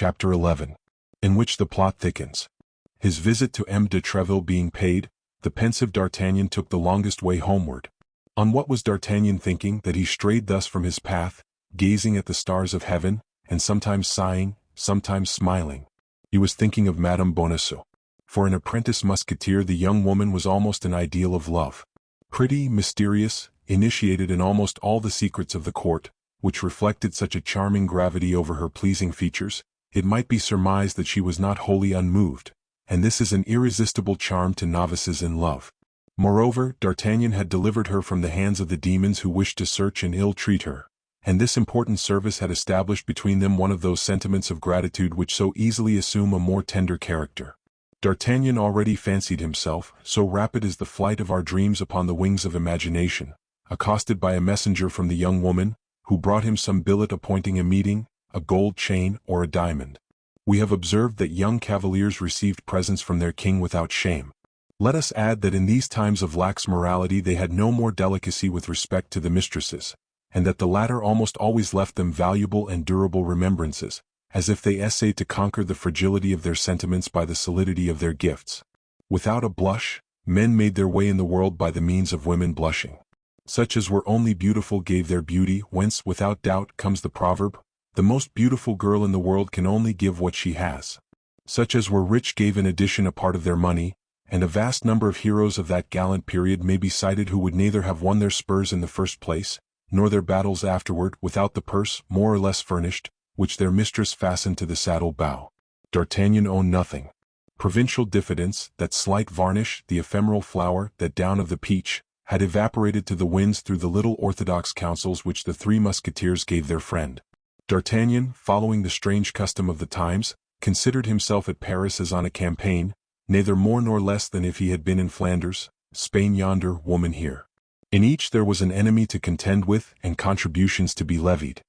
Chapter 11. In which the plot thickens. His visit to M. de Treville being paid, the pensive D'Artagnan took the longest way homeward. On what was D'Artagnan thinking that he strayed thus from his path, gazing at the stars of heaven, and sometimes sighing, sometimes smiling? He was thinking of Madame Bonacieux. For an apprentice musketeer the young woman was almost an ideal of love. Pretty, mysterious, initiated in almost all the secrets of the court, which reflected such a charming gravity over her pleasing features, it might be surmised that she was not wholly unmoved, and this is an irresistible charm to novices in love. Moreover, D'Artagnan had delivered her from the hands of the demons who wished to search and ill-treat her, and this important service had established between them one of those sentiments of gratitude which so easily assume a more tender character. D'Artagnan already fancied himself, so rapid is the flight of our dreams upon the wings of imagination, accosted by a messenger from the young woman, who brought him some billet appointing a meeting, a gold chain or a diamond. We have observed that young cavaliers received presents from their king without shame. Let us add that in these times of lax morality they had no more delicacy with respect to the mistresses, and that the latter almost always left them valuable and durable remembrances, as if they essayed to conquer the fragility of their sentiments by the solidity of their gifts. Without a blush, men made their way in the world by the means of women blushing. Such as were only beautiful gave their beauty, whence without doubt comes the proverb, "The most beautiful girl in the world can only give what she has." Such as were rich gave in addition a part of their money, and a vast number of heroes of that gallant period may be cited who would neither have won their spurs in the first place, nor their battles afterward, without the purse, more or less furnished, which their mistress fastened to the saddle bow. D'Artagnan owned nothing. Provincial diffidence, that slight varnish, the ephemeral flower, that down of the peach, had evaporated to the winds through the little orthodox counsels which the Three Musketeers gave their friend. D'Artagnan, following the strange custom of the times, considered himself at Paris as on a campaign, neither more nor less than if he had been in Flanders, Spain yonder, woman here. In each there was an enemy to contend with and contributions to be levied.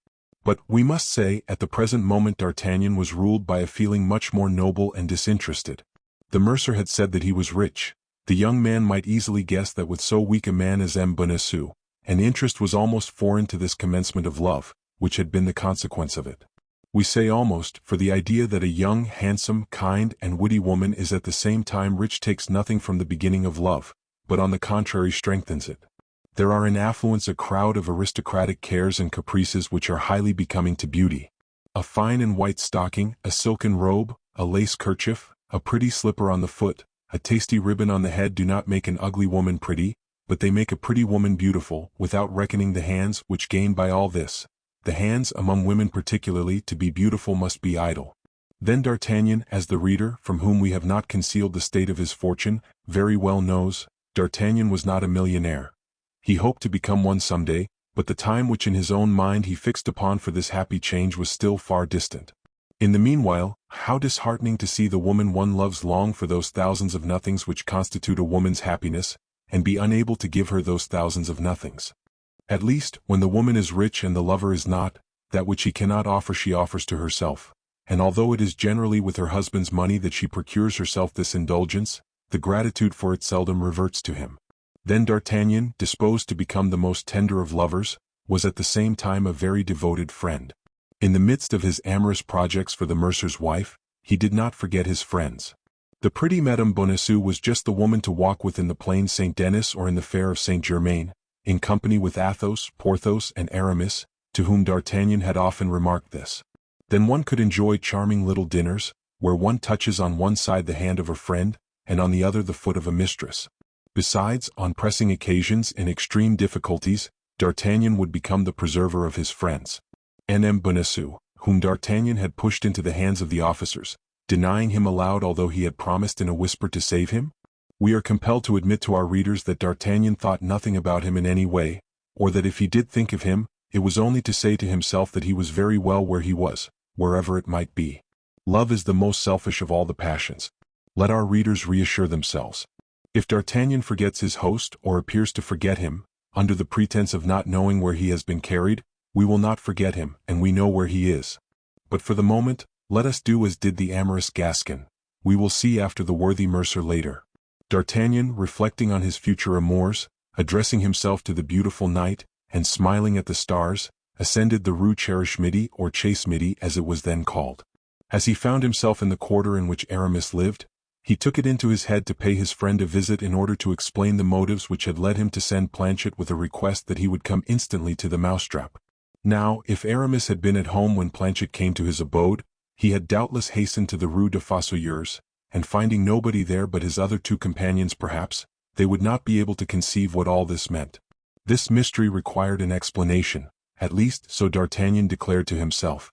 But, we must say, at the present moment D'Artagnan was ruled by a feeling much more noble and disinterested. The mercer had said that he was rich. The young man might easily guess that with so weak a man as M. Bonacieux, an interest was almost foreign to this commencement of love, which had been the consequence of it. We say almost, for the idea that a young, handsome, kind, and witty woman is at the same time rich takes nothing from the beginning of love, but on the contrary strengthens it. There are in affluence a crowd of aristocratic cares and caprices which are highly becoming to beauty. A fine and white stocking, a silken robe, a lace kerchief, a pretty slipper on the foot, a tasty ribbon on the head do not make an ugly woman pretty, but they make a pretty woman beautiful, without reckoning the hands which gain by all this. The hands, among women particularly, to be beautiful must be idle. Then D'Artagnan, as the reader, from whom we have not concealed the state of his fortune, very well knows, D'Artagnan was not a millionaire. He hoped to become one some day, but the time which in his own mind he fixed upon for this happy change was still far distant. In the meanwhile, how disheartening to see the woman one loves long for those thousands of nothings which constitute a woman's happiness, and be unable to give her those thousands of nothings. At least, when the woman is rich and the lover is not, that which he cannot offer she offers to herself, and although it is generally with her husband's money that she procures herself this indulgence, the gratitude for it seldom reverts to him. Then D'Artagnan, disposed to become the most tender of lovers, was at the same time a very devoted friend. In the midst of his amorous projects for the mercer's wife, he did not forget his friends. The pretty Madame Bonacieux was just the woman to walk with in the plain Saint-Denis or in the fair of Saint-Germain, in company with Athos, Porthos, and Aramis, to whom D'Artagnan had often remarked this. Then one could enjoy charming little dinners, where one touches on one side the hand of a friend, and on the other the foot of a mistress. Besides, on pressing occasions and extreme difficulties, D'Artagnan would become the preserver of his friends. M. Bonacieux, whom D'Artagnan had pushed into the hands of the officers, denying him aloud although he had promised in a whisper to save him? We are compelled to admit to our readers that D'Artagnan thought nothing about him in any way, or that if he did think of him, it was only to say to himself that he was very well where he was, wherever it might be. Love is the most selfish of all the passions. Let our readers reassure themselves. If D'Artagnan forgets his host or appears to forget him, under the pretense of not knowing where he has been carried, we will not forget him, and we know where he is. But for the moment, let us do as did the amorous Gascon. We will see after the worthy mercer later. D'Artagnan, reflecting on his future amours, addressing himself to the beautiful night, and smiling at the stars, ascended the Rue Cherche Midi or Chase Midi as it was then called. As he found himself in the quarter in which Aramis lived, he took it into his head to pay his friend a visit in order to explain the motives which had led him to send Planchet with a request that he would come instantly to the mousetrap. Now, if Aramis had been at home when Planchet came to his abode, he had doubtless hastened to the Rue des Fossoyeurs, and finding nobody there but his other two companions perhaps, they would not be able to conceive what all this meant. This mystery required an explanation, at least so D'Artagnan declared to himself.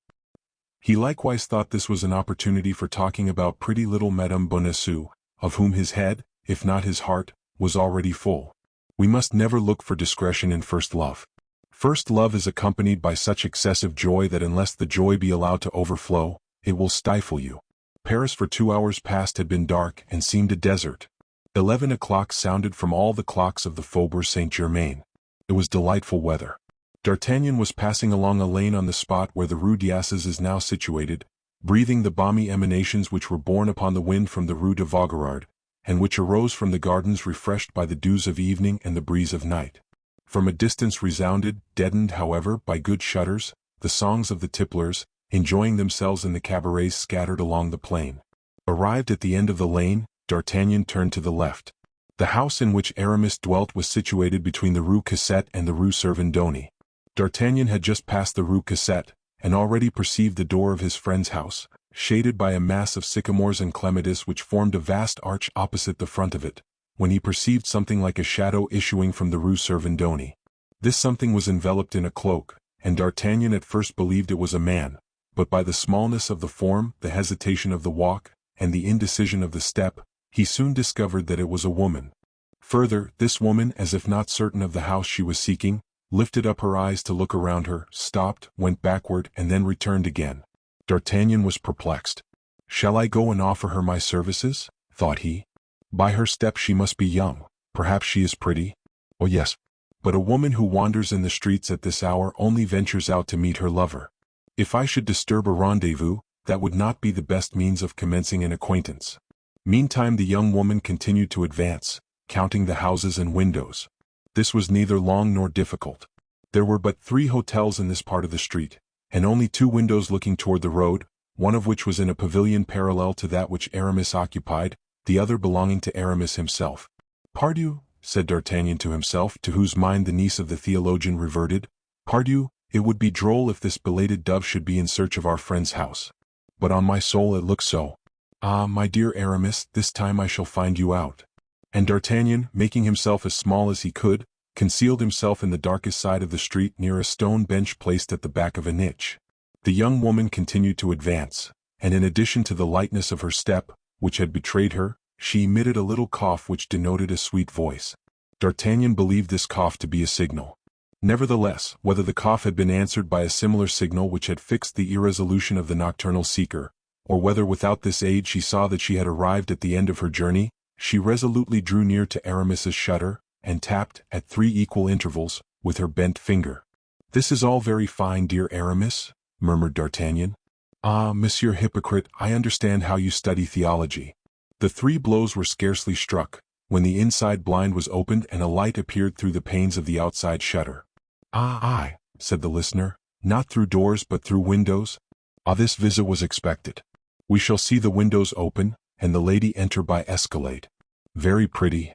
He likewise thought this was an opportunity for talking about pretty little Madame Bonacieux, of whom his head, if not his heart, was already full. We must never look for discretion in first love. First love is accompanied by such excessive joy that unless the joy be allowed to overflow, it will stifle you. Paris for 2 hours past had been dark and seemed a desert. 11 o'clock sounded from all the clocks of the Faubourg Saint-Germain. It was delightful weather. D'Artagnan was passing along a lane on the spot where the Rue d'Assas is now situated, breathing the balmy emanations which were borne upon the wind from the Rue de Vaugirard, and which arose from the gardens refreshed by the dews of evening and the breeze of night. From a distance resounded, deadened however by good shutters, the songs of the tipplers, enjoying themselves in the cabarets scattered along the plain. Arrived at the end of the lane, D'Artagnan turned to the left. The house in which Aramis dwelt was situated between the Rue Cassette and the Rue Servandoni. D'Artagnan had just passed the Rue Cassette, and already perceived the door of his friend's house, shaded by a mass of sycamores and clematis which formed a vast arch opposite the front of it, when he perceived something like a shadow issuing from the Rue Servandoni. This something was enveloped in a cloak, and D'Artagnan at first believed it was a man, but by the smallness of the form, the hesitation of the walk, and the indecision of the step, he soon discovered that it was a woman. Further, this woman, as if not certain of the house she was seeking, lifted up her eyes to look around her, stopped, went backward, and then returned again. D'Artagnan was perplexed. "Shall I go and offer her my services?" thought he. "By her step she must be young, perhaps she is pretty. Oh yes, but a woman who wanders in the streets at this hour only ventures out to meet her lover. If I should disturb a rendezvous, that would not be the best means of commencing an acquaintance." Meantime the young woman continued to advance, counting the houses and windows. This was neither long nor difficult. There were but 3 hotels in this part of the street, and only 2 windows looking toward the road, one of which was in a pavilion parallel to that which Aramis occupied, the other belonging to Aramis himself. "Pardieu," said D'Artagnan to himself, to whose mind the niece of the theologian reverted, "Pardieu, it would be droll if this belated dove should be in search of our friend's house. But on my soul it looks so. Ah, my dear Aramis, this time I shall find you out." And D'Artagnan, making himself as small as he could, concealed himself in the darkest side of the street near a stone bench placed at the back of a niche. The young woman continued to advance, and in addition to the lightness of her step, which had betrayed her, she emitted a little cough which denoted a sweet voice. D'Artagnan believed this cough to be a signal. Nevertheless, whether the cough had been answered by a similar signal which had fixed the irresolution of the nocturnal seeker, or whether without this aid she saw that she had arrived at the end of her journey, she resolutely drew near to Aramis's shutter, and tapped, at 3 equal intervals, with her bent finger. "This is all very fine, dear Aramis," murmured D'Artagnan. "Ah, Monsieur Hypocrite, I understand how you study theology." The 3 blows were scarcely struck, when the inside blind was opened and a light appeared through the panes of the outside shutter. "Ah, said the listener, "not through doors but through windows? Ah, this visit was expected. We shall see the windows open, and the lady enter by escalade. Very pretty."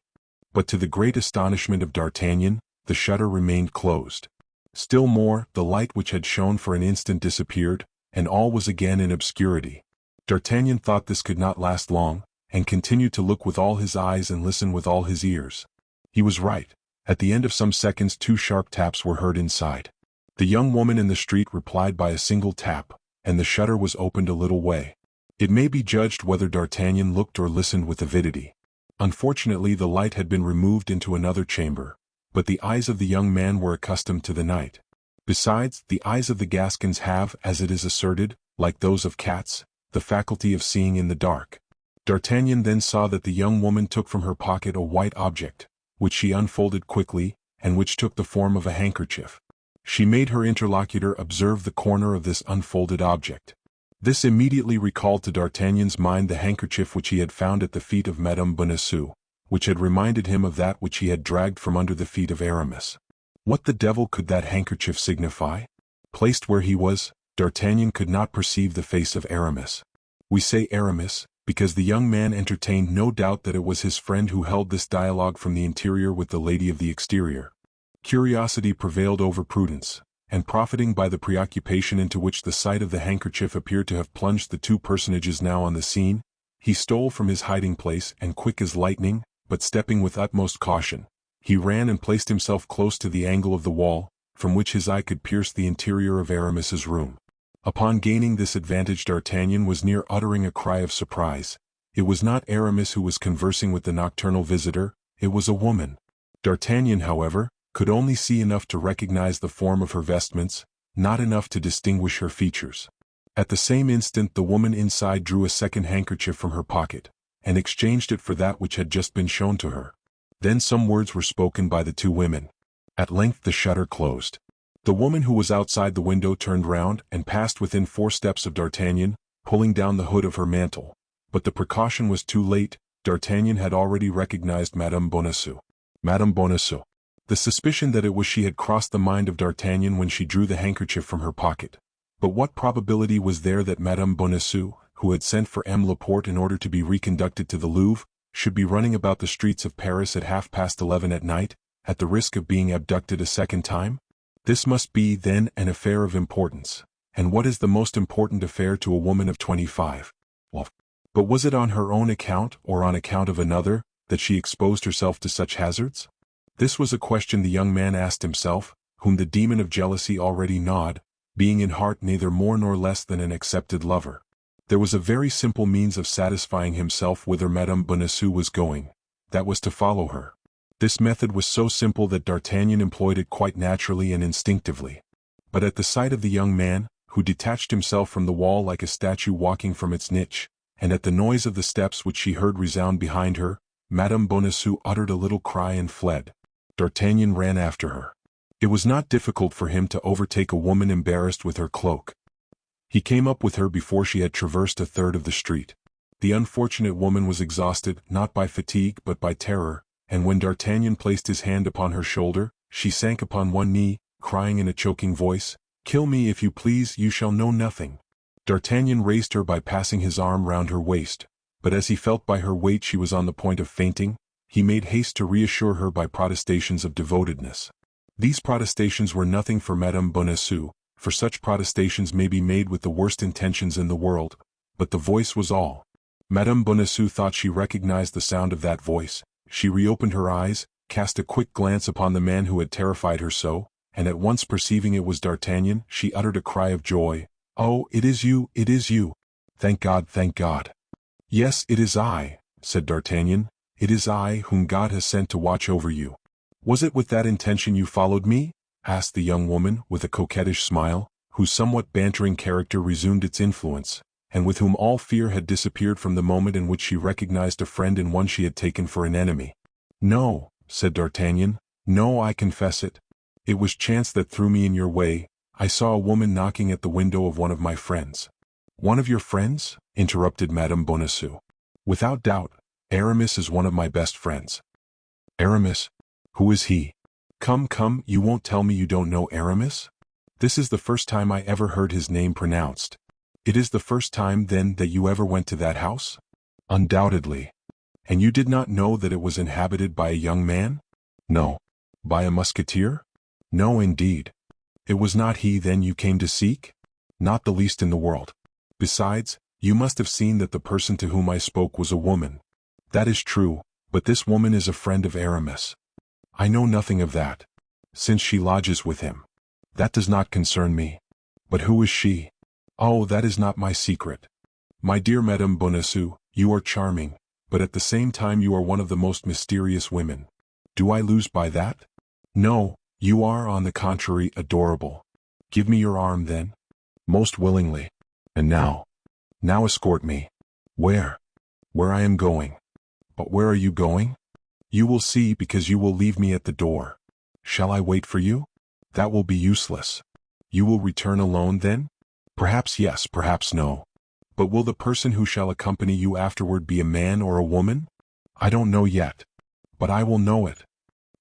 But to the great astonishment of D'Artagnan, the shutter remained closed. Still more, the light which had shone for an instant disappeared, and all was again in obscurity. D'Artagnan thought this could not last long, and continued to look with all his eyes and listen with all his ears. He was right. At the end of some seconds 2 sharp taps were heard inside. The young woman in the street replied by a single tap, and the shutter was opened a little way. It may be judged whether D'Artagnan looked or listened with avidity. Unfortunately the light had been removed into another chamber, but the eyes of the young man were accustomed to the night. Besides, the eyes of the Gascons have, as it is asserted, like those of cats, the faculty of seeing in the dark. D'Artagnan then saw that the young woman took from her pocket a white object, which she unfolded quickly, and which took the form of a handkerchief. She made her interlocutor observe the corner of this unfolded object. This immediately recalled to D'Artagnan's mind the handkerchief which he had found at the feet of Madame Bonacieux, which had reminded him of that which he had dragged from under the feet of Aramis. What the devil could that handkerchief signify? Placed where he was, D'Artagnan could not perceive the face of Aramis. We say Aramis, because the young man entertained no doubt that it was his friend who held this dialogue from the interior with the lady of the exterior. Curiosity prevailed over prudence, and profiting by the preoccupation into which the sight of the handkerchief appeared to have plunged the two personages now on the scene, he stole from his hiding place and quick as lightning, but stepping with utmost caution, he ran and placed himself close to the angle of the wall, from which his eye could pierce the interior of Aramis's room. Upon gaining this advantage, D'Artagnan was near uttering a cry of surprise. It was not Aramis who was conversing with the nocturnal visitor, it was a woman. D'Artagnan, however, could only see enough to recognize the form of her vestments, not enough to distinguish her features. At the same instant the woman inside drew a second handkerchief from her pocket, and exchanged it for that which had just been shown to her. Then some words were spoken by the two women. At length the shutter closed. The woman who was outside the window turned round and passed within 4 steps of D'Artagnan, pulling down the hood of her mantle. But the precaution was too late. D'Artagnan had already recognized Madame Bonacieux. Madame Bonacieux. The suspicion that it was she had crossed the mind of D'Artagnan when she drew the handkerchief from her pocket. But what probability was there that Madame Bonacieux, who had sent for M. Laporte in order to be reconducted to the Louvre, should be running about the streets of Paris at 11:30 at night, at the risk of being abducted a second time? This must be, then, an affair of importance. And what is the most important affair to a woman of 25? Well, but was it on her own account, or on account of another, that she exposed herself to such hazards? This was a question the young man asked himself, whom the demon of jealousy already gnawed, being in heart neither more nor less than an accepted lover. There was a very simple means of satisfying himself whither Madame Bonacieux was going, that was to follow her. This method was so simple that D'Artagnan employed it quite naturally and instinctively. But at the sight of the young man, who detached himself from the wall like a statue walking from its niche, and at the noise of the steps which she heard resound behind her, Madame Bonacieux uttered a little cry and fled. D'Artagnan ran after her. It was not difficult for him to overtake a woman embarrassed with her cloak. He came up with her before she had traversed a third of the street. The unfortunate woman was exhausted, not by fatigue but by terror, and when D'Artagnan placed his hand upon her shoulder, she sank upon one knee, crying in a choking voice, "Kill me if you please, you shall know nothing." D'Artagnan raised her by passing his arm round her waist, but as he felt by her weight she was on the point of fainting, he made haste to reassure her by protestations of devotedness. These protestations were nothing for Madame Bonacieux, for such protestations may be made with the worst intentions in the world, but the voice was all. Madame Bonacieux thought she recognized the sound of that voice. She reopened her eyes, cast a quick glance upon the man who had terrified her so, and at once perceiving it was D'Artagnan, she uttered a cry of joy. "Oh, it is you, it is you! Thank God, thank God!" "Yes, it is I," said D'Artagnan. "It is I whom God has sent to watch over you." "Was it with that intention you followed me?" asked the young woman with a coquettish smile, whose somewhat bantering character resumed its influence, and with whom all fear had disappeared from the moment in which she recognized a friend in one she had taken for an enemy. "No," said D'Artagnan, "no, I confess it. It was chance that threw me in your way. I saw a woman knocking at the window of one of my friends." "One of your friends?" interrupted Madame Bonacieux. "Without doubt, Aramis is one of my best friends." "Aramis? Who is he?" Come, you won't tell me you don't know Aramis? This is the first time I ever heard his name pronounced." "It is the first time, then, that you ever went to that house?" "Undoubtedly." "And you did not know that it was inhabited by a young man?" "No." "By a musketeer?" "No, indeed." "It was not he, then, you came to seek?" "Not the least in the world. Besides, you must have seen that the person to whom I spoke was a woman." "That is true, but this woman is a friend of Aramis." "I know nothing of that." "Since she lodges with him." "That does not concern me." "But who is she?" "Oh, that is not my secret." "My dear Madame Bonacieux, you are charming, but at the same time you are one of the most mysterious women. Do I lose by that?" "No, you are on the contrary adorable." "Give me your arm then." "Most willingly. And now escort me." "Where?" "Where I am going." "But where are you going?" "You will see, because you will leave me at the door." "Shall I wait for you?" "That will be useless." "You will return alone then?" "Perhaps yes, perhaps no." "But will the person who shall accompany you afterward be a man or a woman?" "I don't know yet." "But I will know it."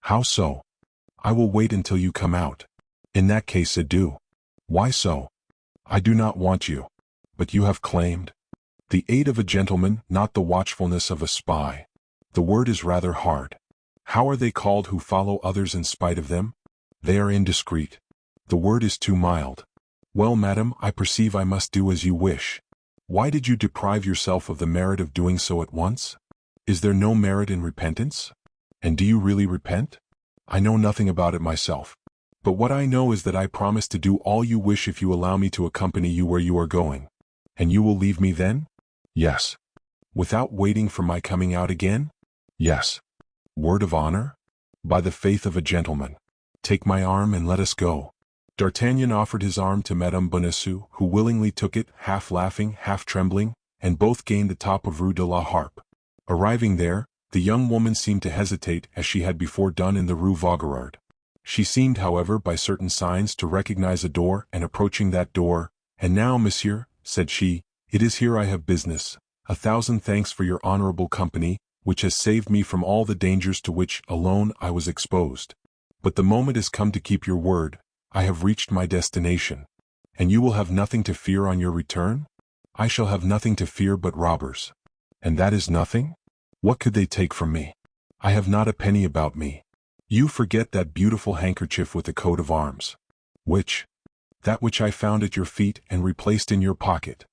"How so?" "I will wait until you come out." "In that case, adieu." "Why so?" "I do not want you." "But you have claimed." The aid of a gentleman, not the watchfulness of a spy. The word is rather hard. How are they called who follow others in spite of them? They are indiscreet. The word is too mild. Well, madam, I perceive I must do as you wish. Why did you deprive yourself of the merit of doing so at once? Is there no merit in repentance? And do you really repent? I know nothing about it myself. But what I know is that I promise to do all you wish if you allow me to accompany you where you are going. And you will leave me then? Yes. Without waiting for my coming out again? Yes. Word of honor? By the faith of a gentleman. Take my arm and let us go. D'Artagnan offered his arm to Madame Bonacieux, who willingly took it, half laughing, half trembling, and both gained the top of Rue de la Harpe. Arriving there, the young woman seemed to hesitate as she had before done in the Rue Vaugirard. She seemed, however, by certain signs to recognize a door, and approaching that door, "And now, monsieur," said she, "it is here I have business. 1,000 thanks for your honorable company, which has saved me from all the dangers to which, alone, I was exposed. But the moment has come to keep your word. I have reached my destination. And you will have nothing to fear on your return? I shall have nothing to fear but robbers. And that is nothing? What could they take from me? I have not a penny about me. You forget that beautiful handkerchief with the coat of arms. Which? That which I found at your feet and replaced in your pocket.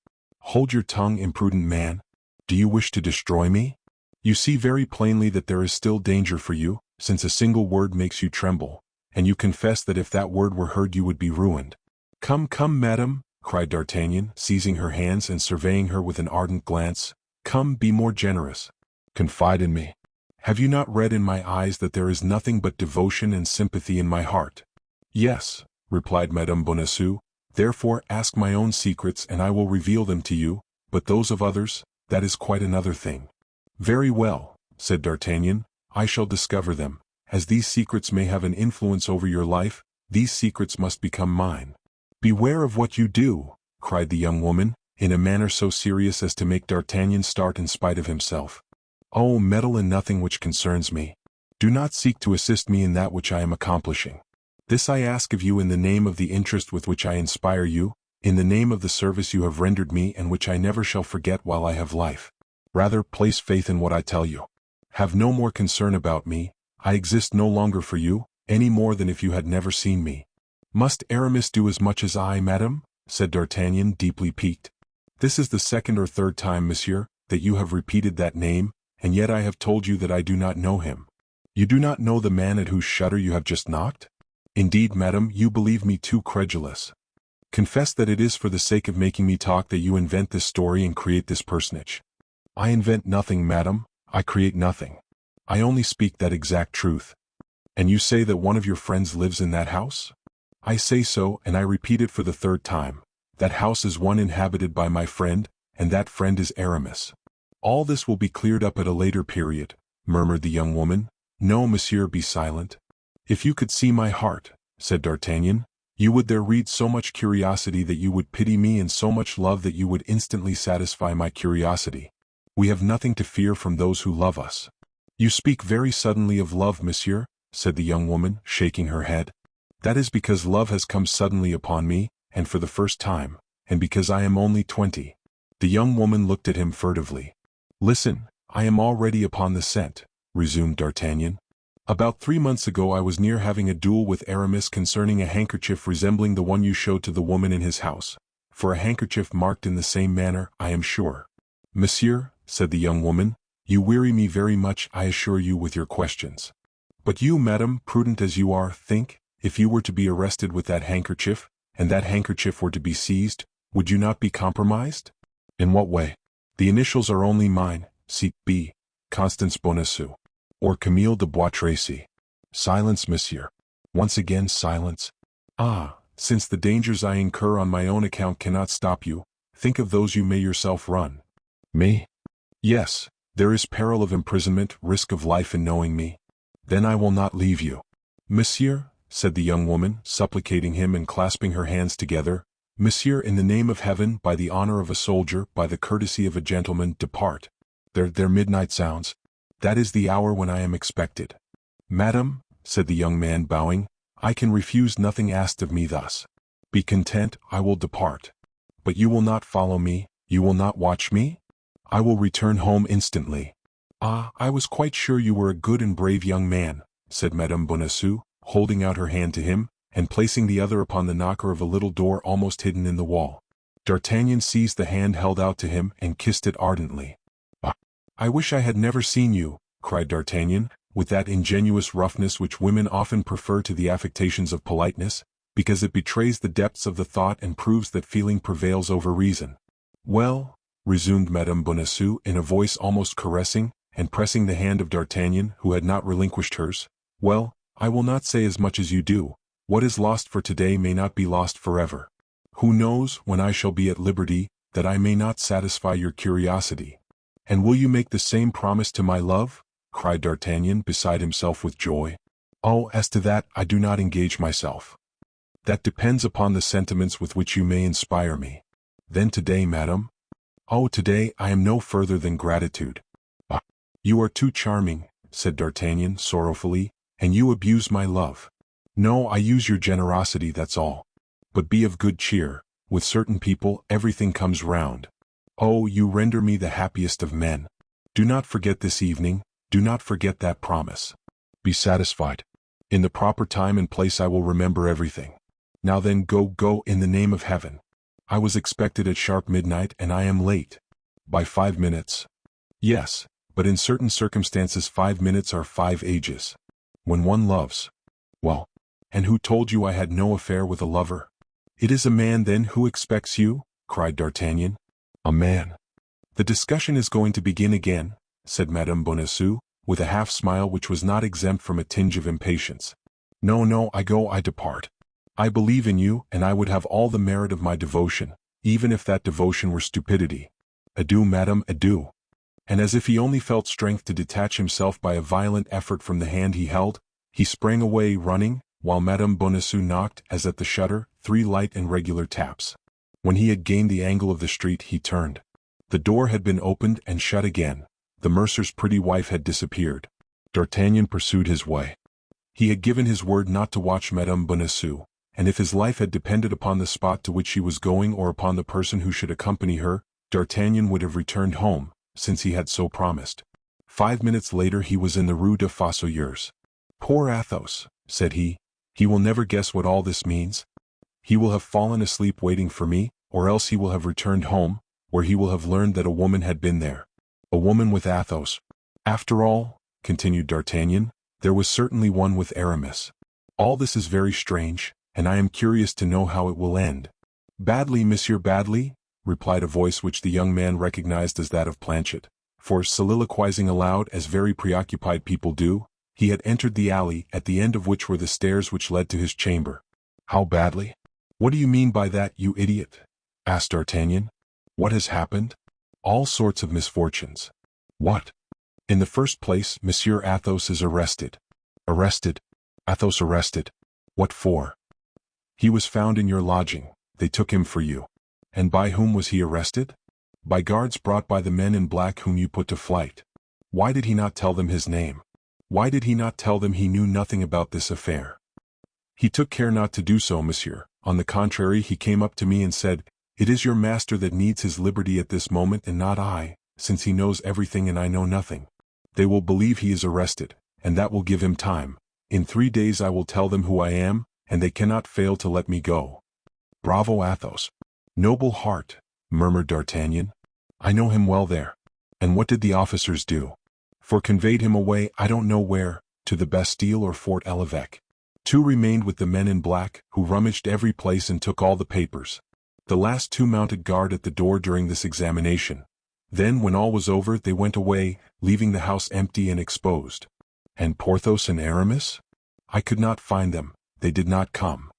Hold your tongue, imprudent man. Do you wish to destroy me? You see very plainly that there is still danger for you, since a single word makes you tremble, and you confess that if that word were heard you would be ruined. Come, come, madam, cried D'Artagnan, seizing her hands and surveying her with an ardent glance. Come, be more generous. Confide in me. Have you not read in my eyes that there is nothing but devotion and sympathy in my heart? Yes, replied Madame Bonacieux, therefore ask my own secrets and I will reveal them to you, but those of others, that is quite another thing. Very well, said D'Artagnan, I shall discover them. As these secrets may have an influence over your life, these secrets must become mine. Beware of what you do, cried the young woman, in a manner so serious as to make D'Artagnan start in spite of himself. Oh, meddle in nothing which concerns me. Do not seek to assist me in that which I am accomplishing. This I ask of you in the name of the interest with which I inspire you, in the name of the service you have rendered me and which I never shall forget while I have life. Rather, place faith in what I tell you. Have no more concern about me. I exist no longer for you, any more than if you had never seen me. Must Aramis do as much as I, madame? Said D'Artagnan, deeply piqued. This is the second or third time, monsieur, that you have repeated that name, and yet I have told you that I do not know him. You do not know the man at whose shutter you have just knocked? Indeed, madam, you believe me too credulous. Confess that it is for the sake of making me talk that you invent this story and create this personage. I invent nothing, madam, I create nothing. I only speak that exact truth. And you say that one of your friends lives in that house? I say so, and I repeat it for the third time. That house is one inhabited by my friend, and that friend is Aramis. All this will be cleared up at a later period, murmured the young woman. No, monsieur, be silent. If you could see my heart, said D'Artagnan, you would there read so much curiosity that you would pity me and so much love that you would instantly satisfy my curiosity. We have nothing to fear from those who love us. You speak very suddenly of love, monsieur, said the young woman, shaking her head. That is because love has come suddenly upon me, and for the first time, and because I am only 20. The young woman looked at him furtively. Listen, I am already upon the scent, resumed D'Artagnan. About 3 months ago I was near having a duel with Aramis concerning a handkerchief resembling the one you showed to the woman in his house, for a handkerchief marked in the same manner, I am sure. Monsieur, said the young woman, you weary me very much, I assure you, with your questions. But you, madam, prudent as you are, think, if you were to be arrested with that handkerchief, and that handkerchief were to be seized, would you not be compromised? In what way? The initials are only mine, C.B., Constance Bonacieux, or Camille de Bois Tracy. Silence, monsieur. Once again silence. Ah, since the dangers I incur on my own account cannot stop you, think of those you may yourself run. Me? Yes, there is peril of imprisonment, risk of life in knowing me. Then I will not leave you. Monsieur, said the young woman, supplicating him and clasping her hands together, Monsieur, in the name of heaven, by the honor of a soldier, by the courtesy of a gentleman, depart. Their midnight sounds. That is the hour when I am expected. Madam, said the young man, bowing, I can refuse nothing asked of me thus. Be content, I will depart. But you will not follow me, you will not watch me? I will return home instantly. Ah, I was quite sure you were a good and brave young man, said Madame Bonacieux, holding out her hand to him, and placing the other upon the knocker of a little door almost hidden in the wall. D'Artagnan seized the hand held out to him and kissed it ardently. Ah, I wish I had never seen you, cried D'Artagnan, with that ingenuous roughness which women often prefer to the affectations of politeness, because it betrays the depths of the thought and proves that feeling prevails over reason. Well, resumed Madame Bonacieux in a voice almost caressing, and pressing the hand of D'Artagnan who had not relinquished hers, well, I will not say as much as you do. What is lost for today may not be lost forever. Who knows when I shall be at liberty, that I may not satisfy your curiosity. And will you make the same promise to my love? Cried D'Artagnan beside himself with joy. Oh, as to that I do not engage myself. That depends upon the sentiments with which you may inspire me. Then today, madame? Oh, today I am no further than gratitude. Ah, you are too charming, said D'Artagnan sorrowfully, and you abuse my love. No, I use your generosity, that's all. But be of good cheer, with certain people everything comes round. Oh, you render me the happiest of men. Do not forget this evening, do not forget that promise. Be satisfied. In the proper time and place I will remember everything. Now then, go in the name of heaven. I was expected at sharp midnight and I am late. By 5 minutes. Yes, but in certain circumstances 5 minutes are 5 ages. When one loves. Well, and who told you I had no affair with a lover? It is a man then who expects you? Cried D'Artagnan. A man. The discussion is going to begin again, said Madame Bonacieux, with a half-smile which was not exempt from a tinge of impatience. No, I depart. I believe in you, and I would have all the merit of my devotion, even if that devotion were stupidity. Adieu, madame, adieu. And as if he only felt strength to detach himself by a violent effort from the hand he held, he sprang away running, while Madame Bonacieux knocked, as at the shutter, 3 light and regular taps. When he had gained the angle of the street he turned. The door had been opened and shut again. The mercer's pretty wife had disappeared. D'Artagnan pursued his way. He had given his word not to watch Madame Bonacieux, and if his life had depended upon the spot to which she was going or upon the person who should accompany her, D'Artagnan would have returned home, since he had so promised. 5 minutes later he was in the Rue des Fossoyeurs. Poor Athos, said he will never guess what all this means. He will have fallen asleep waiting for me, or else he will have returned home, where he will have learned that a woman had been there. A woman with Athos. After all, continued D'Artagnan, there was certainly one with Aramis. All this is very strange, and I am curious to know how it will end. Badly, monsieur, badly, replied a voice which the young man recognized as that of Planchet, for, soliloquizing aloud as very preoccupied people do, he had entered the alley, at the end of which were the stairs which led to his chamber. How badly? What do you mean by that, you idiot? Asked D'Artagnan. What has happened? All sorts of misfortunes. What? In the first place, Monsieur Athos is arrested. Arrested? Athos arrested? What for? He was found in your lodging. They took him for you. And by whom was he arrested? By guards brought by the men in black whom you put to flight. Why did he not tell them his name? Why did he not tell them he knew nothing about this affair? He took care not to do so, monsieur. On the contrary, he came up to me and said, "It is your master that needs his liberty at this moment and not I, since he knows everything and I know nothing. They will believe he is arrested, and that will give him time. In 3 days I will tell them who I am, and they cannot fail to let me go." Bravo, Athos. Noble heart, murmured D'Artagnan. I know him well there. And what did the officers do? For conveyed him away I don't know where, to the Bastille or Fort l'Evêque. 2 remained with the men in black, who rummaged every place and took all the papers. The last 2 mounted guard at the door during this examination. Then, when all was over, they went away, leaving the house empty and exposed. And Porthos and Aramis? I could not find them, they did not come.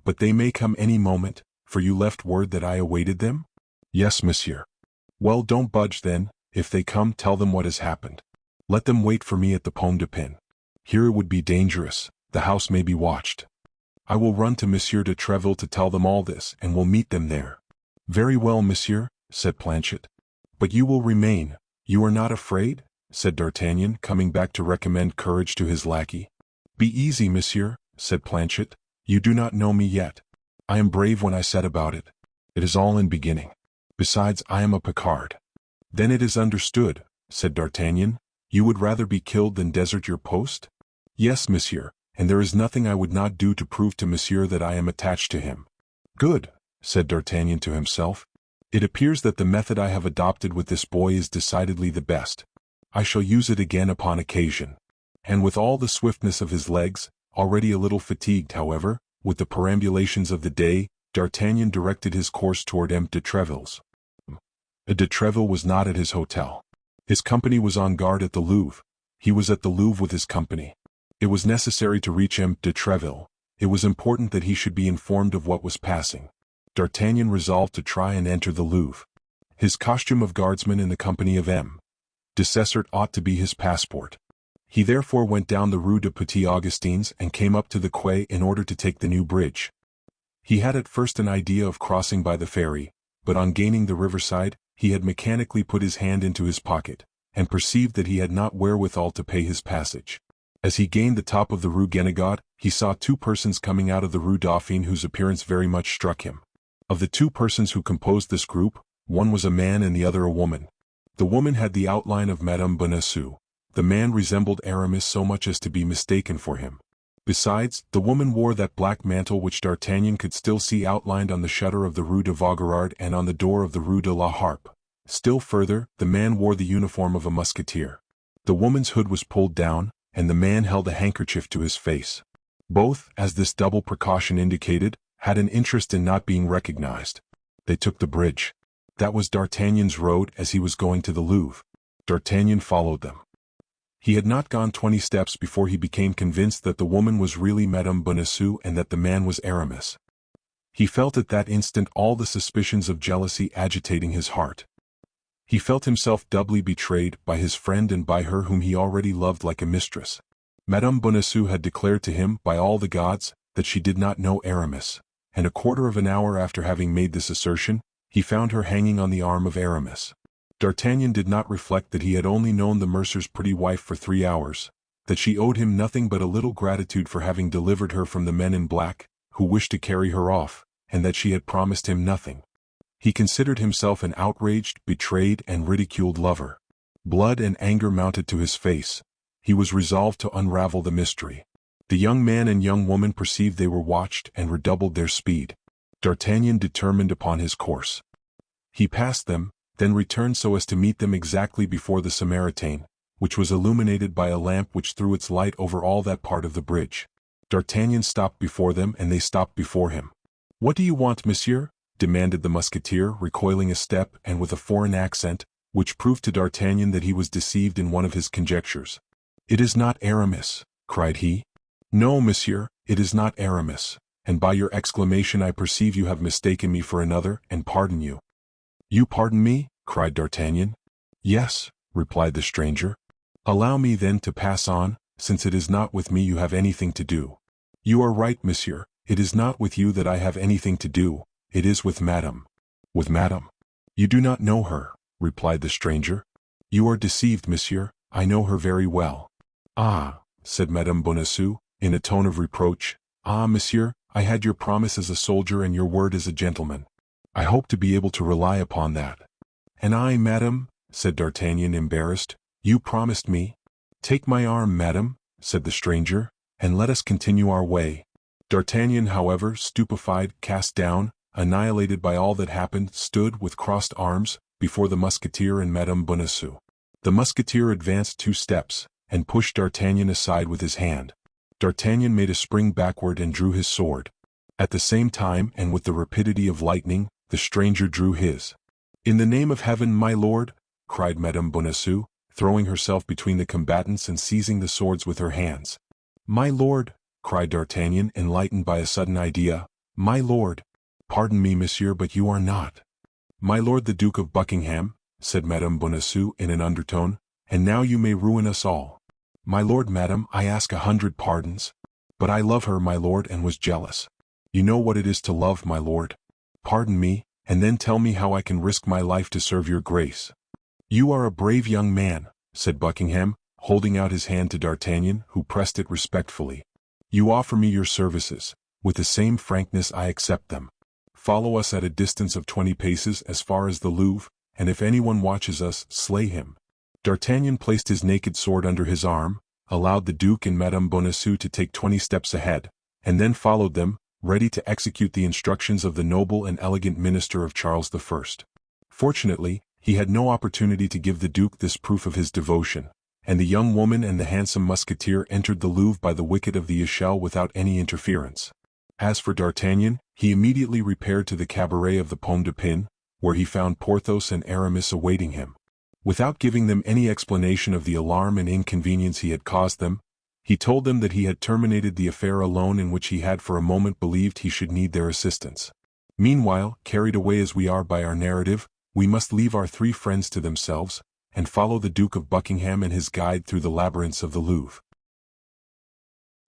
But they may come any moment, for you left word that I awaited them? Yes, monsieur. Well, don't budge then. If they come, tell them what has happened. Let them wait for me at the Pomme de Pin. Here it would be dangerous, the house may be watched. I will run to Monsieur de Treville to tell them all this, and will meet them there. Very well, monsieur, said Planchet. But you will remain. You are not afraid? Said D'Artagnan, coming back to recommend courage to his lackey. Be easy, monsieur, said Planchet. You do not know me yet. I am brave when I set about it. It is all in beginning. Besides, I am a Picard. Then it is understood, said D'Artagnan. You would rather be killed than desert your post? Yes, monsieur, and there is nothing I would not do to prove to monsieur that I am attached to him. Good, said D'Artagnan to himself. It appears that the method I have adopted with this boy is decidedly the best. I shall use it again upon occasion. And with all the swiftness of his legs, already a little fatigued however, with the perambulations of the day, D'Artagnan directed his course toward M. de Treville's. De Treville was not at his hotel. His company was on guard at the Louvre. He was at the Louvre with his company. It was necessary to reach M. de Treville. It was important that he should be informed of what was passing. D'Artagnan resolved to try and enter the Louvre. His costume of guardsman in the company of M. de Cessert ought to be his passport. He therefore went down the Rue de Petit Augustins and came up to the quay in order to take the new bridge. He had at first an idea of crossing by the ferry, but on gaining the riverside, he had mechanically put his hand into his pocket, and perceived that he had not wherewithal to pay his passage. As he gained the top of the Rue Guénégaud, he saw two persons coming out of the Rue Dauphine whose appearance very much struck him. Of the two persons who composed this group, one was a man and the other a woman. The woman had the outline of Madame Bonacieux. The man resembled Aramis so much as to be mistaken for him. Besides, the woman wore that black mantle which D'Artagnan could still see outlined on the shutter of the Rue de Vaugirard and on the door of the Rue de la Harpe. Still further, the man wore the uniform of a musketeer. The woman's hood was pulled down, and the man held a handkerchief to his face. Both, as this double precaution indicated, had an interest in not being recognized. They took the bridge. That was D'Artagnan's road as he was going to the Louvre. D'Artagnan followed them. He had not gone 20 steps before he became convinced that the woman was really Madame Bonacieux and that the man was Aramis. He felt at that instant all the suspicions of jealousy agitating his heart. He felt himself doubly betrayed by his friend and by her whom he already loved like a mistress. Madame Bonacieux had declared to him, by all the gods, that she did not know Aramis, and a quarter of an hour after having made this assertion, he found her hanging on the arm of Aramis. D'Artagnan did not reflect that he had only known the mercer's pretty wife for 3 hours, that she owed him nothing but a little gratitude for having delivered her from the men in black, who wished to carry her off, and that she had promised him nothing. He considered himself an outraged, betrayed, and ridiculed lover. Blood and anger mounted to his face. He was resolved to unravel the mystery. The young man and young woman perceived they were watched and redoubled their speed. D'Artagnan determined upon his course. He passed them, then returned so as to meet them exactly before the Samaritaine, which was illuminated by a lamp which threw its light over all that part of the bridge. D'Artagnan stopped before them and they stopped before him. "What do you want, monsieur?" demanded the musketeer, recoiling a step and with a foreign accent, which proved to D'Artagnan that he was deceived in one of his conjectures. "It is not Aramis," cried he. "No, monsieur, it is not Aramis, and by your exclamation I perceive you have mistaken me for another, and pardon you." "You pardon me?" cried D'Artagnan. "Yes," replied the stranger. "Allow me then to pass on, since it is not with me you have anything to do." "You are right, monsieur, it is not with you that I have anything to do, it is with Madame." "With Madame? You do not know her," replied the stranger. "You are deceived, monsieur, I know her very well." "Ah," said Madame Bonacieux, in a tone of reproach, "ah, monsieur, I had your promise as a soldier and your word as a gentleman. I hope to be able to rely upon that." "And I, madame," said D'Artagnan, embarrassed, "you promised me—" "Take my arm, madame," said the stranger, "and let us continue our way." D'Artagnan, however, stupefied, cast down, annihilated by all that happened, stood, with crossed arms, before the musketeer and Madame Bonacieux. The musketeer advanced 2 steps, and pushed D'Artagnan aside with his hand. D'Artagnan made a spring backward and drew his sword. At the same time, and with the rapidity of lightning, the stranger drew his. "In the name of heaven, my lord," cried Madame Bonacieux, throwing herself between the combatants and seizing the swords with her hands. "My lord," cried D'Artagnan, enlightened by a sudden idea, "my lord." "Pardon me, monsieur, but you are not." "My lord the Duke of Buckingham," said Madame Bonacieux in an undertone, "and now you may ruin us all." "My lord, madame, I ask 100 pardons. But I love her, my lord, and was jealous. You know what it is to love, my lord. Pardon me, and then tell me how I can risk my life to serve your grace." "You are a brave young man," said Buckingham, holding out his hand to D'Artagnan, who pressed it respectfully. "You offer me your services. With the same frankness I accept them. Follow us at a distance of 20 paces as far as the Louvre, and if anyone watches us, slay him." D'Artagnan placed his naked sword under his arm, allowed the Duke and Madame Bonacieux to take 20 steps ahead, and then followed them, ready to execute the instructions of the noble and elegant minister of Charles I. Fortunately, he had no opportunity to give the Duke this proof of his devotion, and the young woman and the handsome musketeer entered the Louvre by the wicket of the Echelle without any interference. As for D'Artagnan, he immediately repaired to the cabaret of the Pomme de Pin, where he found Porthos and Aramis awaiting him. Without giving them any explanation of the alarm and inconvenience he had caused them, he told them that he had terminated the affair alone, in which he had for a moment believed he should need their assistance. Meanwhile, carried away as we are by our narrative, we must leave our three friends to themselves, and follow the Duke of Buckingham and his guide through the labyrinths of the Louvre.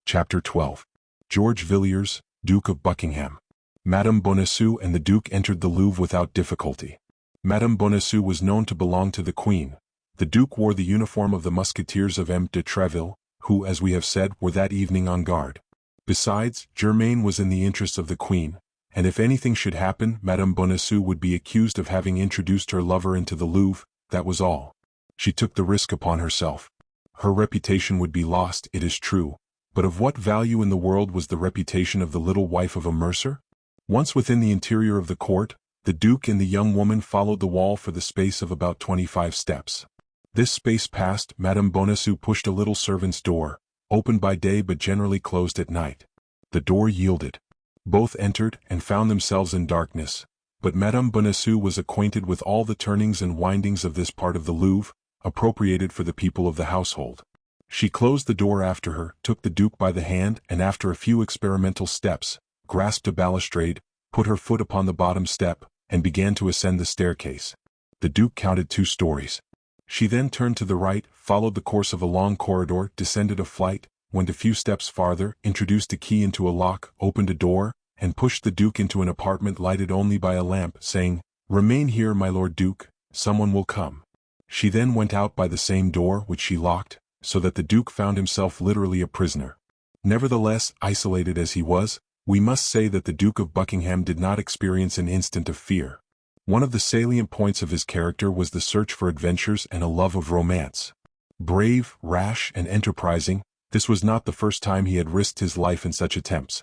Chapter 12. George Villiers, Duke of Buckingham. Madame Bonacieux and the Duke entered the Louvre without difficulty. Madame Bonacieux was known to belong to the Queen. The Duke wore the uniform of the Musketeers of M. de Treville, who, as we have said, were that evening on guard. Besides, Germain was in the interests of the Queen, and if anything should happen, Madame Bonacieux would be accused of having introduced her lover into the Louvre. That was all. She took the risk upon herself. Her reputation would be lost, it is true, but of what value in the world was the reputation of the little wife of a mercer? Once within the interior of the court, the Duke and the young woman followed the wall for the space of about 25 steps. This space passed, Madame Bonacieux pushed a little servant's door, opened by day but generally closed at night. The door yielded. Both entered and found themselves in darkness, but Madame Bonacieux was acquainted with all the turnings and windings of this part of the Louvre, appropriated for the people of the household. She closed the door after her, took the Duke by the hand, and after a few experimental steps, grasped a balustrade, put her foot upon the bottom step, and began to ascend the staircase. The Duke counted 2 stories. She then turned to the right, followed the course of a long corridor, descended a flight, went a few steps farther, introduced a key into a lock, opened a door, and pushed the Duke into an apartment lighted only by a lamp, saying, "Remain here, my Lord Duke, someone will come." She then went out by the same door, which she locked, so that the Duke found himself literally a prisoner. Nevertheless, isolated as he was, we must say that the Duke of Buckingham did not experience an instant of fear. One of the salient points of his character was the search for adventures and a love of romance. Brave, rash, and enterprising, this was not the first time he had risked his life in such attempts.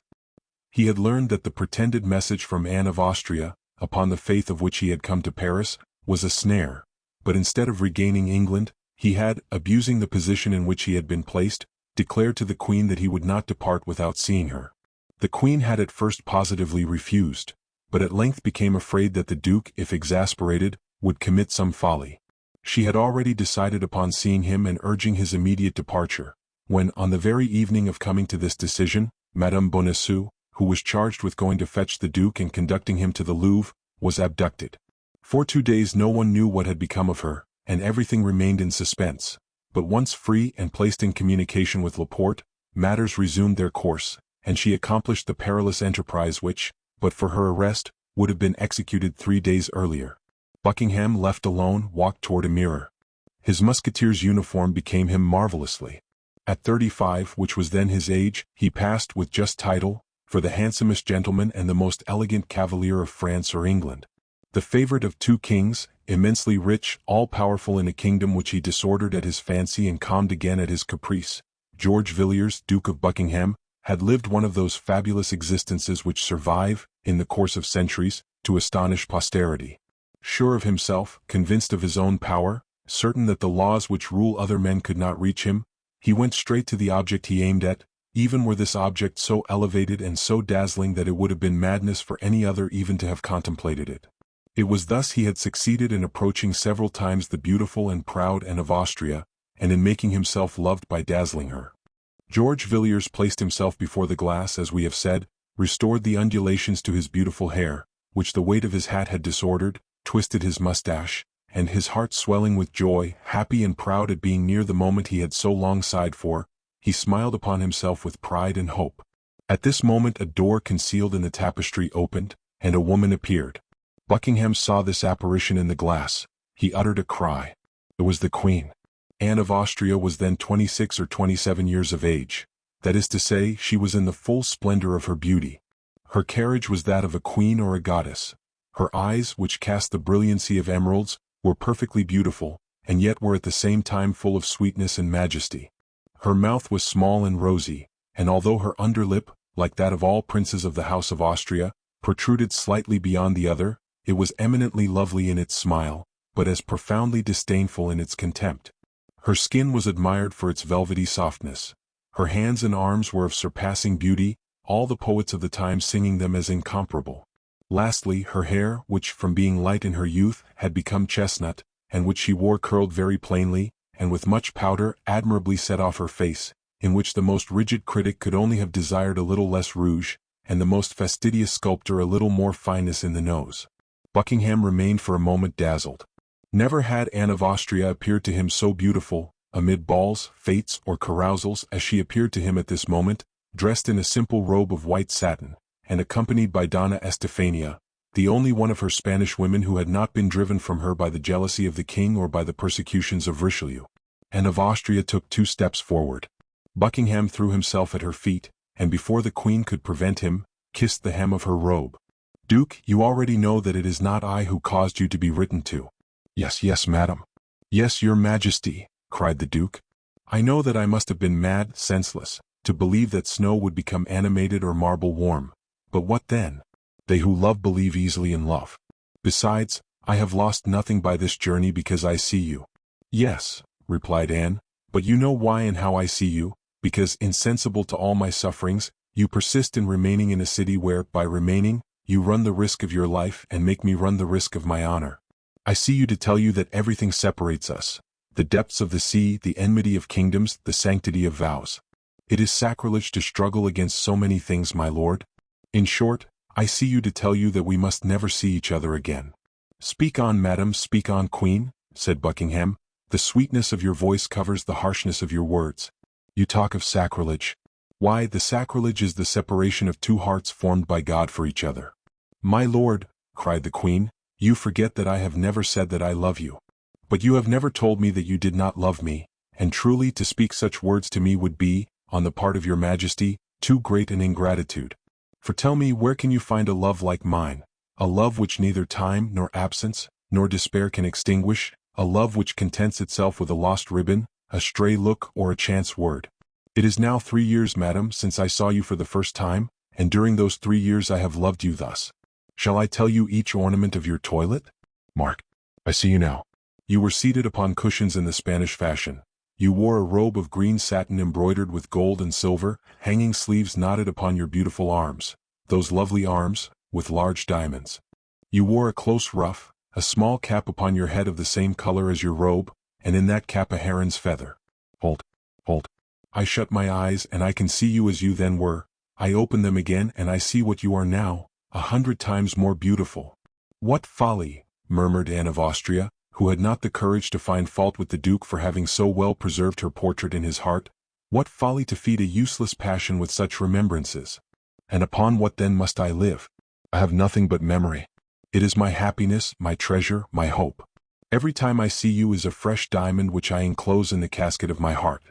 He had learned that the pretended message from Anne of Austria, upon the faith of which he had come to Paris, was a snare, but instead of regaining England, he had, abusing the position in which he had been placed, declared to the Queen that he would not depart without seeing her. The Queen had at first positively refused, but at length became afraid that the Duke, if exasperated, would commit some folly. She had already decided upon seeing him and urging his immediate departure, when, on the very evening of coming to this decision, Madame Bonacieux, who was charged with going to fetch the Duke and conducting him to the Louvre, was abducted. For 2 days no one knew what had become of her, and everything remained in suspense. But once free and placed in communication with Laporte, matters resumed their course, and she accomplished the perilous enterprise which, but for her arrest, would have been executed 3 days earlier. Buckingham, left alone, walked toward a mirror. His musketeer's uniform became him marvelously. At 35, which was then his age, he passed, with just title, for the handsomest gentleman and the most elegant cavalier of France or England. The favorite of 2 kings, immensely rich, all-powerful in a kingdom which he disordered at his fancy and calmed again at his caprice, George Villiers, Duke of Buckingham, had lived one of those fabulous existences which survive, in the course of centuries, to astonish posterity. Sure of himself, convinced of his own power, certain that the laws which rule other men could not reach him, he went straight to the object he aimed at, even were this object so elevated and so dazzling that it would have been madness for any other even to have contemplated it. It was thus he had succeeded in approaching several times the beautiful and proud Anne of Austria, and in making himself loved by dazzling her. George Villiers placed himself before the glass, as we have said, restored the undulations to his beautiful hair, which the weight of his hat had disordered, twisted his mustache, and his heart swelling with joy, happy and proud at being near the moment he had so long sighed for, he smiled upon himself with pride and hope. At this moment a door concealed in the tapestry opened, and a woman appeared. Buckingham saw this apparition in the glass. He uttered a cry. It was the Queen. Anne of Austria was then 26 or 27 years of age. That is to say, she was in the full splendor of her beauty. Her carriage was that of a queen or a goddess. Her eyes, which cast the brilliancy of emeralds, were perfectly beautiful, and yet were at the same time full of sweetness and majesty. Her mouth was small and rosy, and although her underlip, like that of all princes of the House of Austria, protruded slightly beyond the other, it was eminently lovely in its smile, but as profoundly disdainful in its contempt. Her skin was admired for its velvety softness. Her hands and arms were of surpassing beauty, all the poets of the time singing them as incomparable. Lastly, her hair, which from being light in her youth had become chestnut, and which she wore curled very plainly, and with much powder, admirably set off her face, in which the most rigid critic could only have desired a little less rouge, and the most fastidious sculptor a little more fineness in the nose. Buckingham remained for a moment dazzled. Never had Anne of Austria appeared to him so beautiful, amid balls, fêtes, or carousals, as she appeared to him at this moment, dressed in a simple robe of white satin, and accompanied by Donna Estefania, the only one of her Spanish women who had not been driven from her by the jealousy of the king or by the persecutions of Richelieu. Anne of Austria took 2 steps forward. Buckingham threw himself at her feet, and before the queen could prevent him, kissed the hem of her robe. "Duke, you already know that it is not I who caused you to be written to." "Yes, yes, madam." "Yes, your majesty," cried the duke. "I know that I must have been mad, senseless, to believe that snow would become animated or marble warm. But what then? They who love believe easily in love. Besides, I have lost nothing by this journey because I see you." "Yes," replied Anne, "but you know why and how I see you, because, insensible to all my sufferings, you persist in remaining in a city where, by remaining, you run the risk of your life and make me run the risk of my honor. I see you to tell you that everything separates us, the depths of the sea, the enmity of kingdoms, the sanctity of vows. It is sacrilege to struggle against so many things, my lord. In short, I see you to tell you that we must never see each other again." "Speak on, madam, speak on, queen," said Buckingham. "The sweetness of your voice covers the harshness of your words. You talk of sacrilege. Why, the sacrilege is the separation of 2 hearts formed by God for each other." "My lord," cried the queen, "you forget that I have never said that I love you. But you have never told me that you did not love me, and truly to speak such words to me would be, on the part of your majesty, too great an ingratitude. For tell me, where can you find a love like mine, a love which neither time, nor absence, nor despair can extinguish, a love which contents itself with a lost ribbon, a stray look, or a chance word? It is now 3 years, madam, since I saw you for the first time, and during those 3 years I have loved you thus. Shall I tell you each ornament of your toilet? Mark, I see you now. You were seated upon cushions in the Spanish fashion. You wore a robe of green satin embroidered with gold and silver, hanging sleeves knotted upon your beautiful arms, those lovely arms, with large diamonds. You wore a close ruff, a small cap upon your head of the same color as your robe, and in that cap a heron's feather. Hold. I shut my eyes and I can see you as you then were. I open them again and I see what you are now, 100 times more beautiful." "What folly," murmured Anne of Austria, who had not the courage to find fault with the duke for having so well preserved her portrait in his heart. "What folly to feed a useless passion with such remembrances. And upon what then must I live? I have nothing but memory. It is my happiness, my treasure, my hope. Every time I see you is a fresh diamond which I enclose in the casket of my heart.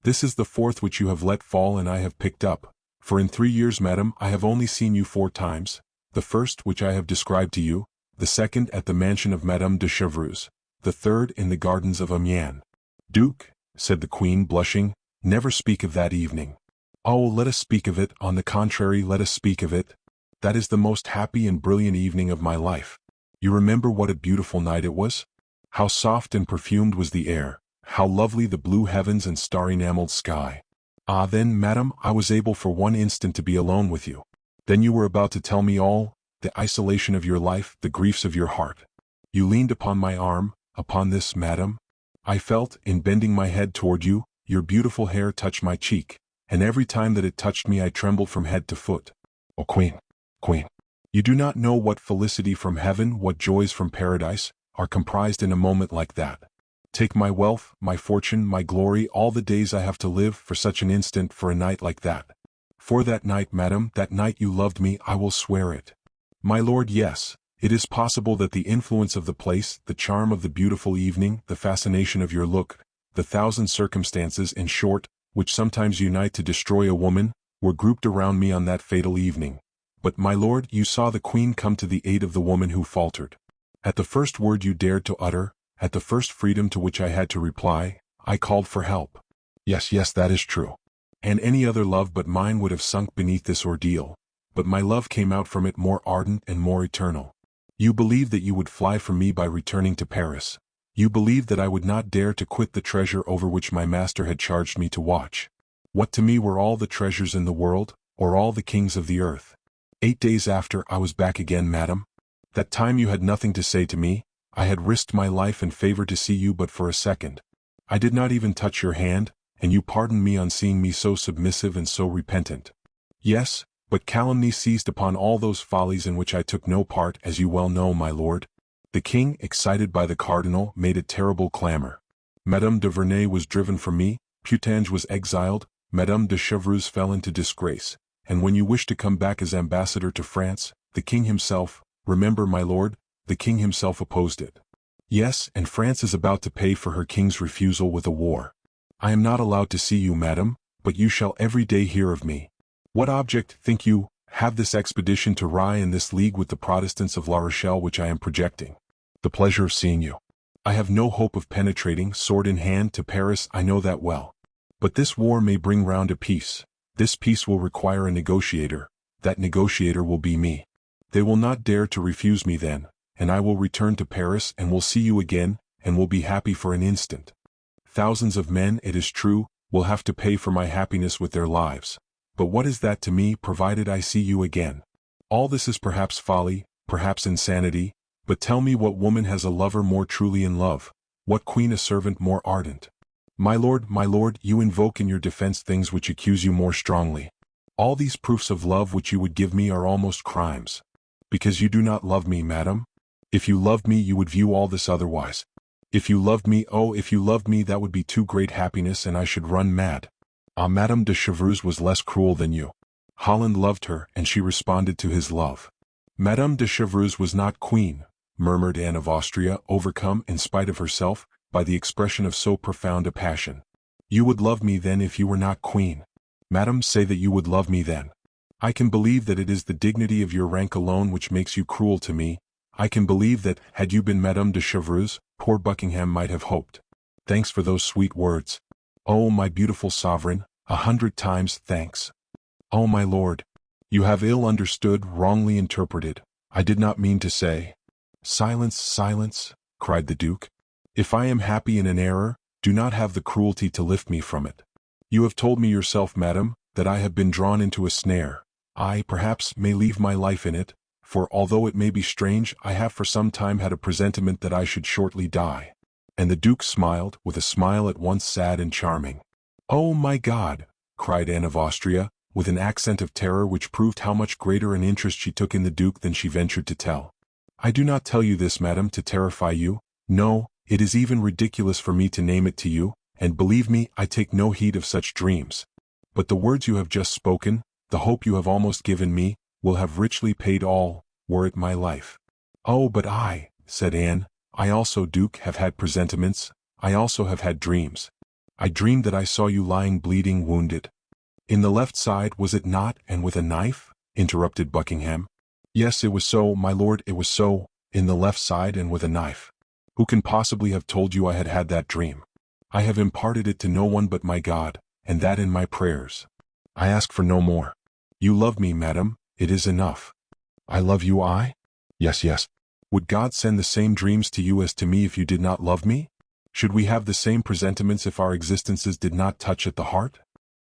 This is the 4th which you have let fall and I have picked up, for in 3 years, madam, I have only seen you 4 times, the first which I have described to you, the second at the mansion of Madame de Chevreuse, the third in the gardens of Amiens." "Duke," said the queen, blushing, "never speak of that evening." "Oh, let us speak of it, on the contrary, let us speak of it. That is the most happy and brilliant evening of my life. You remember what a beautiful night it was? How soft and perfumed was the air, how lovely the blue heavens and star-enameled sky. Ah, then, madam, I was able for 1 instant to be alone with you. Then you were about to tell me all, the isolation of your life, the griefs of your heart. You leaned upon my arm, upon this, madam. I felt, in bending my head toward you, your beautiful hair touch my cheek, and every time that it touched me I trembled from head to foot. Oh, queen, you do not know what felicity from heaven, what joys from paradise, are comprised in a moment like that. Take my wealth, my fortune, my glory, all the days I have to live, for such an instant, for a night like that. For that night, madam, that night you loved me, I will swear it. My lord, yes, it is possible that the influence of the place, the charm of the beautiful evening, the fascination of your look, the 1,000 circumstances, in short, which sometimes unite to destroy a woman, were grouped around me on that fatal evening. But, my lord, you saw the queen come to the aid of the woman who faltered. At the first word you dared to utter, at the first freedom to which I had to reply, I called for help. Yes, that is true. And any other love but mine would have sunk beneath this ordeal, but my love came out from it more ardent and more eternal. You believed that you would fly from me by returning to Paris. You believed that I would not dare to quit the treasure over which my master had charged me to watch. What to me were all the treasures in the world, or all the kings of the earth? 8 days after I was back again, madam. That time you had nothing to say to me. I had risked my life and favor to see you but for a second. I did not even touch your hand, and you pardoned me on seeing me so submissive and so repentant. Yes, but calumny seized upon all those follies in which I took no part, as you well know, my lord. The king, excited by the cardinal, made a terrible clamor. Madame de Verneuil was driven from me, Putange was exiled, Madame de Chevreuse fell into disgrace, and when you wished to come back as ambassador to France, the king himself, remember, my lord, the king himself opposed it. Yes, and France is about to pay for her king's refusal with a war. I am not allowed to see you, madam, but you shall every day hear of me. What object, think you, have this expedition to Rye and this league with the Protestants of La Rochelle which I am projecting? The pleasure of seeing you. I have no hope of penetrating, sword in hand, to Paris, I know that well. But this war may bring round a peace. This peace will require a negotiator. That negotiator will be me. They will not dare to refuse me then, and I will return to Paris and will see you again, and will be happy for an instant. Thousands of men, it is true, will have to pay for my happiness with their lives. But what is that to me, provided I see you again? All this is perhaps folly, perhaps insanity, but tell me, what woman has a lover more truly in love? What queen a servant more ardent? My lord, you invoke in your defense things which accuse you more strongly. All these proofs of love which you would give me are almost crimes. Because you do not love me, madam. If you loved me, you would view all this otherwise. If you loved me, oh, if you loved me, that would be too great happiness, and I should run mad. Ah, Madame de Chevreuse was less cruel than you. Holland loved her, and she responded to his love. Madame de Chevreuse was not queen, murmured Anne of Austria, overcome, in spite of herself, by the expression of so profound a passion. You would love me then if you were not queen. Madam, say that you would love me then. I can believe that it is the dignity of your rank alone which makes you cruel to me. I can believe that, had you been Madame de Chevreuse, poor Buckingham might have hoped. Thanks for those sweet words. Oh, my beautiful sovereign, 100 times thanks. Oh, my lord, you have ill understood, wrongly interpreted. I did not mean to say. Silence, silence, cried the duke. If I am happy in an error, do not have the cruelty to lift me from it. You have told me yourself, madam, that I have been drawn into a snare. I, perhaps, may leave my life in it, for although it may be strange, I have for some time had a presentiment that I should shortly die. And the duke smiled, with a smile at once sad and charming. Oh, my God, cried Anne of Austria, with an accent of terror which proved how much greater an interest she took in the duke than she ventured to tell. I do not tell you this, madam, to terrify you. No, it is even ridiculous for me to name it to you, and believe me, I take no heed of such dreams. But the words you have just spoken, the hope you have almost given me, will have richly paid all, were it my life. Oh, but I, said Anne, I also, Duke, have had presentiments. I also have had dreams. I dreamed that I saw you lying bleeding, wounded. In the left side, was it not, and with a knife? Interrupted Buckingham. Yes, it was so, my lord, it was so, in the left side and with a knife. Who can possibly have told you I had had that dream? I have imparted it to no one but my God, and that in my prayers. I ask for no more. You love me, madam, it is enough. I love you, I? Yes. Would God send the same dreams to you as to me if you did not love me? Should we have the same presentiments if our existences did not touch at the heart?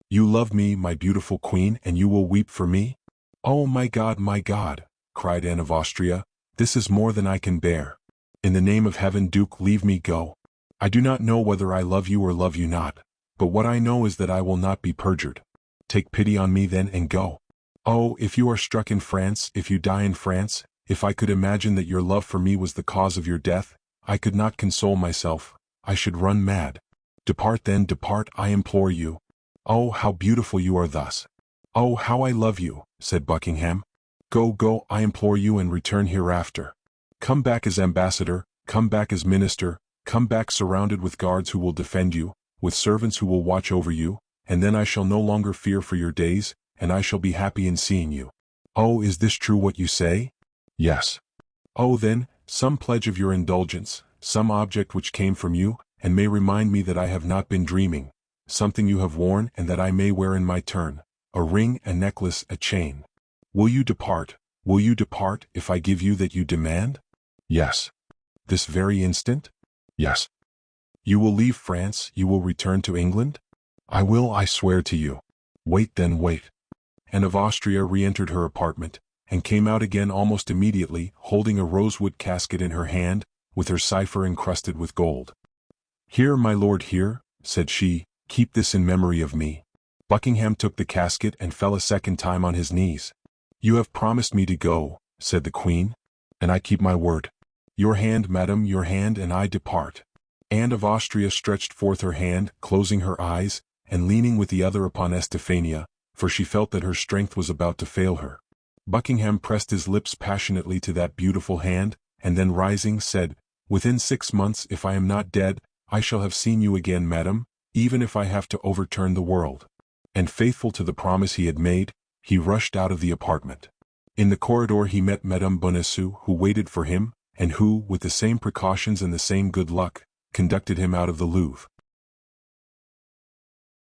You love me, my beautiful queen, and you will weep for me? Oh, my God, cried Anne of Austria, this is more than I can bear. In the name of heaven, Duke, leave me go. I do not know whether I love you or love you not, but what I know is that I will not be perjured. Take pity on me then and go. Oh, if you are struck in France, if you die in France, if I could imagine that your love for me was the cause of your death, I could not console myself, I should run mad. Depart then, depart, I implore you. Oh, how beautiful you are thus. Oh, how I love you, said Buckingham. Go, I implore you, and return hereafter. Come back as ambassador, come back as minister, come back surrounded with guards who will defend you, with servants who will watch over you, and then I shall no longer fear for your days, and I shall be happy in seeing you. Oh, is this true what you say? Yes. Oh then, some pledge of your indulgence, some object which came from you, and may remind me that I have not been dreaming, something you have worn and that I may wear in my turn, a ring, a necklace, a chain. Will you depart if I give you that you demand? Yes. This very instant? Yes. You will leave France, you will return to England? I will, I swear to you. Wait then, wait. Anne of Austria re-entered her apartment, and came out again almost immediately, holding a rosewood casket in her hand, with her cipher encrusted with gold. Here, my lord, here, said she, keep this in memory of me. Buckingham took the casket and fell a second time on his knees. You have promised me to go, said the queen, and I keep my word. Your hand, madam, your hand, and I depart. Anne of Austria stretched forth her hand, closing her eyes, and leaning with the other upon Estefania, for she felt that her strength was about to fail her. Buckingham pressed his lips passionately to that beautiful hand, and then rising, said, Within 6 months, if I am not dead, I shall have seen you again, madam, even if I have to overturn the world. And faithful to the promise he had made, he rushed out of the apartment. In the corridor he met Madame Bonacieux, who waited for him, and who, with the same precautions and the same good luck, conducted him out of the Louvre.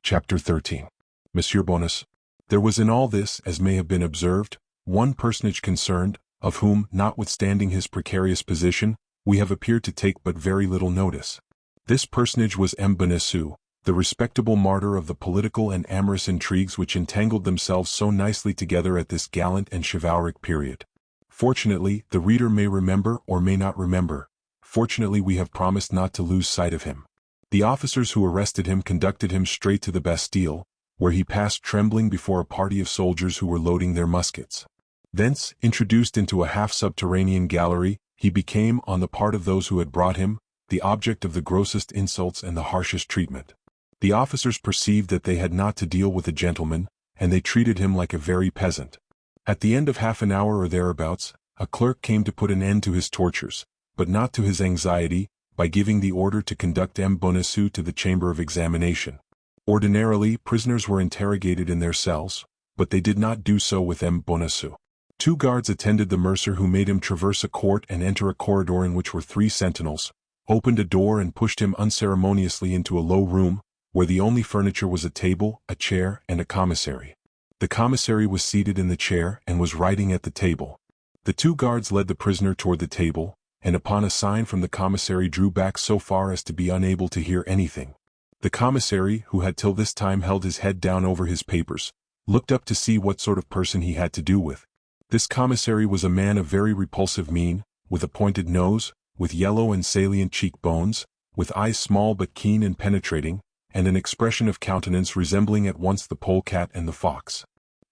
Chapter 13. Monsieur Bonacieux. There was in all this, as may have been observed, one personage concerned, of whom, notwithstanding his precarious position, we have appeared to take but very little notice. This personage was M. Bonacieux, the respectable martyr of the political and amorous intrigues which entangled themselves so nicely together at this gallant and chivalric period. Fortunately, the reader may remember or may not remember. Fortunately, we have promised not to lose sight of him. The officers who arrested him conducted him straight to the Bastille, where he passed trembling before a party of soldiers who were loading their muskets. Thence, introduced into a half-subterranean gallery, he became, on the part of those who had brought him, the object of the grossest insults and the harshest treatment. The officers perceived that they had not to deal with a gentleman, and they treated him like a very peasant. At the end of half an hour or thereabouts, a clerk came to put an end to his tortures, but not to his anxiety, by giving the order to conduct M. Bonacieux to the chamber of examination. Ordinarily, prisoners were interrogated in their cells, but they did not do so with M. Bonacieux. 2 guards attended the mercer, who made him traverse a court and enter a corridor in which were 3 sentinels, opened a door and pushed him unceremoniously into a low room, where the only furniture was a table, a chair, and a commissary. The commissary was seated in the chair and was writing at the table. The 2 guards led the prisoner toward the table, and upon a sign from the commissary drew back so far as to be unable to hear anything. The commissary, who had till this time held his head down over his papers, looked up to see what sort of person he had to do with. This commissary was a man of very repulsive mien, with a pointed nose, with yellow and salient cheekbones, with eyes small but keen and penetrating, and an expression of countenance resembling at once the polecat and the fox.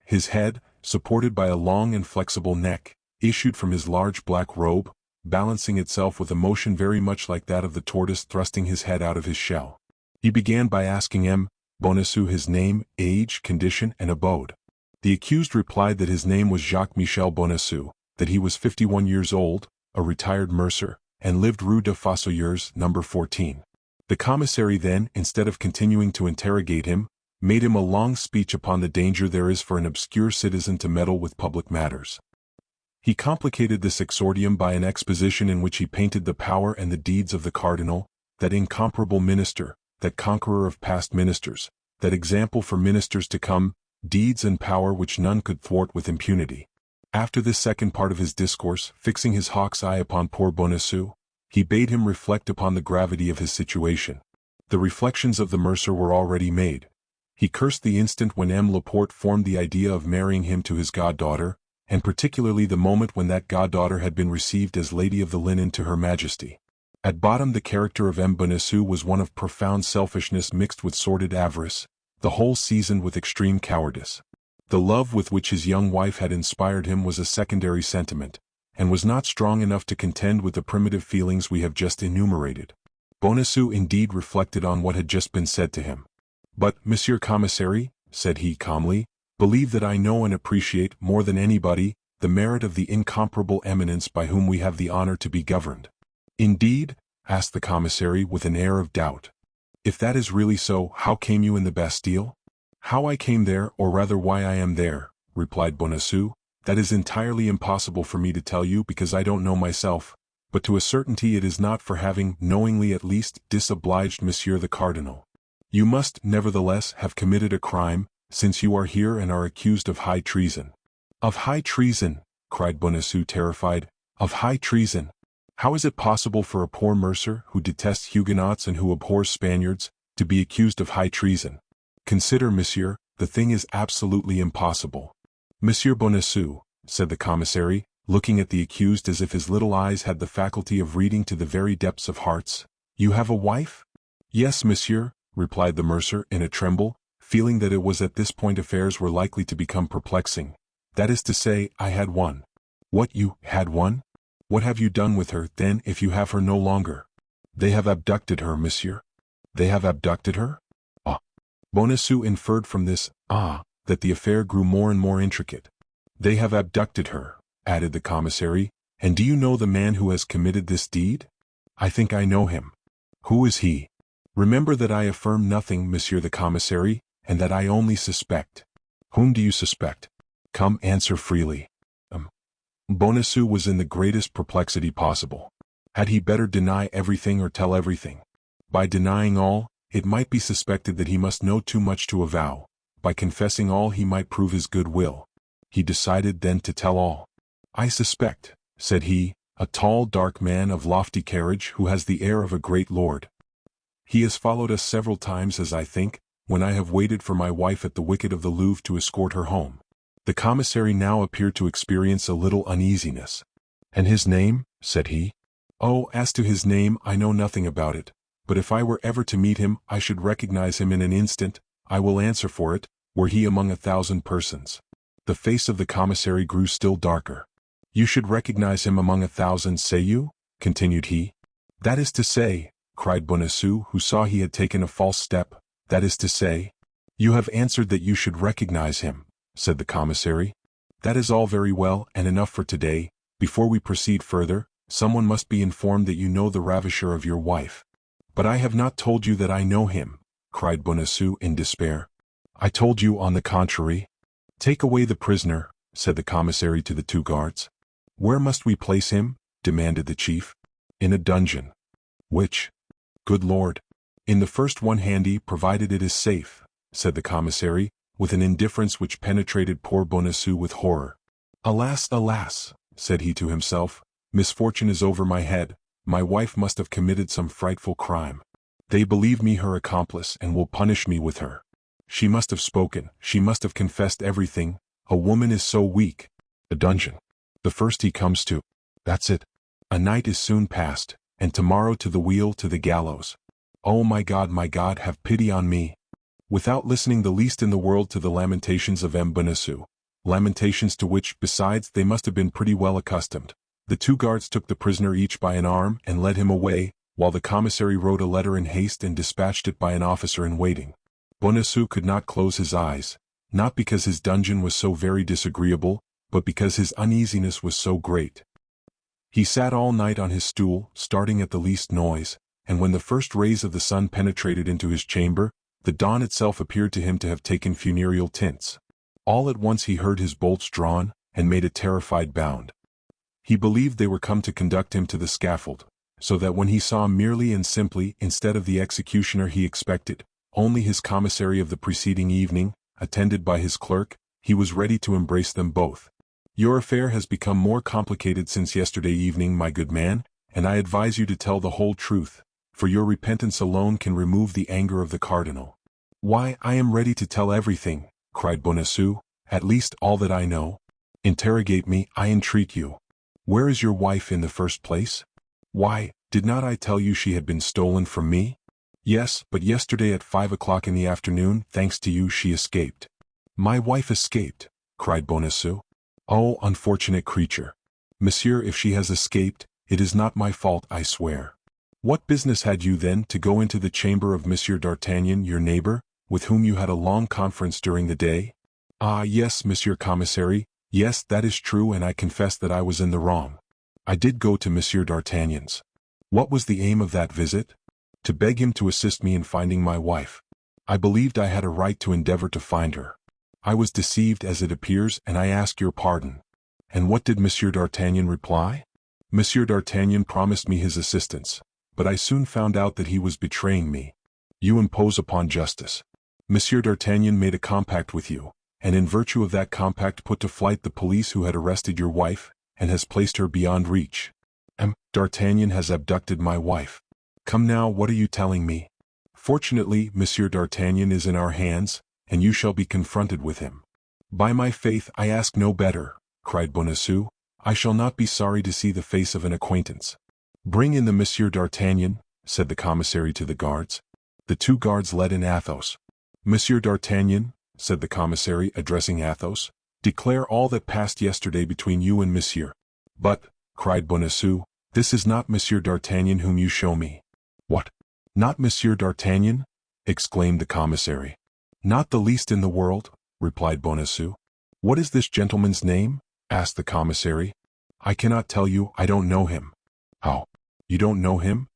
His head, supported by a long and flexible neck, issued from his large black robe, balancing itself with a motion very much like that of the tortoise thrusting his head out of his shell. He began by asking M. Bonacieux his name, age, condition, and abode. The accused replied that his name was Jacques-Michel Bonacieux, that he was 51 years old, a retired mercer, and lived Rue des Fossoyeurs, No. 14. The commissary then, instead of continuing to interrogate him, made him a long speech upon the danger there is for an obscure citizen to meddle with public matters. He complicated this exordium by an exposition in which he painted the power and the deeds of the cardinal, that incomparable minister, that conqueror of past ministers, that example for ministers to come, deeds and power which none could thwart with impunity. After this second part of his discourse, fixing his hawk's eye upon poor Bonacieux, he bade him reflect upon the gravity of his situation. The reflections of the mercer were already made. He cursed the instant when M. Laporte formed the idea of marrying him to his goddaughter, and particularly the moment when that goddaughter had been received as Lady of the Linen to Her Majesty. At bottom the character of M. Bonacieux was one of profound selfishness mixed with sordid avarice, the whole seasoned with extreme cowardice. The love with which his young wife had inspired him was a secondary sentiment, and was not strong enough to contend with the primitive feelings we have just enumerated. Bonacieux indeed reflected on what had just been said to him. But, Monsieur Commissary, said he calmly, believe that I know and appreciate, more than anybody, the merit of the incomparable eminence by whom we have the honor to be governed. Indeed? Asked the commissary with an air of doubt. If that is really so, how came you in the Bastille? How I came there, or rather why I am there, replied Bonacieux, that is entirely impossible for me to tell you because I don't know myself, but to a certainty it is not for having, knowingly at least, disobliged Monsieur the Cardinal. You must, nevertheless, have committed a crime, since you are here and are accused of high treason." "Of high treason!" cried Bonacieux, terrified. "Of high treason! How is it possible for a poor mercer, who detests Huguenots and who abhors Spaniards, to be accused of high treason? Consider, monsieur, the thing is absolutely impossible." "Monsieur Bonacieux," said the commissary, looking at the accused as if his little eyes had the faculty of reading to the very depths of hearts, "you have a wife?" "Yes, monsieur," replied the mercer in a tremble, feeling that it was at this point affairs were likely to become perplexing. "That is to say, I had one." "What, you had one? What have you done with her, then, if you have her no longer?" "They have abducted her, monsieur." "They have abducted her?" "Ah." Bonacieux inferred from this "ah" that the affair grew more and more intricate. "They have abducted her," added the commissary, "and do you know the man who has committed this deed?" "I think I know him." "Who is he?" "Remember that I affirm nothing, monsieur the commissary, and that I only suspect." "Whom do you suspect? Come, answer freely." Bonacieux was in the greatest perplexity possible. Had he better deny everything or tell everything? By denying all, it might be suspected that he must know too much to avow. By confessing all, he might prove his good will. He decided then to tell all. "I suspect," said he, "a tall, dark man of lofty carriage who has the air of a great lord. He has followed us several times, as I think, when I have waited for my wife at the wicket of the Louvre to escort her home." The commissary now appeared to experience a little uneasiness. "And his name?" said he. "Oh, as to his name, I know nothing about it, but if I were ever to meet him I should recognize him in an instant, I will answer for it, were he among 1,000 persons." The face of the commissary grew still darker. "You should recognize him among 1,000, say you?" continued he. "That is to say," cried Bonacieux, who saw he had taken a false step, "that is to say—" "You have answered that you should recognize him," said the commissary. "That is all very well and enough for today. Before we proceed further, someone must be informed that you know the ravisher of your wife." "But I have not told you that I know him," cried Bonacieux in despair. "I told you on the contrary." "Take away the prisoner," said the commissary to the 2 guards. "Where must we place him?" demanded the chief. "In a dungeon." "Which?" "Good Lord! In the first one handy, provided it is safe," said the commissary, with an indifference which penetrated poor Bonacieux with horror. "Alas, alas," said he to himself, "misfortune is over my head, my wife must have committed some frightful crime. They believe me her accomplice and will punish me with her. She must have spoken, she must have confessed everything, a woman is so weak. A dungeon. The first he comes to. That's it. A night is soon past, and tomorrow to the wheel, to the gallows. Oh my God, have pity on me." Without listening the least in the world to the lamentations of M. Bonacieux, lamentations to which, besides, they must have been pretty well accustomed, the 2 guards took the prisoner each by an arm and led him away, while the commissary wrote a letter in haste and dispatched it by an officer in waiting. Bonacieux could not close his eyes, not because his dungeon was so very disagreeable, but because his uneasiness was so great. He sat all night on his stool, starting at the least noise, and when the first rays of the sun penetrated into his chamber, the dawn itself appeared to him to have taken funereal tints. All at once he heard his bolts drawn, and made a terrified bound. He believed they were come to conduct him to the scaffold, so that when he saw merely and simply, instead of the executioner he expected, only his commissary of the preceding evening, attended by his clerk, he was ready to embrace them both. "Your affair has become more complicated since yesterday evening, my good man, and I advise you to tell the whole truth, for your repentance alone can remove the anger of the cardinal." "Why, I am ready to tell everything," cried Bonacieux, "at least all that I know." "Interrogate me, I entreat you. Where is your wife in the first place?" "Why, did not I tell you she had been stolen from me?" "Yes, but yesterday at 5 o'clock in the afternoon, thanks to you, she escaped." "My wife escaped?" cried Bonacieux. "Oh, unfortunate creature! Monsieur, if she has escaped, it is not my fault, I swear." "What business had you, then, to go into the chamber of Monsieur d'Artagnan, your neighbor, with whom you had a long conference during the day?" "Ah, yes, Monsieur Commissary, yes, that is true, and I confess that I was in the wrong. I did go to Monsieur d'Artagnan's. What was the aim of that visit? To beg him to assist me in finding my wife. I believed I had a right to endeavor to find her. I was deceived, as it appears, and I ask your pardon." "And what did Monsieur d'Artagnan reply?" Monsieur d'Artagnan promised me his assistance, but I soon found out that he was betraying me. You impose upon justice. Monsieur d'Artagnan made a compact with you, and in virtue of that compact put to flight the police who had arrested your wife, and has placed her beyond reach. D'Artagnan has abducted my wife. Come now, what are you telling me? Fortunately, Monsieur d'Artagnan is in our hands, and you shall be confronted with him. By my faith, I ask no better, cried Bonacieux. I shall not be sorry to see the face of an acquaintance. Bring in the Monsieur d'Artagnan, said the commissary to the guards. The two guards led in Athos. Monsieur d'Artagnan, said the commissary, addressing Athos, declare all that passed yesterday between you and Monsieur. But, cried Bonacieux, this is not Monsieur d'Artagnan whom you show me. What? Not Monsieur d'Artagnan? Exclaimed the commissary. Not the least in the world, replied Bonacieux. What is this gentleman's name? Asked the commissary. I cannot tell you, I don't know him. How? You don't know him?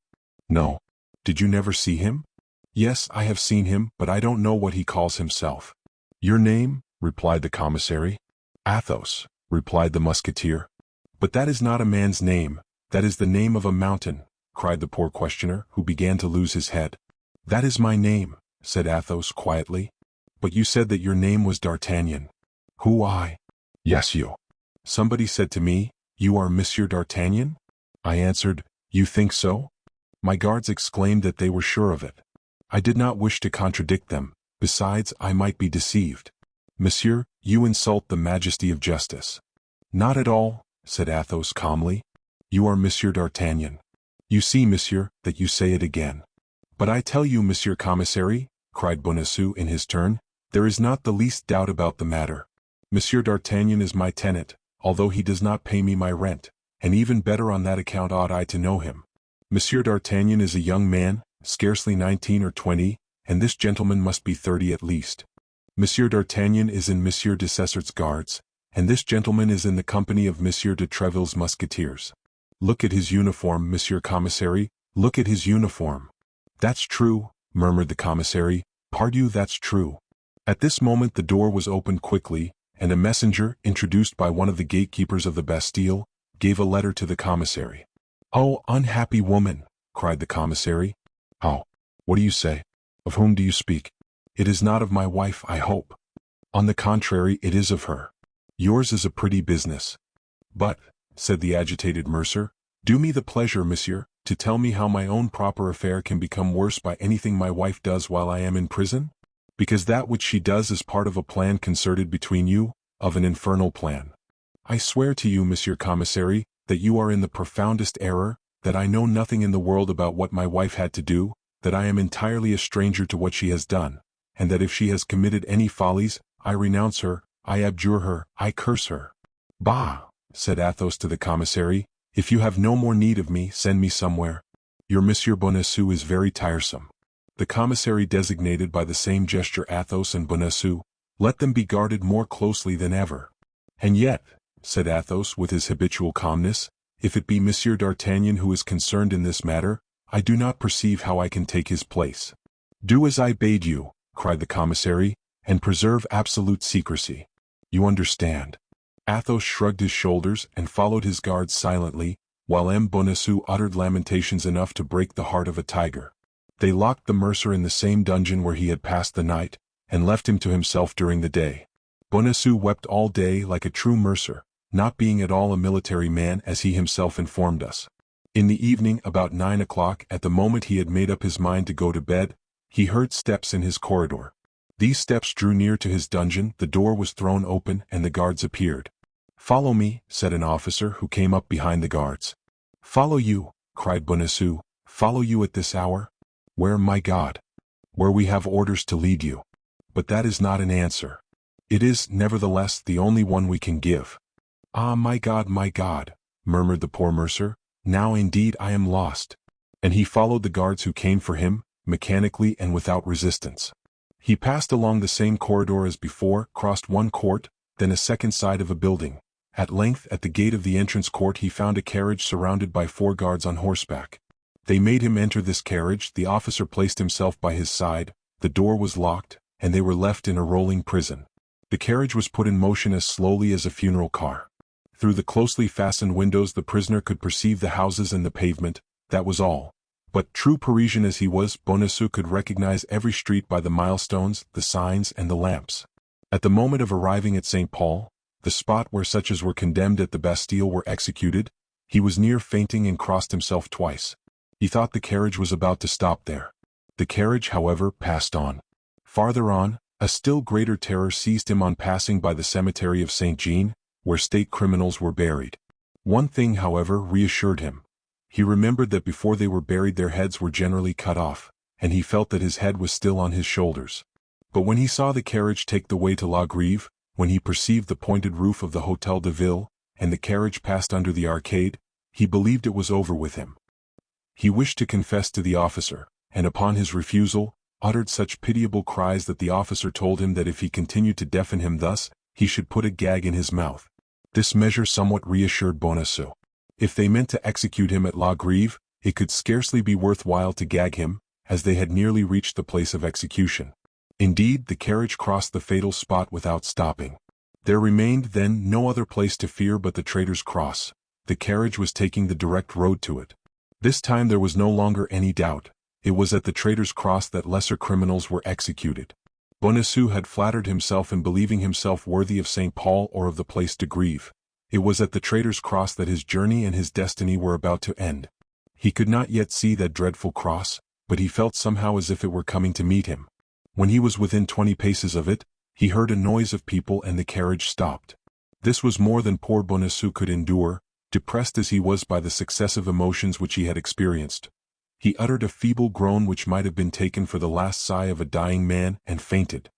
No. Did you never see him? Yes, I have seen him, but I don't know what he calls himself. Your name? Replied the commissary. Athos, replied the musketeer. But that is not a man's name, that is the name of a mountain, cried the poor questioner, who began to lose his head. That is my name, said Athos quietly. But you said that your name was D'Artagnan. Who, I? Yes, you. Somebody said to me, you are Monsieur d'Artagnan? I answered, you think so? My guards exclaimed that they were sure of it. I did not wish to contradict them, besides I might be deceived. Monsieur, you insult the majesty of justice. Not at all, said Athos calmly. You are Monsieur d'Artagnan. You see, monsieur, that you say it again. But I tell you, Monsieur Commissary, cried Bonacieux in his turn, there is not the least doubt about the matter. Monsieur d'Artagnan is my tenant, although he does not pay me my rent, and even better on that account ought I to know him. Monsieur d'Artagnan is a young man, scarcely 19 or 20, and this gentleman must be 30 at least. Monsieur d'Artagnan is in Monsieur de Cesart's guards, and this gentleman is in the company of Monsieur de Treville's musketeers. Look at his uniform, Monsieur Commissary, look at his uniform. That's true, murmured the commissary, pardieu, that's true. At this moment the door was opened quickly, and a messenger, introduced by one of the gatekeepers of the Bastille, gave a letter to the commissary. Oh, unhappy woman, cried the commissary. How? What do you say? Of whom do you speak? It is not of my wife, I hope. On the contrary, it is of her. Yours is a pretty business. But, said the agitated mercer, do me the pleasure, monsieur, to tell me how my own proper affair can become worse by anything my wife does while I am in prison? Because that which she does is part of a plan concerted between you, of an infernal plan. I swear to you, Monsieur Commissary, that you are in the profoundest error, that I know nothing in the world about what my wife had to do, that I am entirely a stranger to what she has done, and that if she has committed any follies, I renounce her, I abjure her, I curse her. Bah, said Athos to the commissary, if you have no more need of me, send me somewhere. Your Monsieur Bonacieux is very tiresome. The commissary designated by the same gesture Athos and Bonacieux. Let them be guarded more closely than ever. And yet, said Athos with his habitual calmness, if it be Monsieur d'Artagnan who is concerned in this matter, I do not perceive how I can take his place. Do as I bade you, cried the commissary, and preserve absolute secrecy. You understand. Athos shrugged his shoulders and followed his guards silently, while M. Bonacieux uttered lamentations enough to break the heart of a tiger. They locked the mercer in the same dungeon where he had passed the night, and left him to himself during the day. Bonacieux wept all day like a true mercer, not being at all a military man as he himself informed us. In the evening, about 9 o'clock, at the moment he had made up his mind to go to bed, he heard steps in his corridor. These steps drew near to his dungeon, the door was thrown open, and the guards appeared. Follow me, said an officer who came up behind the guards. Follow you, cried Bonacieux, follow you at this hour? Where, my God? Where we have orders to lead you. But that is not an answer. It is, nevertheless, the only one we can give. Ah, my God, murmured the poor mercer, now indeed I am lost. And he followed the guards who came for him, mechanically and without resistance. He passed along the same corridor as before, crossed one court, then a second side of a building. At length, at the gate of the entrance court he found a carriage surrounded by 4 guards on horseback. They made him enter this carriage, the officer placed himself by his side, the door was locked, and they were left in a rolling prison. The carriage was put in motion as slowly as a funeral car. Through the closely fastened windows the prisoner could perceive the houses and the pavement, that was all. But, true Parisian as he was, Bonacieux could recognize every street by the milestones, the signs, and the lamps. At the moment of arriving at St. Paul, the spot where such as were condemned at the Bastille were executed, he was near fainting and crossed himself twice. He thought the carriage was about to stop there. The carriage, however, passed on. Farther on, a still greater terror seized him on passing by the cemetery of Saint Jean, where state criminals were buried. One thing, however, reassured him. He remembered that before they were buried their heads were generally cut off, and he felt that his head was still on his shoulders. But when he saw the carriage take the way to La Grève, when he perceived the pointed roof of the Hôtel de Ville, and the carriage passed under the arcade, he believed it was over with him. He wished to confess to the officer, and upon his refusal, uttered such pitiable cries that the officer told him that if he continued to deafen him thus, he should put a gag in his mouth. This measure somewhat reassured Bonacieux. If they meant to execute him at La Grève, it could scarcely be worth while to gag him, as they had nearly reached the place of execution. Indeed, the carriage crossed the fatal spot without stopping. There remained, then, no other place to fear but the Traitor's Cross. The carriage was taking the direct road to it. This time there was no longer any doubt. It was at the Traitor's Cross that lesser criminals were executed. Bonacieux had flattered himself in believing himself worthy of St. Paul or of the Place de Grève. It was at the Traitor's Cross that his journey and his destiny were about to end. He could not yet see that dreadful cross, but he felt somehow as if it were coming to meet him. When he was within 20 paces of it, he heard a noise of people and the carriage stopped. This was more than poor Bonacieux could endure, depressed as he was by the successive emotions which he had experienced. He uttered a feeble groan which might have been taken for the last sigh of a dying man, and fainted.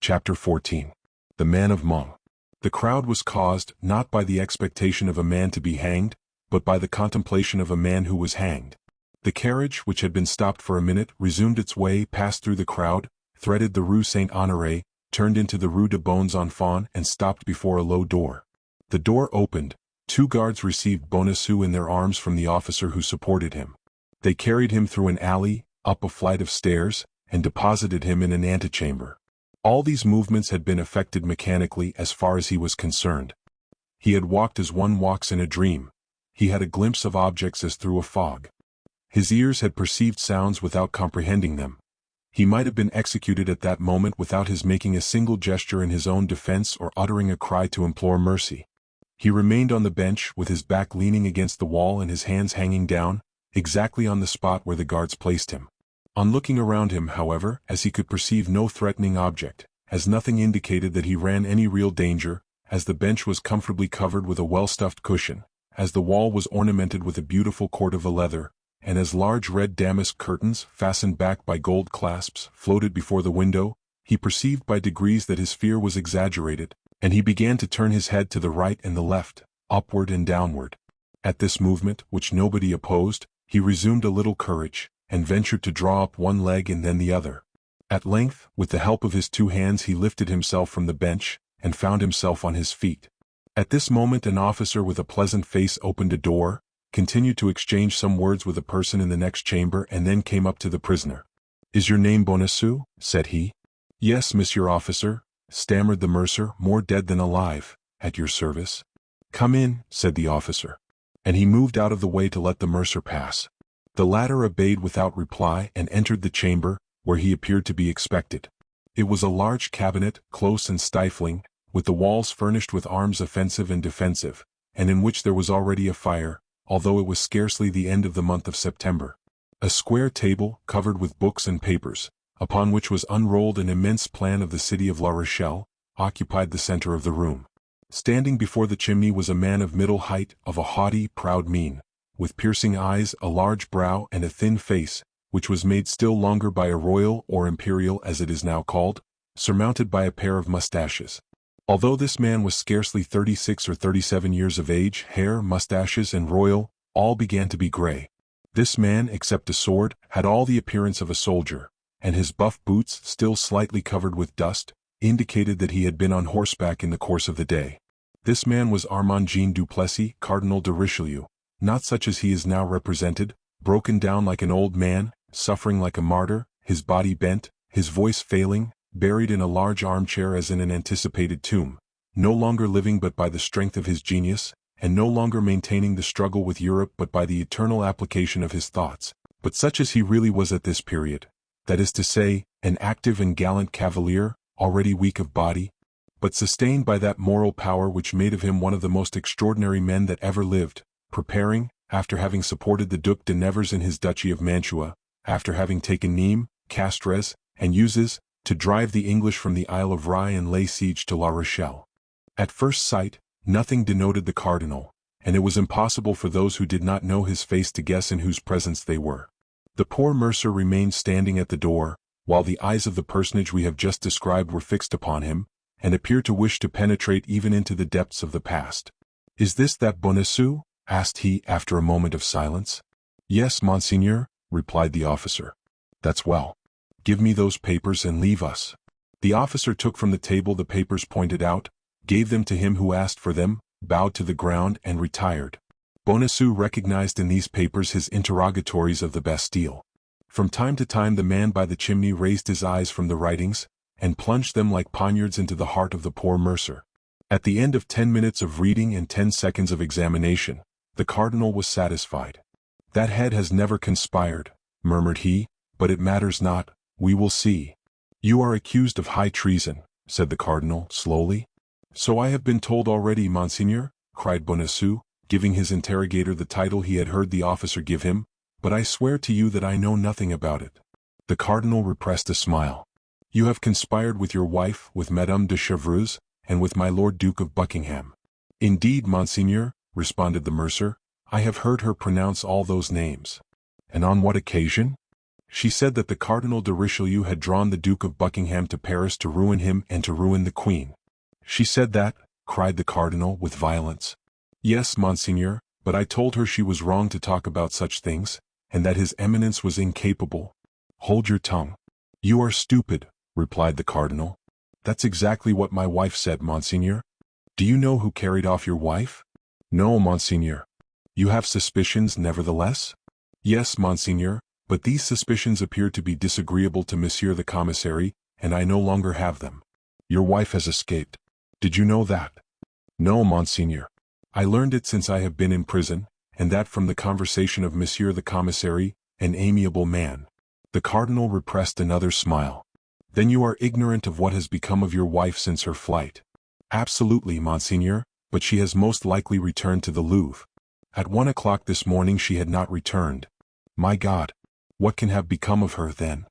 Chapter 14. The Man of Meung. The crowd was caused, not by the expectation of a man to be hanged, but by the contemplation of a man who was hanged. The carriage, which had been stopped for a minute, resumed its way, passed through the crowd, threaded the Rue Saint-Honoré, turned into the Rue de Bons Enfants, and stopped before a low door. The door opened. 2 guards received Bonacieux in their arms from the officer who supported him. They carried him through an alley, up a flight of stairs, and deposited him in an antechamber. All these movements had been effected mechanically as far as he was concerned. He had walked as one walks in a dream. He had a glimpse of objects as through a fog. His ears had perceived sounds without comprehending them. He might have been executed at that moment without his making a single gesture in his own defense or uttering a cry to implore mercy. He remained on the bench, with his back leaning against the wall and his hands hanging down, exactly on the spot where the guards placed him. On looking around him, however, as he could perceive no threatening object, as nothing indicated that he ran any real danger, as the bench was comfortably covered with a well-stuffed cushion, as the wall was ornamented with a beautiful cord of leather, and as large red damask curtains, fastened back by gold clasps, floated before the window, he perceived by degrees that his fear was exaggerated, and he began to turn his head to the right and the left, upward and downward. At this movement, which nobody opposed, he resumed a little courage, and ventured to draw up one leg and then the other. At length, with the help of his 2 hands he lifted himself from the bench, and found himself on his feet. At this moment an officer with a pleasant face opened a door, continued to exchange some words with a person in the next chamber, and then came up to the prisoner. "Is your name Bonacieux?" said he. "Yes, monsieur officer," stammered the mercer, "more dead than alive, at your service." "Come in," said the officer. And he moved out of the way to let the mercer pass. The latter obeyed without reply and entered the chamber, where he appeared to be expected. It was a large cabinet, close and stifling, with the walls furnished with arms offensive and defensive, and in which there was already a fire, although it was scarcely the end of the month of September. A square table, covered with books and papers, upon which was unrolled an immense plan of the city of La Rochelle, occupied the center of the room. Standing before the chimney was a man of middle height, of a haughty, proud mien, with piercing eyes, a large brow, and a thin face, which was made still longer by a royal or imperial as it is now called, surmounted by a pair of mustaches. Although this man was scarcely 36 or 37 years of age, hair, mustaches, and royal, all began to be gray. This man, except a sword, had all the appearance of a soldier, and his buff boots, still slightly covered with dust, indicated that he had been on horseback in the course of the day. This man was Armand Jean Duplessis, Cardinal de Richelieu, not such as he is now represented, broken down like an old man, suffering like a martyr, his body bent, his voice failing, buried in a large armchair as in an anticipated tomb. no longer living but by the strength of his genius, and no longer maintaining the struggle with Europe but by the eternal application of his thoughts, but such as he really was at this period, that is to say, an active and gallant cavalier, already weak of body, but sustained by that moral power which made of him one of the most extraordinary men that ever lived, preparing, after having supported the Duc de Nevers in his duchy of Mantua, after having taken Nîmes, Castres, and Uzes, to drive the English from the Isle of Rye and lay siege to La Rochelle. At first sight, nothing denoted the cardinal, and it was impossible for those who did not know his face to guess in whose presence they were. The poor mercer remained standing at the door, while the eyes of the personage we have just described were fixed upon him, and appeared to wish to penetrate even into the depths of the past. "Is this that Bonacieux?" asked he after a moment of silence. "Yes, monseigneur," replied the officer. "That's well. Give me those papers and leave us." The officer took from the table the papers pointed out, gave them to him who asked for them, bowed to the ground and retired. Bonacieux recognized in these papers his interrogatories of the Bastille. From time to time the man by the chimney raised his eyes from the writings, and plunged them like poniards into the heart of the poor mercer. At the end of 10 minutes of reading and 10 seconds of examination, the cardinal was satisfied. "That head has never conspired," murmured he, "but it matters not, we will see." "You are accused of high treason," said the cardinal, slowly. "So I have been told already, monseigneur," cried Bonacieux, giving his interrogator the title he had heard the officer give him, "but I swear to you that I know nothing about it." The cardinal repressed a smile. "You have conspired with your wife, with Madame de Chevreuse, and with my Lord Duke of Buckingham." "Indeed, monseigneur," responded the mercer, "I have heard her pronounce all those names." "And on what occasion?" "She said that the Cardinal de Richelieu had drawn the Duke of Buckingham to Paris to ruin him and to ruin the Queen." "She said that?" cried the cardinal with violence. "Yes, monseigneur, but I told her she was wrong to talk about such things, and that his eminence was incapable." "Hold your tongue. You are stupid," replied the cardinal. "That's exactly what my wife said, monseigneur." "Do you know who carried off your wife?" "No, monseigneur." "You have suspicions, nevertheless?" "Yes, monseigneur, but these suspicions appear to be disagreeable to monsieur the commissary, and I no longer have them." "Your wife has escaped. Did you know that?" "No, monseigneur. I learned it since I have been in prison, and that from the conversation of monsieur the commissary, an amiable man." The cardinal repressed another smile. "Then you are ignorant of what has become of your wife since her flight?" "Absolutely, monseigneur, but she has most likely returned to the Louvre." "At 1 o'clock this morning she had not returned." "My God! What can have become of her, then?"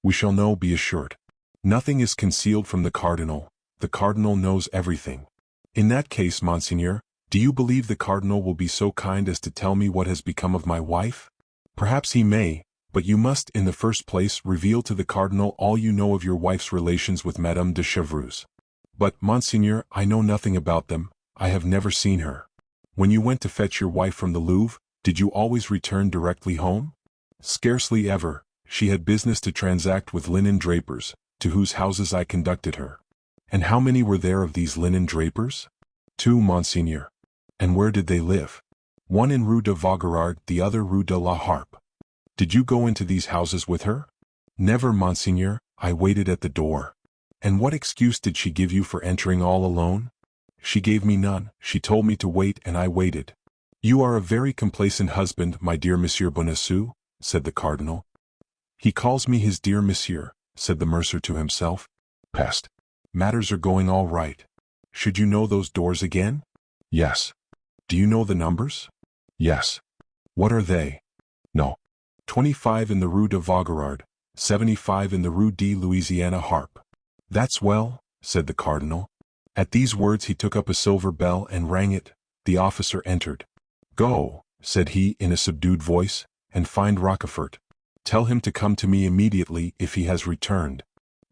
"We shall know, be assured. Nothing is concealed from the cardinal. The cardinal knows everything." "In that case, monseigneur, do you believe the cardinal will be so kind as to tell me what has become of my wife?" "Perhaps he may, but you must, in the first place, reveal to the cardinal all you know of your wife's relations with Madame de Chevreuse." "But, monseigneur, I know nothing about them. I have never seen her." "When you went to fetch your wife from the Louvre, did you always return directly home?" "Scarcely ever. She had business to transact with linen drapers, to whose houses I conducted her." "And how many were there of these linen drapers?" "Two, monseigneur." "And where did they live?" "One in Rue de Vaugirard, the other Rue de la Harpe." "Did you go into these houses with her?" "Never, monseigneur, I waited at the door." "And what excuse did she give you for entering all alone?" "She gave me none, she told me to wait and I waited." "You are a very complaisant husband, my dear Monsieur Bonacieux," said the cardinal. "He calls me his dear monsieur," said the mercer to himself. "Peste! Matters are going all right. Should you know those doors again?" "Yes." "Do you know the numbers?" "Yes." "What are they?" "No." 25 in the Rue de Vaugirard, 75 in the Rue de Louisiana Harpe." "That's well," said the cardinal. At these words he took up a silver bell and rang it. The officer entered. "Go," said he in a subdued voice, "and find Rochefort. Tell him to come to me immediately if he has returned."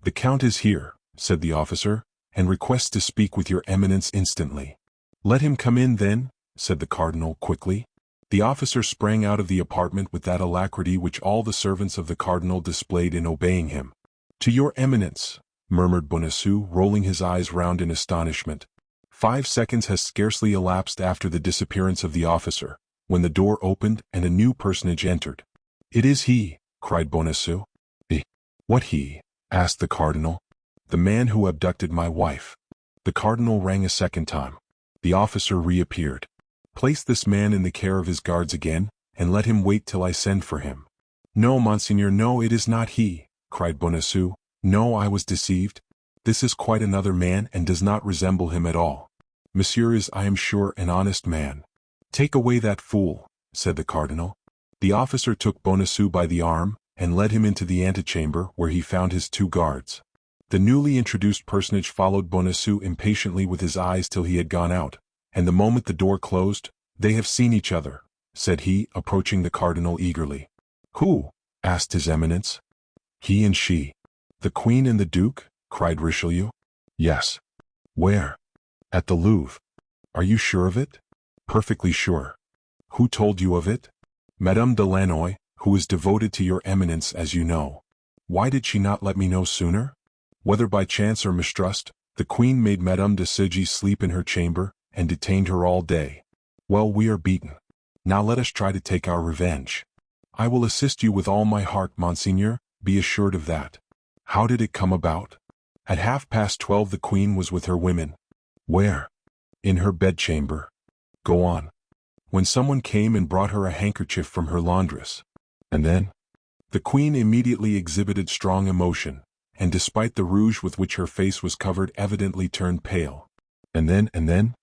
"The count is here," said the officer, "and requests to speak with your eminence instantly." "Let him come in then," said the cardinal quickly. The officer sprang out of the apartment with that alacrity which all the servants of the cardinal displayed in obeying him. "To your eminence," murmured Bonacieux, rolling his eyes round in astonishment. 5 seconds has scarcely elapsed after the disappearance of the officer, when the door opened and a new personage entered. "It is he," cried Bonacieux. "Eh? What he?" asked the cardinal. "The man who abducted my wife." The cardinal rang a second time. The officer reappeared. Place this man in the care of his guards again, and let him wait till I send for him. No, monseigneur, no, it is not he, cried Bonacieux. No, I was deceived. This is quite another man and does not resemble him at all. Monsieur is, I am sure, an honest man. Take away that fool, said the cardinal. The officer took Bonacieux by the arm, and led him into the antechamber where he found his 2 guards. The newly introduced personage followed Bonacieux impatiently with his eyes till he had gone out, and the moment the door closed, "They have seen each other," said he, approaching the cardinal eagerly. "Who?" asked his eminence. "He and she." "The queen and the duke?" cried Richelieu. "Yes." "Where?" "At the Louvre." "Are you sure of it?" "Perfectly sure." "Who told you of it?" "Madame de Lannoy, who is devoted to your eminence, as you know." "Why did she not let me know sooner?" Whether by chance or mistrust, the queen made Madame de Ségy sleep in her chamber, and detained her all day. Well, we are beaten. Now let us try to take our revenge. I will assist you with all my heart, monseigneur, be assured of that. How did it come about? At 12:30 the queen was with her women. Where? In her bedchamber. Go on. When someone came and brought her a handkerchief from her laundress. And then? The queen immediately exhibited strong emotion, and despite the rouge with which her face was covered evidently turned pale. And then?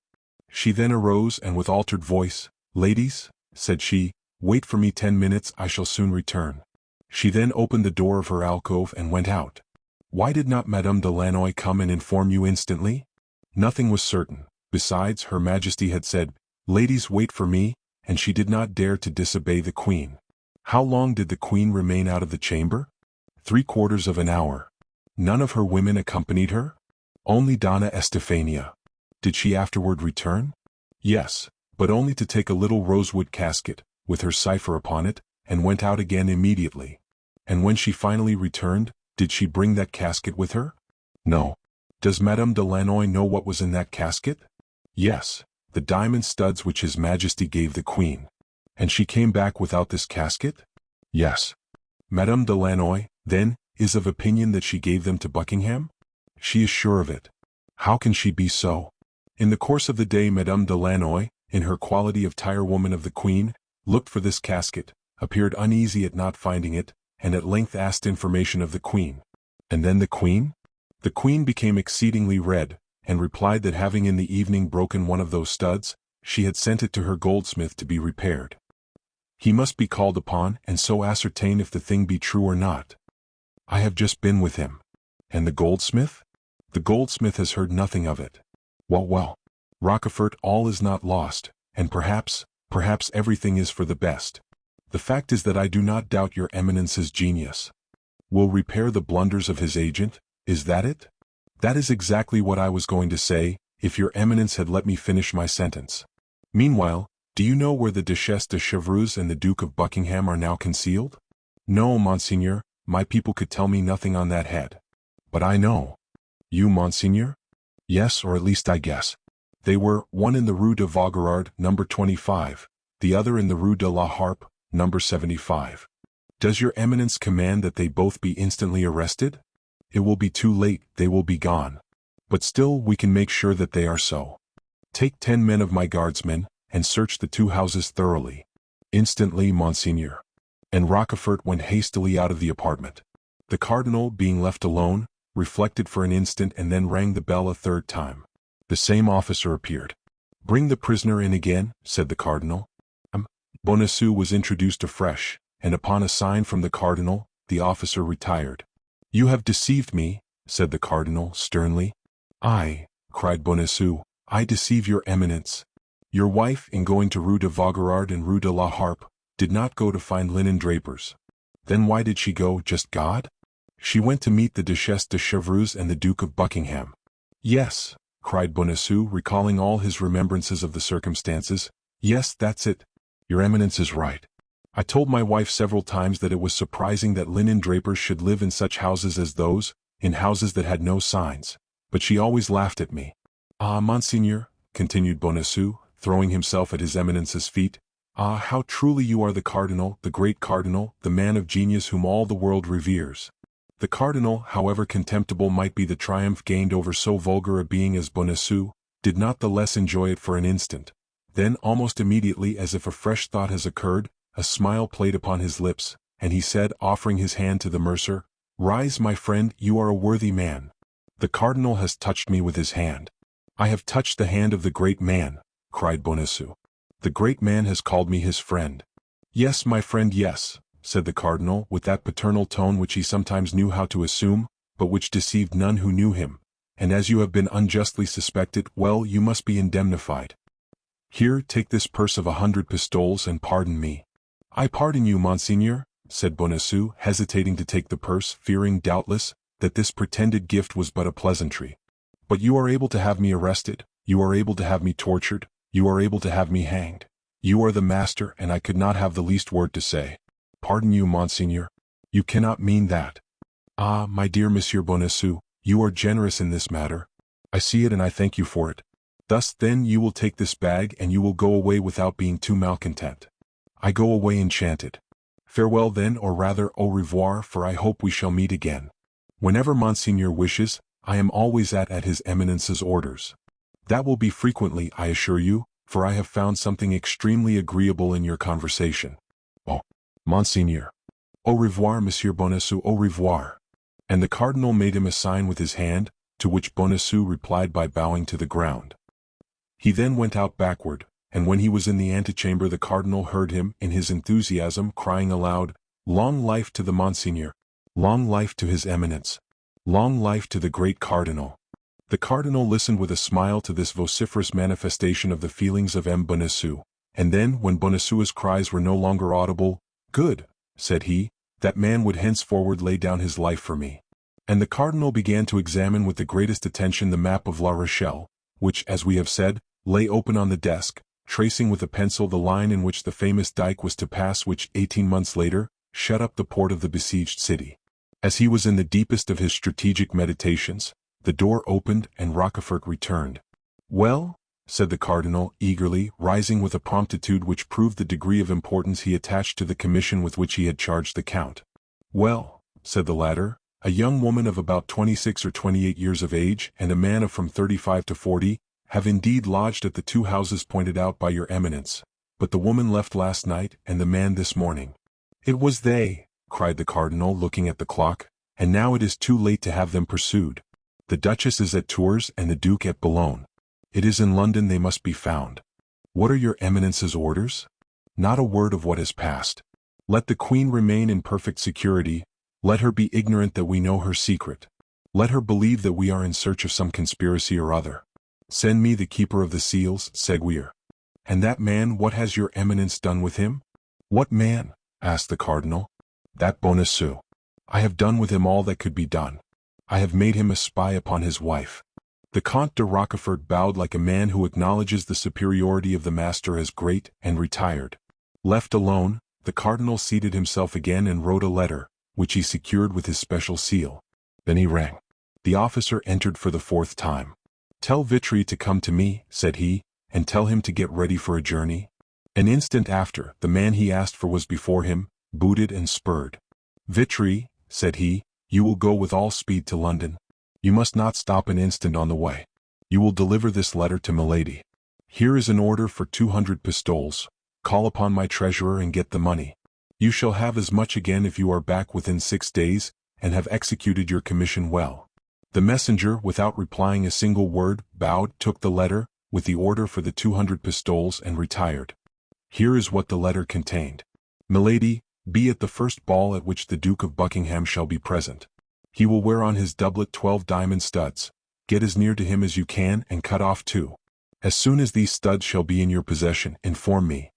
She then arose and with altered voice, "Ladies," said she, "wait for me 10 minutes, I shall soon return." She then opened the door of her alcove and went out. Why did not Madame de Lannoy come and inform you instantly? Nothing was certain. Besides, Her Majesty had said, "Ladies, wait for me," and she did not dare to disobey the queen. How long did the queen remain out of the chamber? 3/4 of an hour. None of her women accompanied her? Only Donna Estefania. Did she afterward return? Yes, but only to take a little rosewood casket, with her cipher upon it, and went out again immediately. And when she finally returned, did she bring that casket with her? No. Does Madame de Lannoy know what was in that casket? Yes, the diamond studs which His Majesty gave the queen. And she came back without this casket? Yes. Madame de Lannoy, then, is of opinion that she gave them to Buckingham? She is sure of it. How can she be so? In the course of the day Madame de Lannoy, in her quality of tirewoman of the queen, looked for this casket, appeared uneasy at not finding it, and at length asked information of the queen. And then the queen? The queen became exceedingly red, and replied that having in the evening broken one of those studs, she had sent it to her goldsmith to be repaired. He must be called upon, and so ascertain if the thing be true or not. I have just been with him. And the goldsmith? The goldsmith has heard nothing of it. Well, Rochefort, all is not lost, and perhaps everything is for the best. The fact is that I do not doubt your eminence's genius. Will repair the blunders of his agent, is that it? That is exactly what I was going to say, if your eminence had let me finish my sentence. Meanwhile, do you know where the Duchesse de Chevreuse and the Duke of Buckingham are now concealed? No, monseigneur, my people could tell me nothing on that head. But I know. You, monseigneur? Yes, or at least I guess. They were, one in the Rue de Vaugirard, number 25, the other in the Rue de la Harpe, number 75. Does your eminence command that they both be instantly arrested? It will be too late, they will be gone. But still we can make sure that they are so. Take 10 men of my guardsmen, and search the 2 houses thoroughly. Instantly, monseigneur. And Rochefort went hastily out of the apartment. The cardinal, being left alone, reflected for an instant and then rang the bell a 3rd time. The same officer appeared. "Bring the prisoner in again," said the cardinal. Bonacieux was introduced afresh, and upon a sign from the cardinal, the officer retired. "You have deceived me," said the cardinal, sternly. "I," cried Bonacieux, "I deceive your eminence. Your wife, in going to Rue de Vaugirard and Rue de la Harpe, did not go to find linen drapers. Then why did she go, just God? She went to meet the Duchesse de Chevreuse and the Duke of Buckingham." "Yes," cried Bonacieux, recalling all his remembrances of the circumstances. "Yes, that's it. Your eminence is right. I told my wife several times that it was surprising that linen drapers should live in such houses as those, in houses that had no signs, but she always laughed at me. Ah, monseigneur," continued Bonacieux, throwing himself at his eminence's feet, "ah, how truly you are the cardinal, the great cardinal, the man of genius whom all the world reveres. The cardinal, however contemptible might be the triumph gained over so vulgar a being as Bonacieux, did not the less enjoy it for an instant. Then, almost immediately, as if a fresh thought has occurred, a smile played upon his lips, and he said, offering his hand to the mercer, "Rise, my friend, you are a worthy man." "The cardinal has touched me with his hand." "I have touched the hand of the great man," cried Bonacieux. "The great man has called me his friend." "Yes, my friend, yes," said the cardinal, with that paternal tone which he sometimes knew how to assume, but which deceived none who knew him. "And as you have been unjustly suspected, well, you must be indemnified. Here, take this purse of 100 pistoles and pardon me." "I pardon you, monseigneur," said Bonacieux, hesitating to take the purse, fearing, doubtless, that this pretended gift was but a pleasantry. "But you are able to have me arrested, you are able to have me tortured, you are able to have me hanged. You are the master, and I could not have the least word to say." "Pardon you, monseigneur. You cannot mean that." "Ah, my dear Monsieur Bonacieux, you are generous in this matter. I see it and I thank you for it. Thus, then, you will take this bag and you will go away without being too malcontent." "I go away enchanted." "Farewell then, or rather, au revoir, for I hope we shall meet again." "Whenever Monseigneur wishes, I am always at His Eminence's orders." "That will be frequently, I assure you, for I have found something extremely agreeable in your conversation." "Oh, Monseigneur." "Au revoir, Monsieur Bonacieux, au revoir." And the cardinal made him a sign with his hand, to which Bonacieux replied by bowing to the ground. He then went out backward, and when he was in the antechamber the cardinal heard him, in his enthusiasm, crying aloud, "Long life to the Monseigneur! Long life to his Eminence! Long life to the great cardinal!" The cardinal listened with a smile to this vociferous manifestation of the feelings of M. Bonacieux, and then, when Bonacieux's cries were no longer audible, "Good," said he, "that man would henceforward lay down his life for me." And the cardinal began to examine with the greatest attention the map of La Rochelle, which, as we have said, lay open on the desk, tracing with a pencil the line in which the famous dike was to pass which, 18 months later, shut up the port of the besieged city. As he was in the deepest of his strategic meditations, the door opened and Rochefort returned. "Well?" said the cardinal, eagerly, rising with a promptitude which proved the degree of importance he attached to the commission with which he had charged the count. "Well," said the latter, "a young woman of about 26 or 28 years of age, and a man of from 35 to 40, have indeed lodged at the two houses pointed out by your Eminence, but the woman left last night, and the man this morning." "It was they," cried the cardinal, looking at the clock, "and now it is too late to have them pursued. The Duchess is at Tours and the Duke at Boulogne. It is in London they must be found. What are your Eminence's orders?" "Not a word of what has passed. Let the Queen remain in perfect security, let her be ignorant that we know her secret. Let her believe that we are in search of some conspiracy or other. Send me the keeper of the seals, Seguier." "And that man, what has your Eminence done with him?" "What man?" asked the cardinal. "That Bonacieux. I have done with him all that could be done. I have made him a spy upon his wife." The Comte de Rochefort bowed like a man who acknowledges the superiority of the master as great, and retired. Left alone, the cardinal seated himself again and wrote a letter, which he secured with his special seal. Then he rang. The officer entered for the 4th time. "Tell Vitry to come to me," said he, "and tell him to get ready for a journey." An instant after, the man he asked for was before him, booted and spurred. "Vitry," said he, "you will go with all speed to London. You must not stop an instant on the way. You will deliver this letter to Milady. Here is an order for 200 pistoles. Call upon my treasurer and get the money. You shall have as much again if you are back within 6 days, and have executed your commission well." The messenger, without replying a single word, bowed, took the letter, with the order for the 200 pistoles, and retired. Here is what the letter contained. "Milady, be at the first ball at which the Duke of Buckingham shall be present. He will wear on his doublet 12 diamond studs. Get as near to him as you can, and cut off 2. As soon as these studs shall be in your possession, inform me."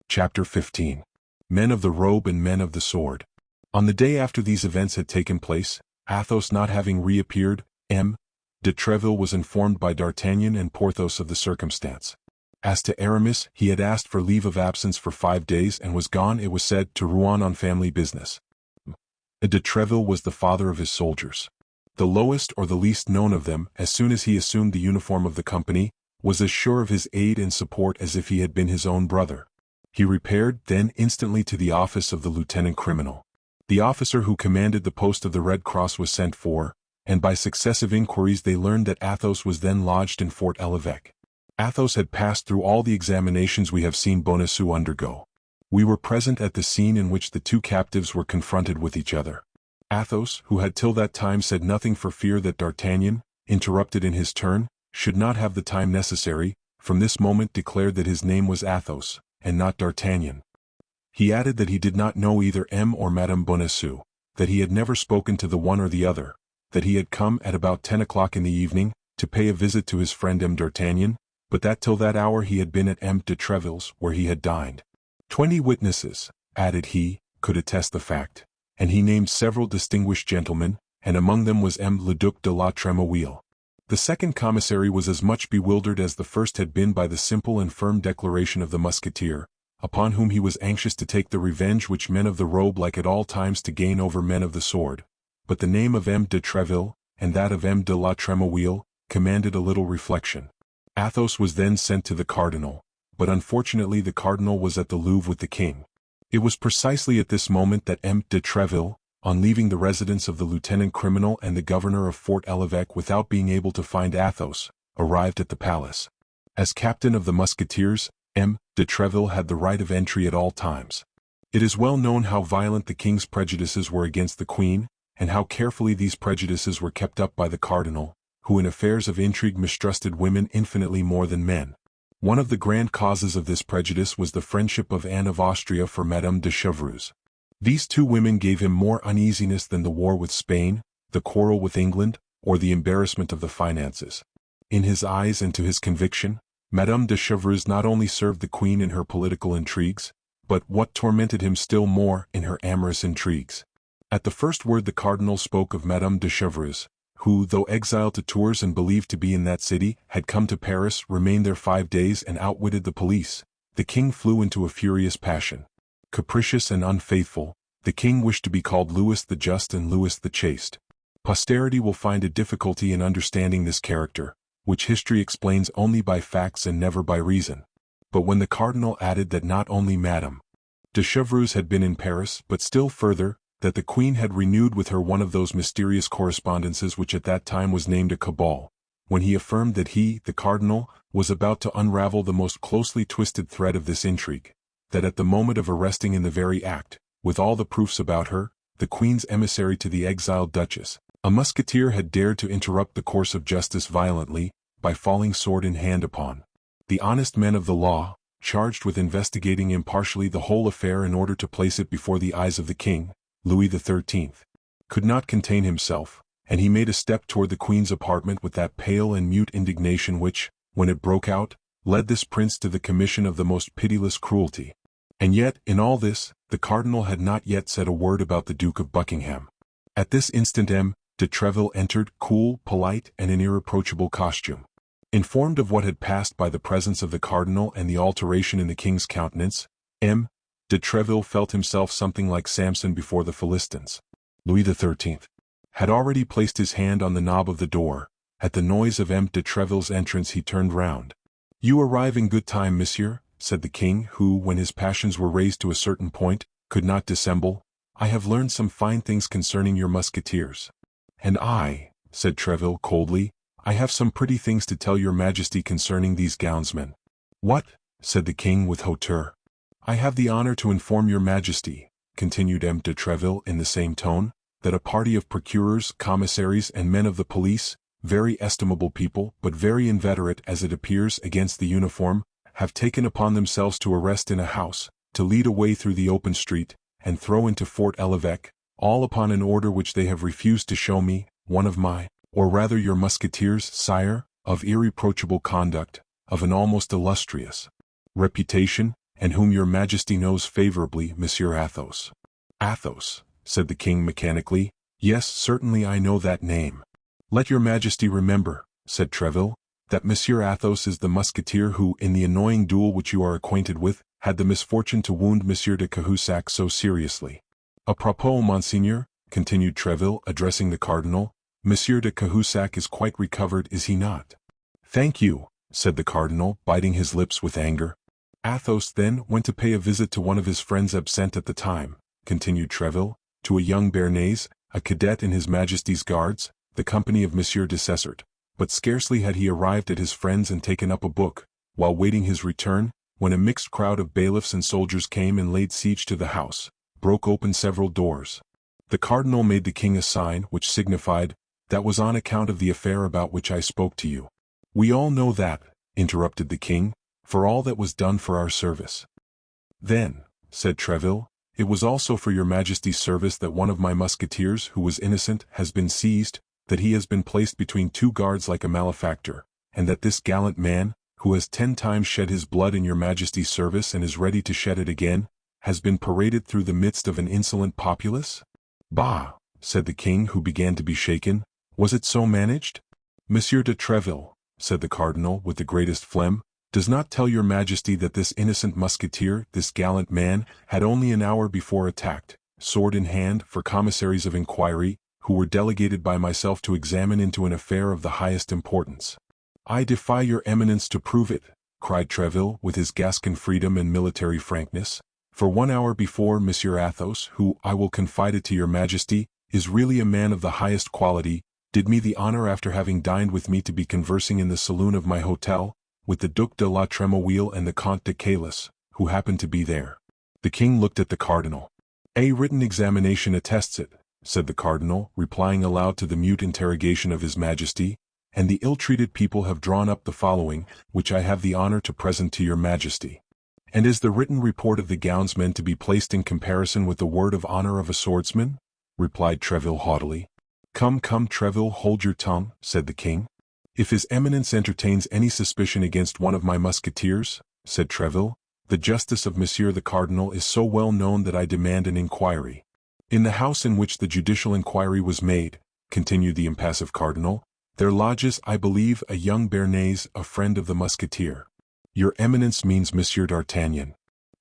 Chapter 15. Men of the Robe and Men of the Sword. On the day after these events had taken place, Athos not having reappeared, M. de Treville was informed by D'Artagnan and Porthos of the circumstance. As to Aramis, he had asked for leave of absence for 5 days and was gone, it was said, to Rouen on family business. De Treville was the father of his soldiers. The lowest or the least known of them, as soon as he assumed the uniform of the company, was as sure of his aid and support as if he had been his own brother. He repaired, then, instantly to the office of the lieutenant criminal. The officer who commanded the post of the Red Cross was sent for, and by successive inquiries they learned that Athos was then lodged in Fort l'Evêque. Athos had passed through all the examinations we have seen Bonacieux undergo. We were present at the scene in which the two captives were confronted with each other. Athos, who had till that time said nothing for fear that D'Artagnan, interrupted in his turn, should not have the time necessary, from this moment declared that his name was Athos, and not D'Artagnan. He added that he did not know either M. or Madame Bonacieux, that he had never spoken to the one or the other, that he had come at about 10 o'clock in the evening, to pay a visit to his friend M. D'Artagnan, but that till that hour he had been at M. de Treville's, where he had dined. 20 witnesses, added he, could attest the fact, and he named several distinguished gentlemen, and among them was M. le Duc de la Trémouille. The second commissary was as much bewildered as the first had been by the simple and firm declaration of the musketeer, upon whom he was anxious to take the revenge which men of the robe like at all times to gain over men of the sword. But the name of M. de Treville, and that of M. de la Trémouille, commanded a little reflection. Athos was then sent to the cardinal, but unfortunately the cardinal was at the Louvre with the king. It was precisely at this moment that M. de Treville, on leaving the residence of the lieutenant criminal and the governor of Fort l'Evêque without being able to find Athos, arrived at the palace. As captain of the musketeers, M. de Treville had the right of entry at all times. It is well known how violent the king's prejudices were against the queen, and how carefully these prejudices were kept up by the cardinal, who in affairs of intrigue mistrusted women infinitely more than men. One of the grand causes of this prejudice was the friendship of Anne of Austria for Madame de Chevreuse. These two women gave him more uneasiness than the war with Spain, the quarrel with England, or the embarrassment of the finances. In his eyes and to his conviction, Madame de Chevreuse not only served the queen in her political intrigues, but, what tormented him still more, in her amorous intrigues. At the first word the cardinal spoke of Madame de Chevreuse, who, though exiled to Tours and believed to be in that city, had come to Paris, remained there 5 days and outwitted the police, the king flew into a furious passion. Capricious and unfaithful, the king wished to be called Louis the Just and Louis the Chaste. Posterity will find a difficulty in understanding this character, which history explains only by facts and never by reason. But when the cardinal added that not only Madame de Chevreuse had been in Paris, but still further, that the queen had renewed with her one of those mysterious correspondences which at that time was named a cabal, when he affirmed that he, the cardinal, was about to unravel the most closely twisted thread of this intrigue, that at the moment of arresting in the very act, with all the proofs about her, the queen's emissary to the exiled duchess, a musketeer had dared to interrupt the course of justice violently, by falling sword in hand upon the honest men of the law, charged with investigating impartially the whole affair in order to place it before the eyes of the king, Louis XIII, could not contain himself, and he made a step toward the queen's apartment with that pale and mute indignation which, when it broke out, led this prince to the commission of the most pitiless cruelty. And yet, in all this, the cardinal had not yet said a word about the Duke of Buckingham. At this instant M. de Treville entered, cool, polite, and in irreproachable costume. Informed of what had passed by the presence of the cardinal and the alteration in the king's countenance, M. de Treville felt himself something like Samson before the Philistines. Louis XIII had already placed his hand on the knob of the door. At the noise of M. de Treville's entrance he turned round. "You arrive in good time, monsieur," said the king, who, when his passions were raised to a certain point, could not dissemble. "I have learned some fine things concerning your musketeers." "And I," said Treville coldly, "I have some pretty things to tell your majesty concerning these gownsmen." "What?" said the king with hauteur. "I have the honor to inform your majesty," continued M. de Treville in the same tone, "that a party of procureurs, commissaries, and men of the police, very estimable people, but very inveterate as it appears against the uniform, have taken upon themselves to arrest in a house, to lead away through the open street, and throw into Fort l'Evêque, all upon an order which they have refused to show me, one of my, or rather your musketeers, sire, of irreproachable conduct, of an almost illustrious reputation, and whom your majesty knows favorably, Monsieur Athos." "Athos," said the king mechanically. "Yes, certainly I know that name." "Let your majesty remember," said Treville, "that Monsieur Athos is the musketeer who, in the annoying duel which you are acquainted with, had the misfortune to wound Monsieur de Cahusac so seriously. A propos, monseigneur," continued Treville, addressing the cardinal, "Monsieur de Cahusac is quite recovered, is he not?" "Thank you," said the cardinal, biting his lips with anger. "Athos then went to pay a visit to one of his friends absent at the time," continued Treville, to a young Béarnais, a cadet in His Majesty's Guards, the company of Monsieur de Cessert. But scarcely had he arrived at his friends and taken up a book, while waiting his return, when a mixed crowd of bailiffs and soldiers came and laid siege to the house, broke open several doors. The cardinal made the king a sign which signified, "That was on account of the affair about which I spoke to you." "We all know that," interrupted the king, "for all that was done for our service." "Then," said Treville, "it was also for your Majesty's service that one of my musketeers who was innocent has been seized, that he has been placed between two guards like a malefactor, and that this gallant man, who has 10 times shed his blood in your Majesty's service and is ready to shed it again, has been paraded through the midst of an insolent populace?" "Bah!" said the king, who began to be shaken. "Was it so managed?" "Monsieur de Treville," said the cardinal with the greatest phlegm, "does not tell your Majesty that this innocent musketeer, this gallant man, had only an hour before attacked, sword in hand, for commissaries of inquiry, who were delegated by myself to examine into an affair of the highest importance." "I defy your eminence to prove it," cried Treville with his Gascon freedom and military frankness. "For 1 hour before, Monsieur Athos, who, I will confide it to your Majesty, is really a man of the highest quality, did me the honor after having dined with me to be conversing in the saloon of my hotel, with the Duc de la Trémouille and the Comte de Caylus, who happened to be there." The king looked at the cardinal. "A written examination attests it," said the cardinal, replying aloud to the mute interrogation of His Majesty, "and the ill-treated people have drawn up the following, which I have the honor to present to your Majesty." "And is the written report of the gownsmen to be placed in comparison with the word of honor of a swordsman?" replied Treville haughtily. "Come, come, Treville, hold your tongue," said the king. "If His Eminence entertains any suspicion against one of my musketeers," said Treville, "the justice of Monsieur the Cardinal is so well known that I demand an inquiry." "In the house in which the judicial inquiry was made," continued the impassive cardinal, "there lodges, I believe, a young Béarnais, a friend of the musketeer." "Your Eminence means Monsieur d'Artagnan."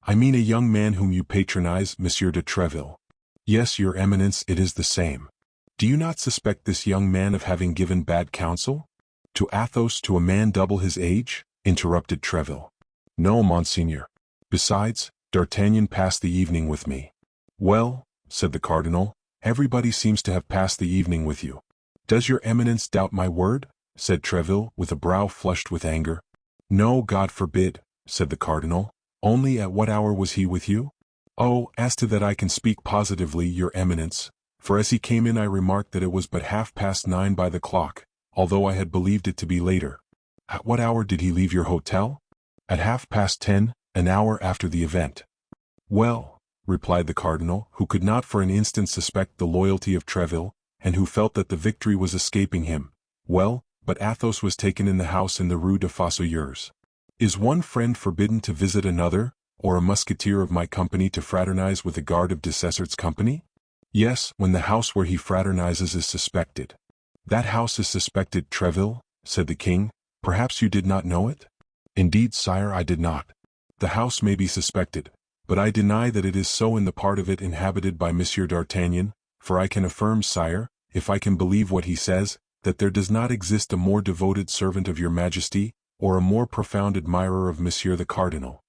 "I mean a young man whom you patronize, Monsieur de Treville." "Yes, your Eminence, it is the same." "Do you not suspect this young man of having given bad counsel?" "To Athos, to a man double his age?" interrupted Treville. "No, monseigneur. Besides, D'Artagnan passed the evening with me." "Well," said the cardinal, "everybody seems to have passed the evening with you." "Does your Eminence doubt my word?" said Treville, with a brow flushed with anger. "No, God forbid," said the cardinal. "Only at what hour was he with you?" "Oh, as to that I can speak positively, your Eminence, for as he came in I remarked that it was but 9:30 by the clock, although I had believed it to be later." "At what hour did he leave your hotel?" "At 10:30, an hour after the event." "Well," replied the cardinal, who could not for an instant suspect the loyalty of Treville, and who felt that the victory was escaping him, "well, but Athos was taken in the house in the Rue des Fossoyeurs. Is one friend forbidden to visit another, or a musketeer of my company to fraternize with a guard of de Cesart's company?" "Yes, when the house where he fraternizes is suspected." "That house is suspected, Treville?" said the king. "Perhaps you did not know it?" "Indeed, sire, I did not." "The house may be suspected, but I deny that it is so in the part of it inhabited by Monsieur d'Artagnan, for I can affirm, sire, if I can believe what he says, that there does not exist a more devoted servant of your Majesty, or a more profound admirer of Monsieur the Cardinal.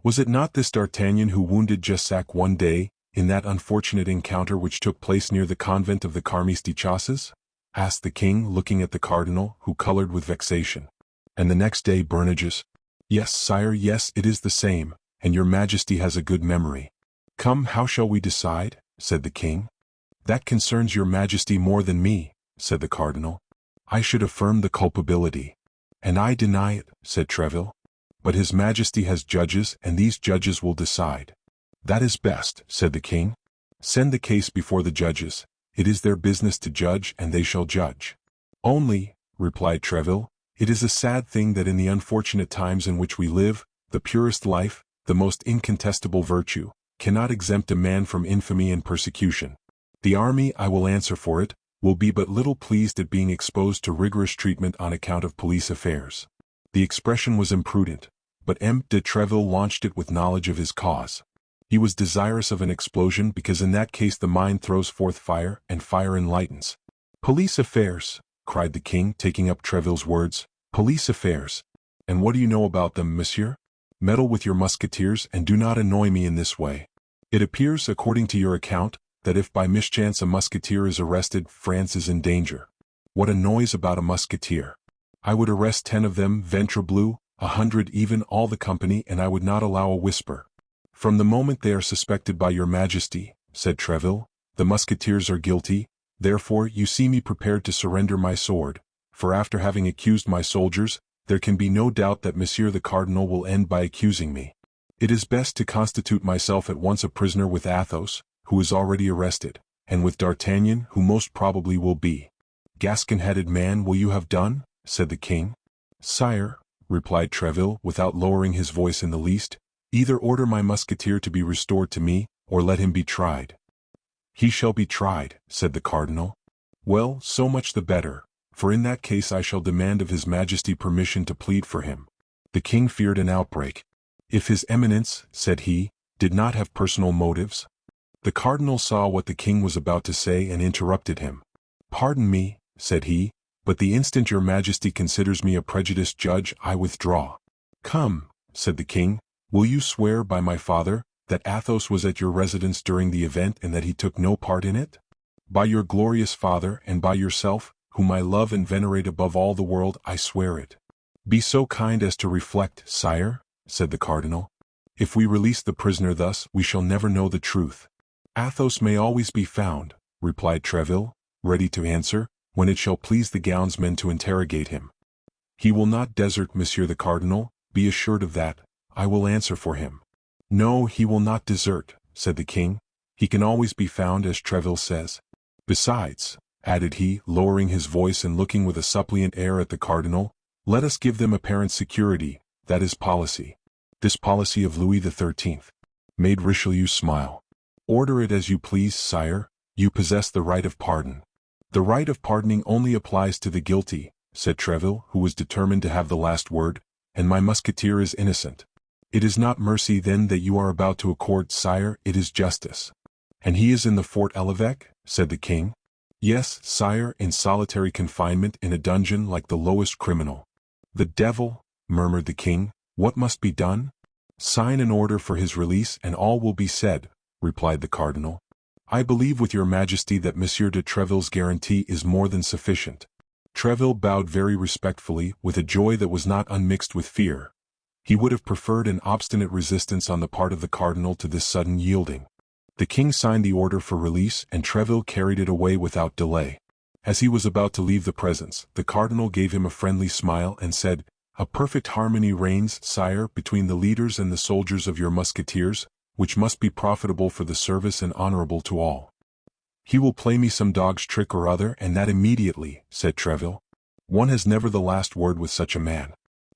Was it not this D'Artagnan who wounded Jussac one day, in that unfortunate encounter which took place near the convent of the Carmes de Chasses?" asked the king, looking at the cardinal, who colored with vexation. "And the next day Bernages?" "Yes, sire, yes, it is the same, and your Majesty has a good memory." "Come, how shall we decide?" said the king. "That concerns your Majesty more than me," said the cardinal. "I should affirm the culpability." "And I deny it," said Treville. "But His Majesty has judges, and these judges will decide." "That is best," said the king. "Send the case before the judges. It is their business to judge, and they shall judge." "Only," replied Treville, "it is a sad thing that in the unfortunate times in which we live, the purest life, the most incontestable virtue, cannot exempt a man from infamy and persecution. The army, I will answer for it, will be but little pleased at being exposed to rigorous treatment on account of police affairs." The expression was imprudent, but M. de Treville launched it with knowledge of his cause. He was desirous of an explosion because in that case the mind throws forth fire, and fire enlightens. "Police affairs," cried the king, taking up Treville's words. "Police affairs. And what do you know about them, monsieur? Meddle with your musketeers and do not annoy me in this way. It appears, according to your account, that if by mischance a musketeer is arrested, France is in danger. What a noise about a musketeer! I would arrest 10 of them, ventre bleu, 100 even, all the company, and I would not allow a whisper. From the moment they are suspected by your majesty, said Treville, the musketeers are guilty, therefore you see me prepared to surrender my sword, for after having accused my soldiers, there can be no doubt that Monsieur the Cardinal will end by accusing me. It is best to constitute myself at once a prisoner with Athos, who is already arrested, and with D'Artagnan, who most probably will be. Gascon-headed man, will you have done? Said the king. Sire, replied Treville without lowering his voice in the least, either order my musketeer to be restored to me, or let him be tried. He shall be tried, said the cardinal. Well, so much the better, for in that case I shall demand of his majesty permission to plead for him. The king feared an outbreak. If his eminence, said he, did not have personal motives. The cardinal saw what the king was about to say and interrupted him. Pardon me, said he, but the instant your majesty considers me a prejudiced judge I withdraw. Come, said the king, will you swear by my father, that Athos was at your residence during the event and that he took no part in it? By your glorious father and by yourself, whom I love and venerate above all the world, I swear it. Be so kind as to reflect, sire, said the cardinal. If we release the prisoner thus, we shall never know the truth. Athos may always be found, replied Treville, ready to answer, when it shall please the gownsmen to interrogate him. He will not desert, Monsieur the Cardinal, be assured of that, I will answer for him. No, he will not desert, said the king. He can always be found, as Treville says. Besides, added he, lowering his voice and looking with a suppliant air at the cardinal, let us give them apparent security, that is policy. This policy of Louis XIII made Richelieu smile. Order it as you please, sire, you possess the right of pardon. The right of pardoning only applies to the guilty, said Treville, who was determined to have the last word, and my musketeer is innocent. It is not mercy then that you are about to accord, sire, it is justice. And he is in the Fort l'Evêque, said the king. Yes, sire, in solitary confinement in a dungeon like the lowest criminal. The devil, murmured the king, what must be done? Sign an order for his release and all will be said, replied the cardinal. I believe with your majesty that Monsieur de Treville's guarantee is more than sufficient. Treville bowed very respectfully, with a joy that was not unmixed with fear. He would have preferred an obstinate resistance on the part of the cardinal to this sudden yielding. The king signed the order for release and Treville carried it away without delay. As he was about to leave the presence, the cardinal gave him a friendly smile and said, A perfect harmony reigns, sire, between the leaders and the soldiers of your musketeers, which must be profitable for the service and honorable to all. He will play me some dog's trick or other, and that immediately, said Treville. One has never the last word with such a man.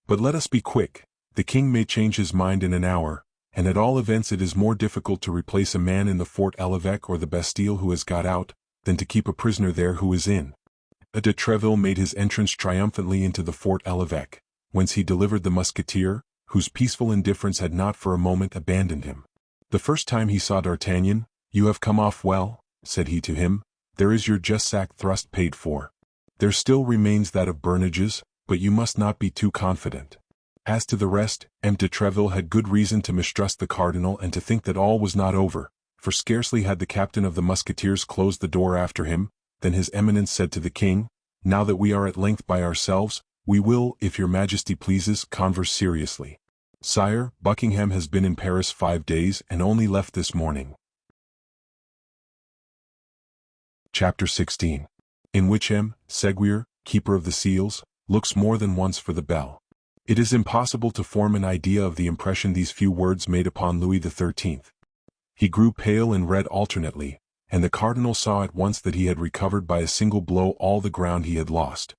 But let us be quick. The king may change his mind in an hour, and at all events it is more difficult to replace a man in the Fort l'Evêque or the Bastille who has got out, than to keep a prisoner there who is in. De Treville made his entrance triumphantly into the Fort l'Evêque, whence he delivered the musketeer, whose peaceful indifference had not for a moment abandoned him. The first time he saw D'Artagnan, "You have come off well," said he to him, "there is your just sack thrust paid for. There still remains that of Bernage's, but you must not be too confident." As to the rest, M. de Treville had good reason to mistrust the cardinal and to think that all was not over, for scarcely had the captain of the musketeers closed the door after him, than his eminence said to the king, "Now that we are at length by ourselves, we will, if your majesty pleases, converse seriously. Sire, Buckingham has been in Paris 5 days and only left this morning." Chapter 16. In which M. Seguier, keeper of the seals, looks more than once for the bell. It is impossible to form an idea of the impression these few words made upon Louis XIII. He grew pale and red alternately, and the cardinal saw at once that he had recovered by a single blow all the ground he had lost.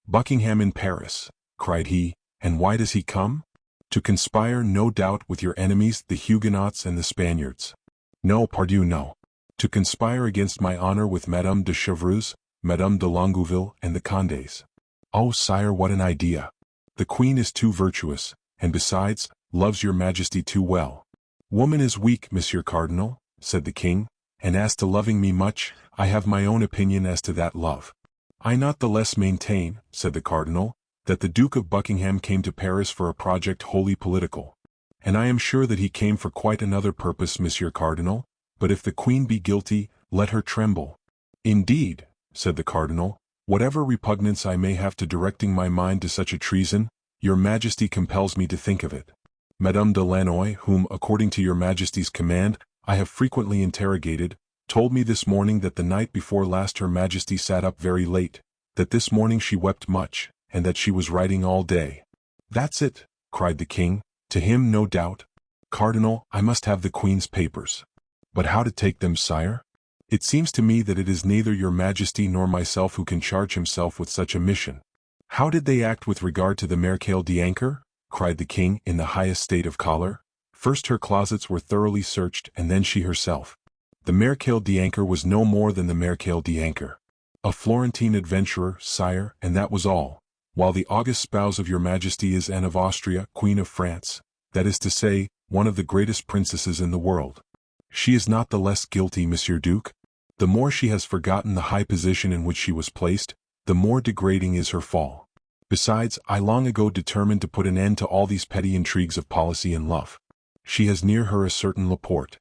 "Buckingham in Paris," cried he, "and why does he come? To conspire, no doubt, with your enemies, the Huguenots and the Spaniards. No, pardieu, no. To conspire against my honor with Madame de Chevreuse, Madame de Longueville, and the Condés. Oh, sire, what an idea! The queen is too virtuous, and besides, loves your majesty too well." "Woman is weak, Monsieur Cardinal," said the king, "and as to loving me much, I have my own opinion as to that love. I not the less maintain," said the cardinal, "that the Duke of Buckingham came to Paris for a project wholly political. And I am sure that he came for quite another purpose, Monsieur Cardinal, but if the queen be guilty, Let her tremble. Indeed, said the cardinal, whatever repugnance I may have to directing my mind to such a treason, your majesty compels me to think of it. Madame de Lannoy, whom, according to your majesty's command, I have frequently interrogated, told me this morning that the night before last her majesty sat up very late, that this morning she wept much, and that she was writing all day. That's it, cried the king, to him no doubt. Cardinal, I must have the queen's papers. But how to take them, sire? It seems to me that it is neither your majesty nor myself who can charge himself with such a mission. How did they act with regard to the Marechal d'Ancre? Cried the king in the highest state of choler. First her closets were thoroughly searched, and then she herself. The Marechal d'Ancre was no more than the Marechal d'Ancre. A Florentine adventurer, sire, and that was all, while the august spouse of your majesty is Anne of Austria, Queen of France, that is to say, one of the greatest princesses in the world. She is not the less guilty, Monsieur Duke. The more she has forgotten the high position in which she was placed, the more degrading is her fall. Besides, I long ago determined to put an end to all these petty intrigues of policy and love. She has near her a certain Laporte,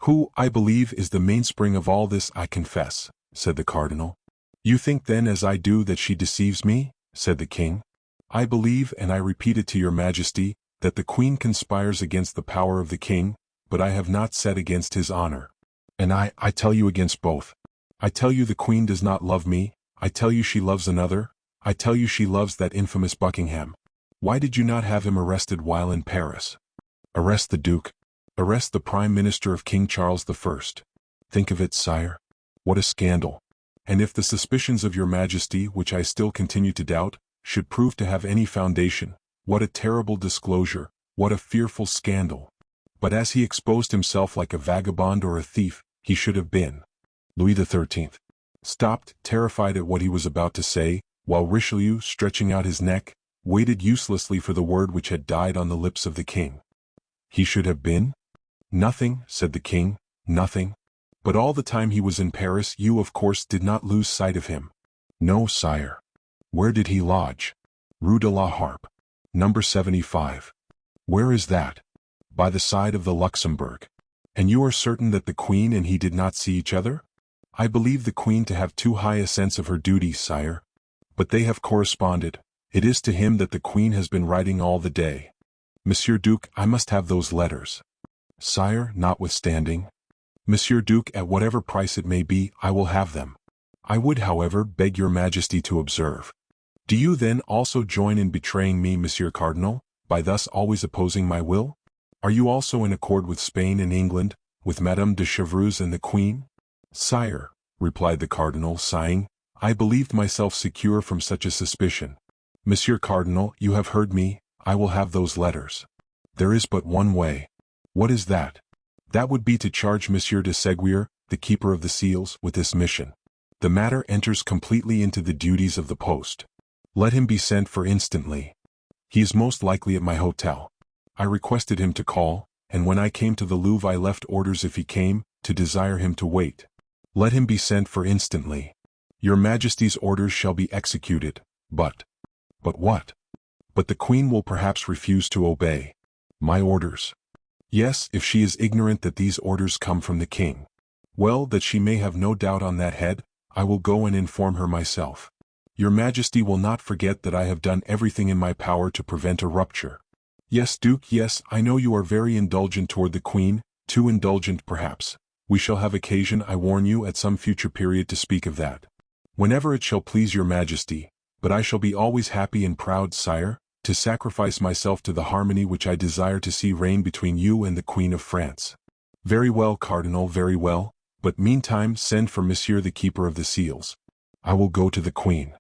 who, I believe, is the mainspring of all this. I confess, said the cardinal. You think then as I do that she deceives me? Said the king. I believe, and I repeat it to your majesty, that the queen conspires against the power of the king, but I have not said against his honor. And I tell you against both. I tell you the queen does not love me, I tell you she loves another, I tell you she loves that infamous Buckingham. Why did you not have him arrested while in Paris? Arrest the duke? Arrest the prime minister of King Charles I? Think of it, sire. What a scandal. And if the suspicions of your majesty, which I still continue to doubt, should prove to have any foundation, what a terrible disclosure, what a fearful scandal. But as he exposed himself like a vagabond or a thief, he should have been. Louis XIII stopped, terrified at what he was about to say, while Richelieu, stretching out his neck, waited uselessly for the word which had died on the lips of the king. He should have been? Nothing, said the king, nothing. But all the time he was in Paris you of course did not lose sight of him. No, sire. Where did he lodge? Rue de la Harpe. Number 75. Where is that? By the side of the Luxembourg. And you are certain that the queen and he did not see each other? I believe the queen to have too high a sense of her duty, sire. But they have corresponded. It is to him that the queen has been writing all the day. Monsieur Duke, I must have those letters. Sire, notwithstanding. Monsieur Duke, at whatever price it may be, I will have them. I would, however, beg your majesty to observe. Do you then also join in betraying me, Monsieur Cardinal, by thus always opposing my will? Are you also in accord with Spain and England, with Madame de Chevreuse and the Queen? Sire, replied the cardinal, sighing, I believed myself secure from such a suspicion. Monsieur Cardinal, you have heard me, I will have those letters. There is but one way. What is that? That would be to charge Monsieur de Séguier, the keeper of the seals, with this mission. The matter enters completely into the duties of the post. Let him be sent for instantly. He is most likely at my hotel. I requested him to call, and when I came to the Louvre I left orders if he came, to desire him to wait. Let him be sent for instantly. Your Majesty's orders shall be executed, but what? But the Queen will perhaps refuse to obey. My orders. Yes, if she is ignorant that these orders come from the king. Well, that she may have no doubt on that head, I will go and inform her myself. Your Majesty will not forget that I have done everything in my power to prevent a rupture. Yes, Duke, yes, I know you are very indulgent toward the Queen, too indulgent perhaps. We shall have occasion, I warn you, at some future period to speak of that. Whenever it shall please your Majesty, but I shall be always happy and proud, sire, to sacrifice myself to the harmony which I desire to see reign between you and the Queen of France. Very well, Cardinal, very well, but meantime send for Monsieur the Keeper of the Seals. I will go to the Queen.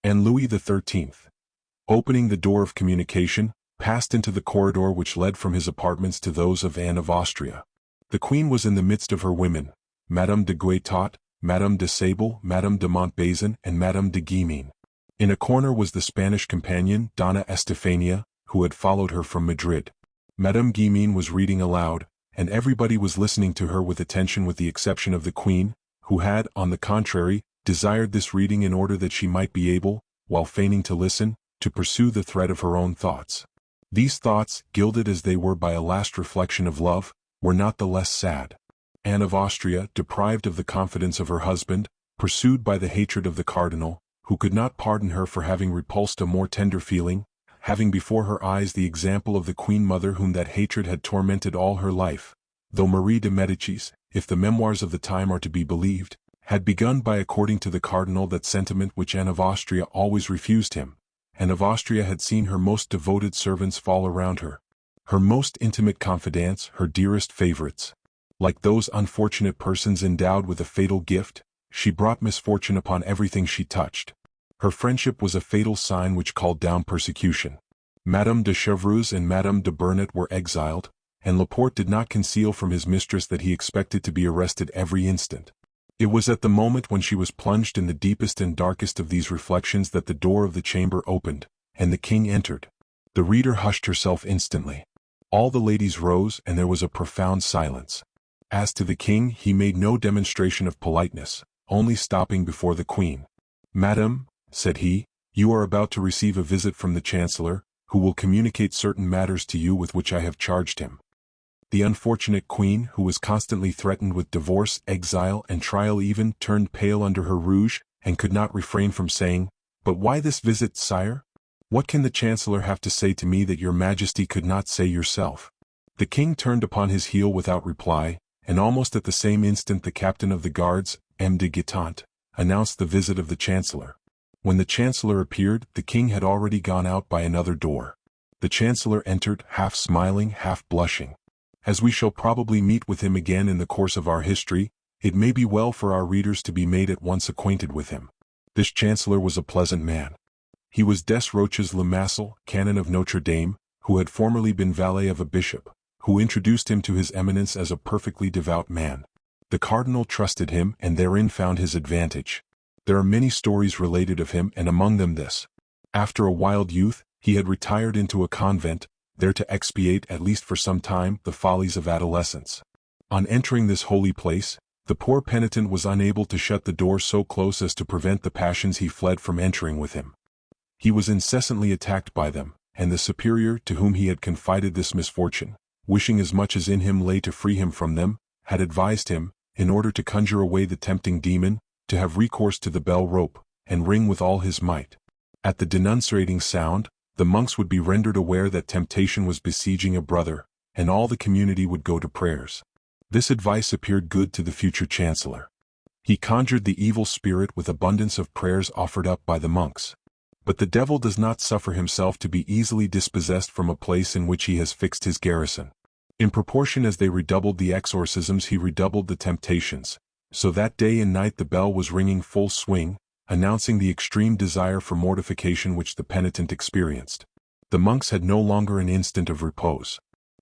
And Louis XIII, opening the door of communication, passed into the corridor which led from his apartments to those of Anne of Austria. The Queen was in the midst of her women, Madame de Guétot, Madame de Sable, Madame de Montbazon, and Madame de Guimene. In a corner was the Spanish companion, Donna Estefania, who had followed her from Madrid. Madame Guimene was reading aloud, and everybody was listening to her with attention with the exception of the Queen, who had, on the contrary, desired this reading in order that she might be able, while feigning to listen, to pursue the thread of her own thoughts. These thoughts, gilded as they were by a last reflection of love, were not the less sad. Anne of Austria, deprived of the confidence of her husband, pursued by the hatred of the cardinal, who could not pardon her for having repulsed a more tender feeling, having before her eyes the example of the queen mother whom that hatred had tormented all her life, though Marie de Medicis, if the memoirs of the time are to be believed, had begun by according to the cardinal that sentiment which Anne of Austria always refused him. Anne of Austria had seen her most devoted servants fall around her, her most intimate confidants, her dearest favorites. Like those unfortunate persons endowed with a fatal gift, she brought misfortune upon everything she touched. Her friendship was a fatal sign which called down persecution. Madame de Chevreuse and Madame de Bernat were exiled, and Laporte did not conceal from his mistress that he expected to be arrested every instant. It was at the moment when she was plunged in the deepest and darkest of these reflections that the door of the chamber opened, and the king entered. The reader hushed herself instantly. All the ladies rose, and there was a profound silence. As to the king, he made no demonstration of politeness, only stopping before the queen. "Madam," said he, "you are about to receive a visit from the chancellor, who will communicate certain matters to you with which I have charged him." The unfortunate queen, who was constantly threatened with divorce, exile, and trial even, turned pale under her rouge, and could not refrain from saying, "But why this visit, sire? What can the chancellor have to say to me that your majesty could not say yourself?" The king turned upon his heel without reply, and almost at the same instant the captain of the guards, M. de Guitant, announced the visit of the chancellor. When the chancellor appeared, the king had already gone out by another door. The chancellor entered, half smiling, half blushing. As we shall probably meet with him again in the course of our history, it may be well for our readers to be made at once acquainted with him. This chancellor was a pleasant man. He was Desroches Le Massel, canon of Notre Dame, who had formerly been valet of a bishop, who introduced him to his eminence as a perfectly devout man. The cardinal trusted him, and therein found his advantage. There are many stories related of him, and among them this. After a wild youth, he had retired into a convent, there to expiate, at least for some time, the follies of adolescence. On entering this holy place, the poor penitent was unable to shut the door so close as to prevent the passions he fled from entering with him. He was incessantly attacked by them, and the superior to whom he had confided this misfortune, wishing as much as in him lay to free him from them, had advised him, in order to conjure away the tempting demon, to have recourse to the bell rope, and ring with all his might. At the denunciating sound, the monks would be rendered aware that temptation was besieging a brother, and all the community would go to prayers. This advice appeared good to the future chancellor. He conjured the evil spirit with abundance of prayers offered up by the monks. But the devil does not suffer himself to be easily dispossessed from a place in which he has fixed his garrison. In proportion as they redoubled the exorcisms, he redoubled the temptations, so that day and night the bell was ringing full swing, announcing the extreme desire for mortification which the penitent experienced. The monks had no longer an instant of repose.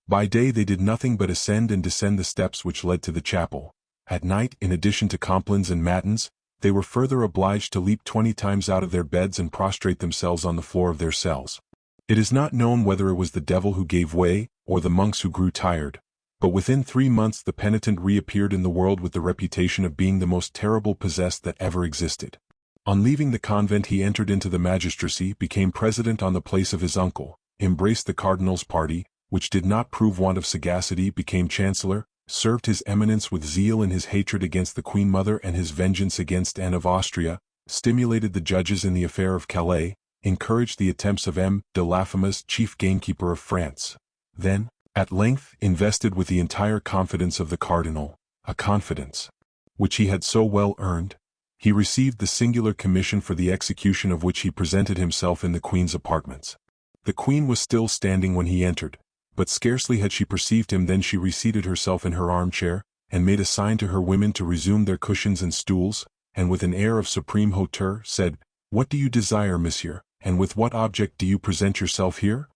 By day they did nothing but ascend and descend the steps which led to the chapel. At night, in addition to complines and matins, they were further obliged to leap 20 times out of their beds and prostrate themselves on the floor of their cells. It is not known whether it was the devil who gave way, or the monks who grew tired, but within 3 months the penitent reappeared in the world with the reputation of being the most terrible possessed that ever existed. On leaving the convent he entered into the magistracy, became president on the place of his uncle, embraced the cardinal's party, which did not prove want of sagacity, became chancellor, served his eminence with zeal in his hatred against the queen mother and his vengeance against Anne of Austria, stimulated the judges in the affair of Calais, encouraged the attempts of M. de Laffemas, chief gamekeeper of France. Then, at length, invested with the entire confidence of the cardinal, a confidence which he had so well earned, he received the singular commission for the execution of which he presented himself in the queen's apartments. The queen was still standing when he entered, but scarcely had she perceived him than she reseated herself in her armchair, and made a sign to her women to resume their cushions and stools, and with an air of supreme hauteur said, "What do you desire, monsieur, and with what object do you present yourself here?"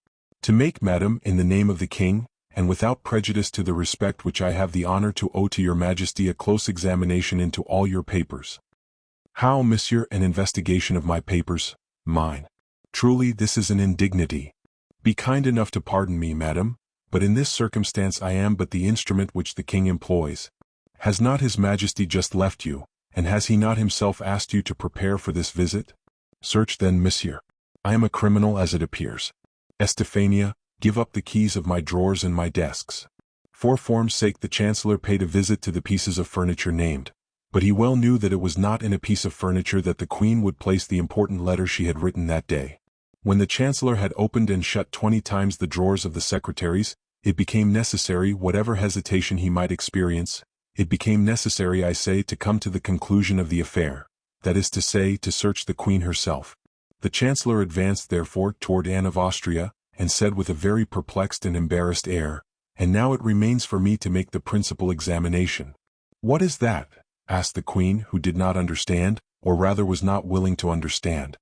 "To make, madam, in the name of the king, and without prejudice to the respect which I have the honor to owe to your majesty, a close examination into all your papers." "How, monsieur, an investigation of my papers? Mine? Truly this is an indignity. Be kind enough to pardon me, madam, but in this circumstance I am but the instrument which the king employs. Has not his majesty just left you, and has he not himself asked you to prepare for this visit? Search then, monsieur. I am a criminal as it appears. Estefania, give up the keys of my drawers and my desks. For form's sake the chancellor paid a visit to the pieces of furniture named, but he well knew that it was not in a piece of furniture that the queen would place the important letter she had written that day. When the chancellor had opened and shut 20 times the drawers of the secretaries, it became necessary, whatever hesitation he might experience, it became necessary, I say, to come to the conclusion of the affair, that is to say, to search the queen herself. The chancellor advanced therefore toward Anne of Austria, and said with a very perplexed and embarrassed air, "And now it remains for me to make the principal examination." "What is that?" asked the queen, who did not understand, or rather was not willing to understand.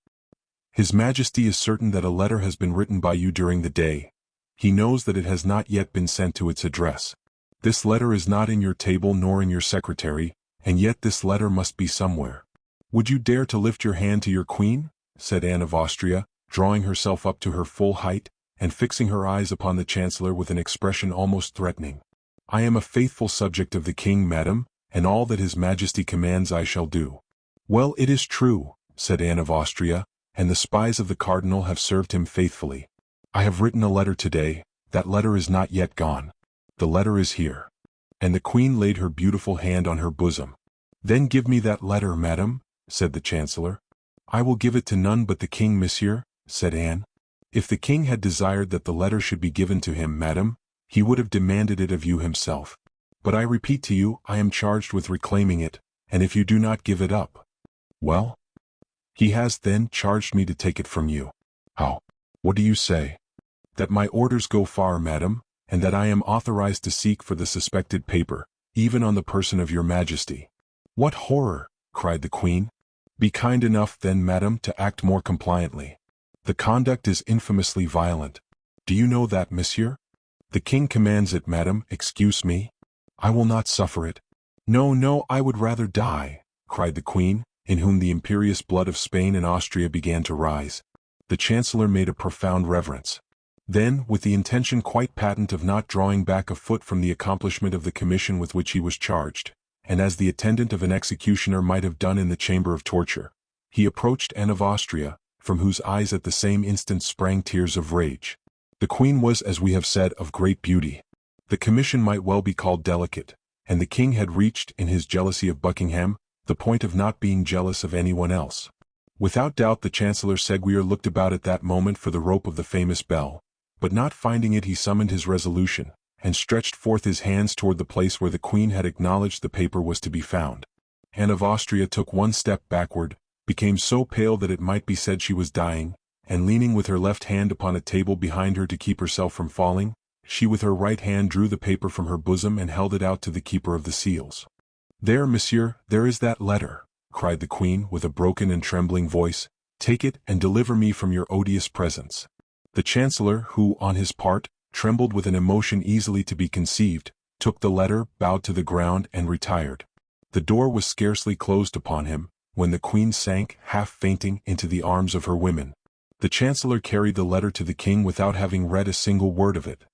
"His Majesty is certain that a letter has been written by you during the day. He knows that it has not yet been sent to its address. This letter is not in your table nor in your secretary, and yet this letter must be somewhere. Would you dare to lift your hand to your queen?" said Anne of Austria, drawing herself up to her full height, and fixing her eyes upon the chancellor with an expression almost threatening. "I am a faithful subject of the king, madam, and all that his Majesty commands I shall do." "Well, it is true," said Anne of Austria, "and the spies of the cardinal have served him faithfully. I have written a letter today. That letter is not yet gone. The letter is here." And the queen laid her beautiful hand on her bosom. "Then give me that letter, madam," said the chancellor. "I will give it to none but the king, monsieur," said Anne. "If the king had desired that the letter should be given to him, madam, he would have demanded it of you himself. But I repeat to you, I am charged with reclaiming it, and if you do not give it up—" "Well?" "He has, then, charged me to take it from you." "How? What do you say?" "That my orders go far, madam, and that I am authorized to seek for the suspected paper, even on the person of your Majesty." "What horror!" cried the queen. "Be kind enough, then, madam, to act more compliantly. The conduct is infamously violent. Do you know that, monsieur? The king commands it, madam, excuse me. I will not suffer it." "No, no, I would rather die," cried the queen, in whom the imperious blood of Spain and Austria began to rise. The chancellor made a profound reverence. Then, with the intention quite patent of not drawing back a foot from the accomplishment of the commission with which he was charged, and as the attendant of an executioner might have done in the chamber of torture, he approached Anne of Austria, from whose eyes at the same instant sprang tears of rage. The queen was, as we have said, of great beauty. The commission might well be called delicate, and the king had reached, in his jealousy of Buckingham, the point of not being jealous of anyone else. Without doubt the Chancellor Seguier looked about at that moment for the rope of the famous bell, but not finding it he summoned his resolution, and stretched forth his hands toward the place where the queen had acknowledged the paper was to be found. Anne of Austria took one step backward, became so pale that it might be said she was dying, and leaning with her left hand upon a table behind her to keep herself from falling, she with her right hand drew the paper from her bosom and held it out to the keeper of the seals. "There, monsieur, there is that letter," cried the queen with a broken and trembling voice. "Take it and deliver me from your odious presence." The chancellor, who, on his part, trembled with an emotion easily to be conceived, took the letter, bowed to the ground, and retired. The door was scarcely closed upon him, when the queen sank, half fainting, into the arms of her women. The chancellor carried the letter to the king without having read a single word of it.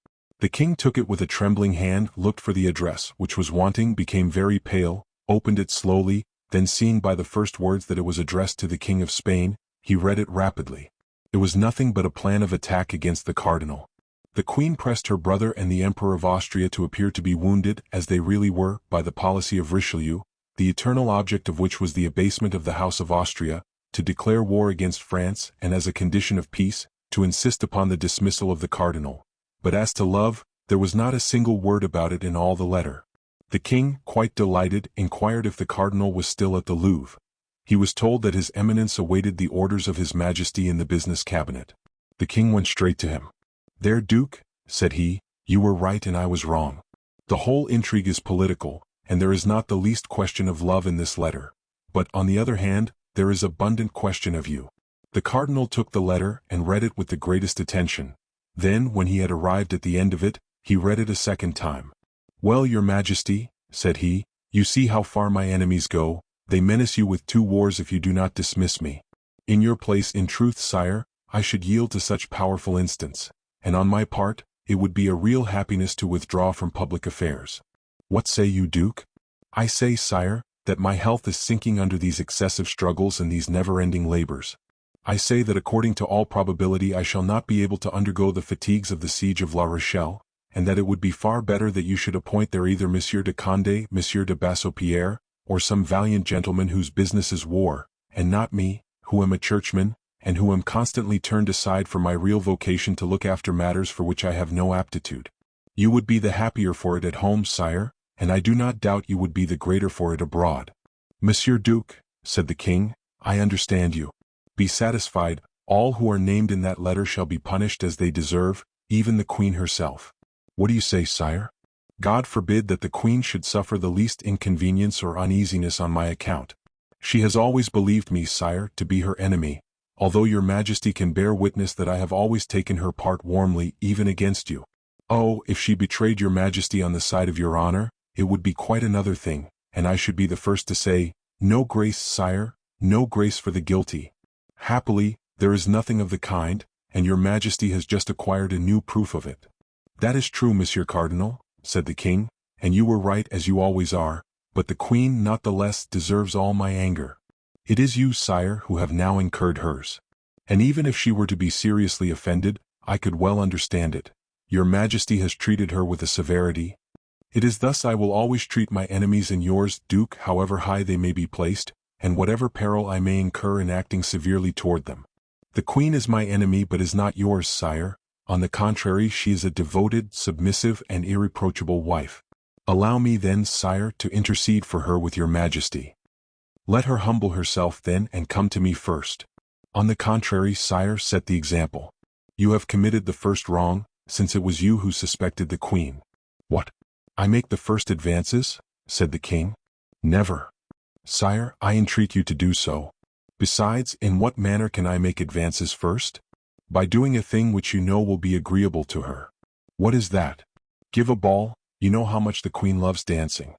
The king took it with a trembling hand, looked for the address, which was wanting, became very pale, opened it slowly, then seeing by the first words that it was addressed to the King of Spain, he read it rapidly. It was nothing but a plan of attack against the cardinal. The queen pressed her brother and the Emperor of Austria to appear to be wounded, as they really were, by the policy of Richelieu, the eternal object of which was the abasement of the House of Austria, to declare war against France, and as a condition of peace, to insist upon the dismissal of the cardinal. But as to love, there was not a single word about it in all the letter. The king, quite delighted, inquired if the cardinal was still at the Louvre. He was told that his eminence awaited the orders of his Majesty in the business cabinet. The king went straight to him. "There, Duke," said he, "you were right and I was wrong. The whole intrigue is political, and there is not the least question of love in this letter. But, on the other hand, there is abundant question of you." The cardinal took the letter and read it with the greatest attention. Then, when he had arrived at the end of it, he read it a second time. "Well, your Majesty," said he, "you see how far my enemies go. They menace you with 2 wars if you do not dismiss me. In your place, in truth, sire, I should yield to such powerful instance, and on my part, it would be a real happiness to withdraw from public affairs. What say you, Duke?" "I say, sire, that my health is sinking under these excessive struggles and these never-ending labors. I say that according to all probability I shall not be able to undergo the fatigues of the siege of La Rochelle, and that it would be far better that you should appoint there either Monsieur de Condé, Monsieur de Bassompierre, or some valiant gentleman whose business is war, and not me, who am a churchman, and who am constantly turned aside from my real vocation to look after matters for which I have no aptitude. You would be the happier for it at home, sire, and I do not doubt you would be the greater for it abroad. Monsieur Duke, said the king, I understand you. Be satisfied, all who are named in that letter shall be punished as they deserve, even the queen herself. What do you say, sire? God forbid that the queen should suffer the least inconvenience or uneasiness on my account. She has always believed me, sire, to be her enemy, although your majesty can bear witness that I have always taken her part warmly, even against you. Oh, if she betrayed your majesty on the side of your honor, it would be quite another thing, and I should be the first to say, no grace, sire, no grace for the guilty. Happily, there is nothing of the kind, and your majesty has just acquired a new proof of it. That is true, Monsieur Cardinal, said the king, and you were right as you always are, but the queen not the less deserves all my anger. It is you, sire, who have now incurred hers. And even if she were to be seriously offended, I could well understand it. Your majesty has treated her with a severity. It is thus I will always treat my enemies and yours, Duke, however high they may be placed, and whatever peril I may incur in acting severely toward them. The queen is my enemy but is not yours, sire. On the contrary, she is a devoted, submissive, and irreproachable wife. Allow me then, sire, to intercede for her with your majesty. Let her humble herself then and come to me first. On the contrary, sire, set the example. You have committed the first wrong, since it was you who suspected the queen. What? I make the first advances? Said the king. Never. Sire, I entreat you to do so. Besides, in what manner can I make advances first? By doing a thing which you know will be agreeable to her. What is that? Give a ball. You know how much the queen loves dancing.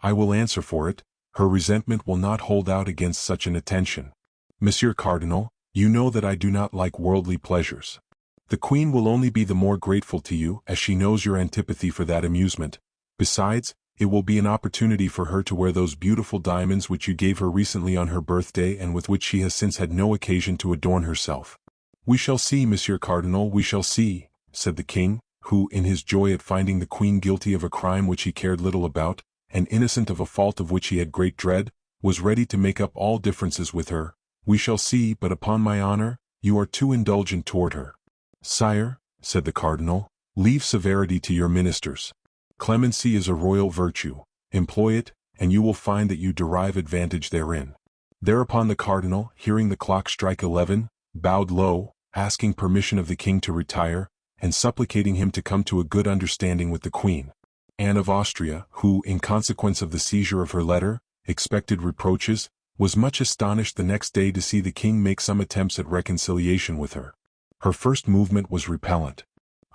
I will answer for it, her resentment will not hold out against such an attention. Monsieur Cardinal, you know that I do not like worldly pleasures. The queen will only be the more grateful to you as she knows your antipathy for that amusement. Besides, it will be an opportunity for her to wear those beautiful diamonds which you gave her recently on her birthday and with which she has since had no occasion to adorn herself. We shall see, Monsieur Cardinal, we shall see, said the king, who, in his joy at finding the queen guilty of a crime which he cared little about, and innocent of a fault of which he had great dread, was ready to make up all differences with her. We shall see, but upon my honor, you are too indulgent toward her. Sire, said the cardinal, leave severity to your ministers. Clemency is a royal virtue. Employ it, and you will find that you derive advantage therein. Thereupon the cardinal, hearing the clock strike 11, bowed low, asking permission of the king to retire, and supplicating him to come to a good understanding with the queen. Anne of Austria, who, in consequence of the seizure of her letter, expected reproaches, was much astonished the next day to see the king make some attempts at reconciliation with her. Her first movement was repellent.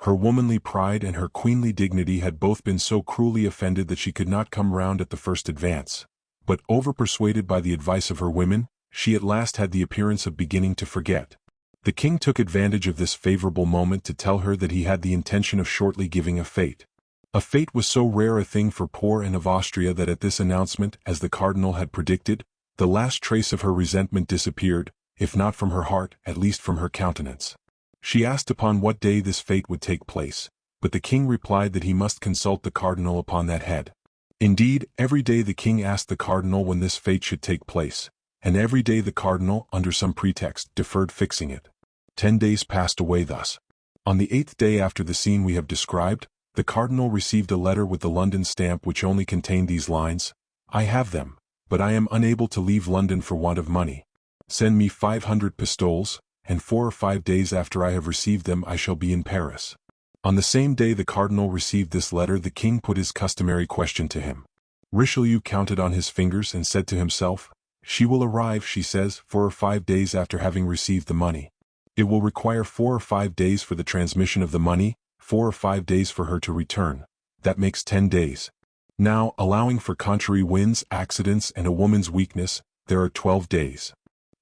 Her womanly pride and her queenly dignity had both been so cruelly offended that she could not come round at the first advance. But over-persuaded by the advice of her women, she at last had the appearance of beginning to forget. The king took advantage of this favorable moment to tell her that he had the intention of shortly giving a fete. A fete was so rare a thing for poor Anne of Austria that at this announcement, as the cardinal had predicted, the last trace of her resentment disappeared, if not from her heart, at least from her countenance. She asked upon what day this fete would take place, but the king replied that he must consult the cardinal upon that head. Indeed, every day the king asked the cardinal when this fete should take place, and every day the cardinal, under some pretext, deferred fixing it. 10 days passed away thus. On the 8th day after the scene we have described, the cardinal received a letter with the London stamp which only contained these lines: I have them, but I am unable to leave London for want of money. Send me 500 pistoles, and 4 or 5 days after I have received them I shall be in Paris. On the same day the cardinal received this letter the king put his customary question to him. Richelieu counted on his fingers and said to himself, She will arrive, she says, 4 or 5 days after having received the money. It will require 4 or 5 days for the transmission of the money, 4 or 5 days for her to return. That makes 10 days. Now, allowing for contrary winds, accidents, and a woman's weakness, there are 12 days.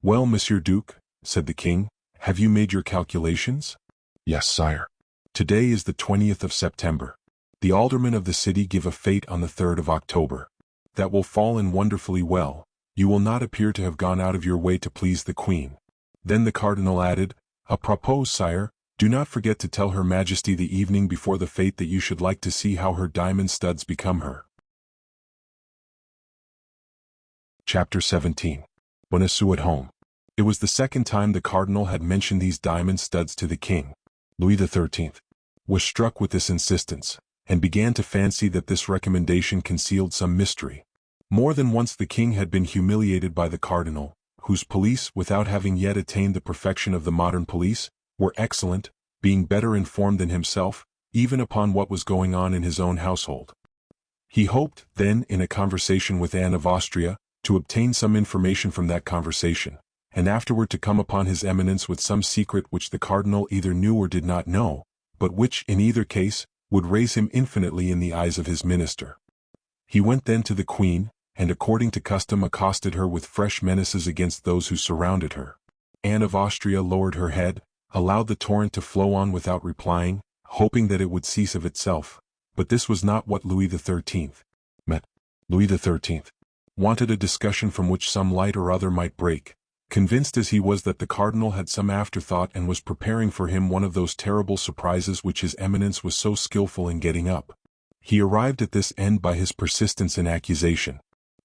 Well, Monsieur Duke, said the king, have you made your calculations? Yes, sire. Today is the 20th of September. The aldermen of the city give a fete on the 3rd of October. That will fall in wonderfully well. You will not appear to have gone out of your way to please the queen. Then the cardinal added, A propos, sire, Do not forget to tell Her Majesty the evening before the fete that you should like to see how her diamond studs become her. Chapter 17. Bonacieux at home. It was the second time the cardinal had mentioned these diamond studs to the king. Louis XIII was struck with this insistence, and began to fancy that this recommendation concealed some mystery. More than once the king had been humiliated by the cardinal, whose police, without having yet attained the perfection of the modern police, were excellent, being better informed than himself, even upon what was going on in his own household. He hoped, then, in a conversation with Anne of Austria, to obtain some information from that conversation, and afterward to come upon his eminence with some secret which the cardinal either knew or did not know, but which, in either case, would raise him infinitely in the eyes of his minister. He went then to the queen, and according to custom accosted her with fresh menaces against those who surrounded her. Anne of Austria lowered her head, allowed the torrent to flow on without replying, hoping that it would cease of itself, but this was not what Louis XIII meant. Louis XIII wanted a discussion from which some light or other might break, convinced as he was that the cardinal had some afterthought and was preparing for him one of those terrible surprises which his eminence was so skillful in getting up. He arrived at this end by his persistence in accusation.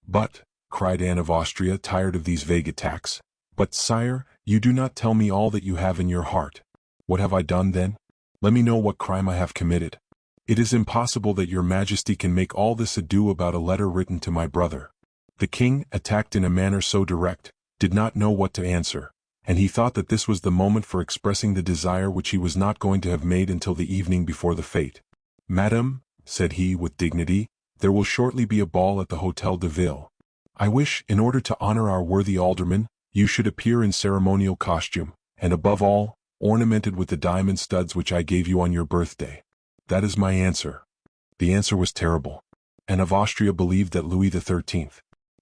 "But," cried Anne of Austria, tired of these vague attacks, "but, sire, you do not tell me all that you have in your heart. What have I done then? Let me know what crime I have committed. It is impossible that your majesty can make all this ado about a letter written to my brother." The king, attacked in a manner so direct, did not know what to answer, and he thought that this was the moment for expressing the desire which he was not going to have made until the evening before the fete. "Madame," said he with dignity, "there will shortly be a ball at the Hôtel de Ville. I wish, in order to honor our worthy alderman, you should appear in ceremonial costume, and above all, ornamented with the diamond studs which I gave you on your birthday. That is my answer." The answer was terrible. Anne of Austria believed that Louis XIII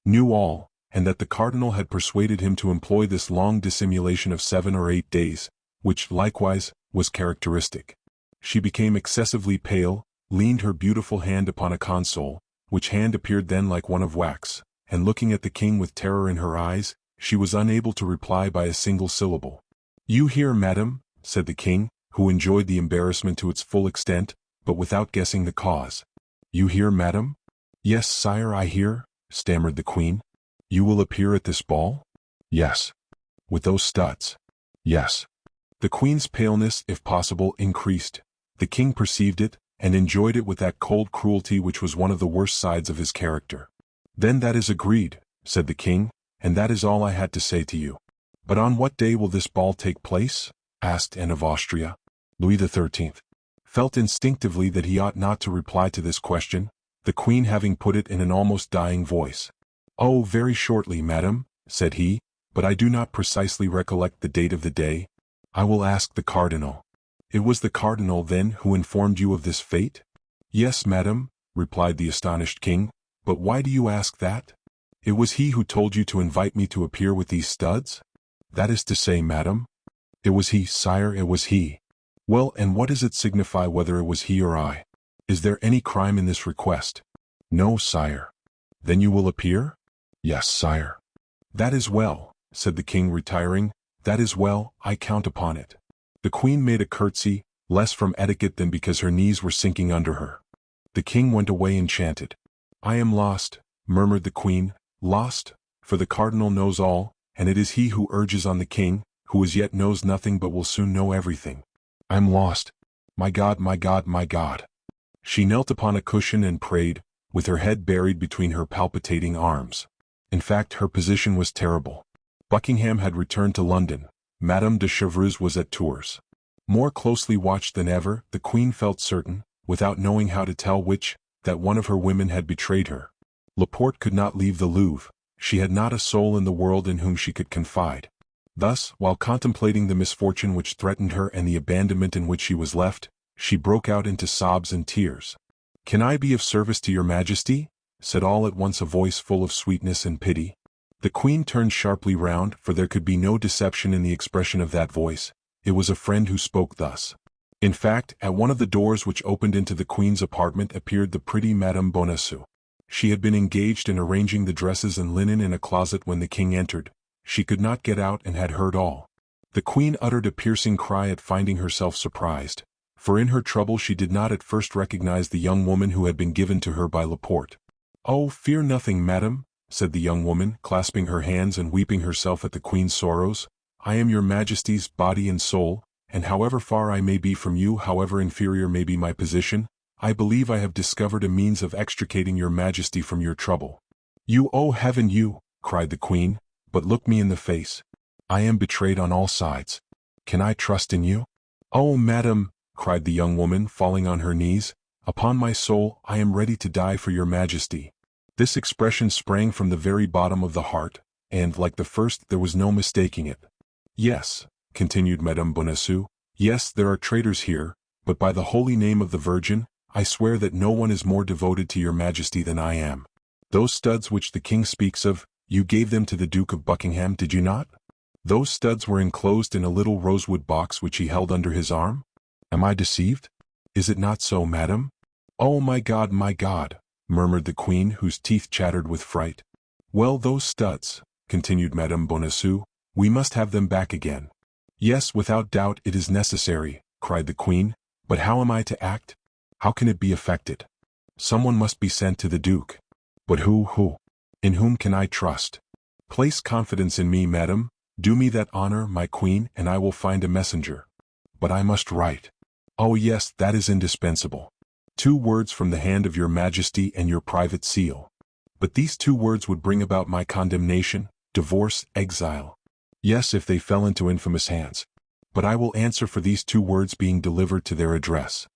knew all, and that the cardinal had persuaded him to employ this long dissimulation of 7 or 8 days, which, likewise, was characteristic. She became excessively pale, leaned her beautiful hand upon a console, which hand appeared then like one of wax, and looking at the king with terror in her eyes, she was unable to reply by a single syllable. "You hear, madam," said the king, who enjoyed the embarrassment to its full extent, but without guessing the cause. "You hear, madam?" "Yes, sire, I hear," stammered the queen. "You will appear at this ball?" "Yes." "With those studs?" "Yes." The queen's paleness, if possible, increased. The king perceived it, and enjoyed it with that cold cruelty which was one of the worst sides of his character. "Then that is agreed," said the king, "and that is all I had to say to you." "But on what day will this ball take place?" asked Anne of Austria. Louis XIII felt instinctively that he ought not to reply to this question, the queen having put it in an almost dying voice. "Oh, very shortly, madam," said he, "but I do not precisely recollect the date of the day. I will ask the cardinal." "It was the cardinal, then, who informed you of this fate?" "Yes, madam," replied the astonished king, "but why do you ask that?" "It was he who told you to invite me to appear with these studs?" "That is to say, madam." "It was he, sire, it was he." "Well, and what does it signify whether it was he or I? Is there any crime in this request?" "No, sire." "Then you will appear?" "Yes, sire." "That is well," said the king, retiring, "that is well, I count upon it." The queen made a curtsy, less from etiquette than because her knees were sinking under her. The king went away enchanted. "I am lost," murmured the queen, "lost, for the cardinal knows all, and it is he who urges on the king, who as yet knows nothing but will soon know everything. I'm lost. My God, my God, my God." She knelt upon a cushion and prayed, with her head buried between her palpitating arms. In fact, her position was terrible. Buckingham had returned to London. Madame de Chevreuse was at Tours. More closely watched than ever, the queen felt certain, without knowing how to tell which, that one of her women had betrayed her. Laporte could not leave the Louvre. She had not a soul in the world in whom she could confide. Thus, while contemplating the misfortune which threatened her and the abandonment in which she was left, she broke out into sobs and tears. "Can I be of service to your majesty?" said all at once a voice full of sweetness and pity. The queen turned sharply round, for there could be no deception in the expression of that voice. It was a friend who spoke thus. In fact, at one of the doors which opened into the queen's apartment appeared the pretty Madame Bonacieux. She had been engaged in arranging the dresses and linen in a closet when the king entered. She could not get out and had heard all. The queen uttered a piercing cry at finding herself surprised, for in her trouble she did not at first recognize the young woman who had been given to her by Laporte. "Oh, fear nothing, madam," said the young woman, clasping her hands and weeping herself at the queen's sorrows. "I am your majesty's body and soul, and however far I may be from you, however inferior may be my position, I believe I have discovered a means of extricating your majesty from your trouble." "You, oh heaven, you!" cried the queen, "but look me in the face. I am betrayed on all sides. Can I trust in you?" "Oh, madam," cried the young woman, falling on her knees, "upon my soul, I am ready to die for your majesty." This expression sprang from the very bottom of the heart, and, like the first, there was no mistaking it. "Yes," continued Madame Bonacieux, "yes, there are traitors here, but by the holy name of the Virgin, I swear that no one is more devoted to your majesty than I am. Those studs which the king speaks of, you gave them to the Duke of Buckingham, did you not? Those studs were enclosed in a little rosewood box which he held under his arm? Am I deceived? Is it not so, madam?" "Oh, my God, murmured the queen, whose teeth chattered with fright. "Well, those studs," continued Madame Bonacieux, "we must have them back again." "Yes, without doubt it is necessary," cried the queen, "but how am I to act? How can it be effected? Someone must be sent to the duke. But who? In whom can I trust? Place confidence in me, madam, do me that honor, my queen, and I will find a messenger. But I must write. Oh yes, that is indispensable. 2 words from the hand of your majesty and your private seal. But these 2 words would bring about my condemnation, divorce, exile. Yes, if they fell into infamous hands. But I will answer for these 2 words being delivered to their address.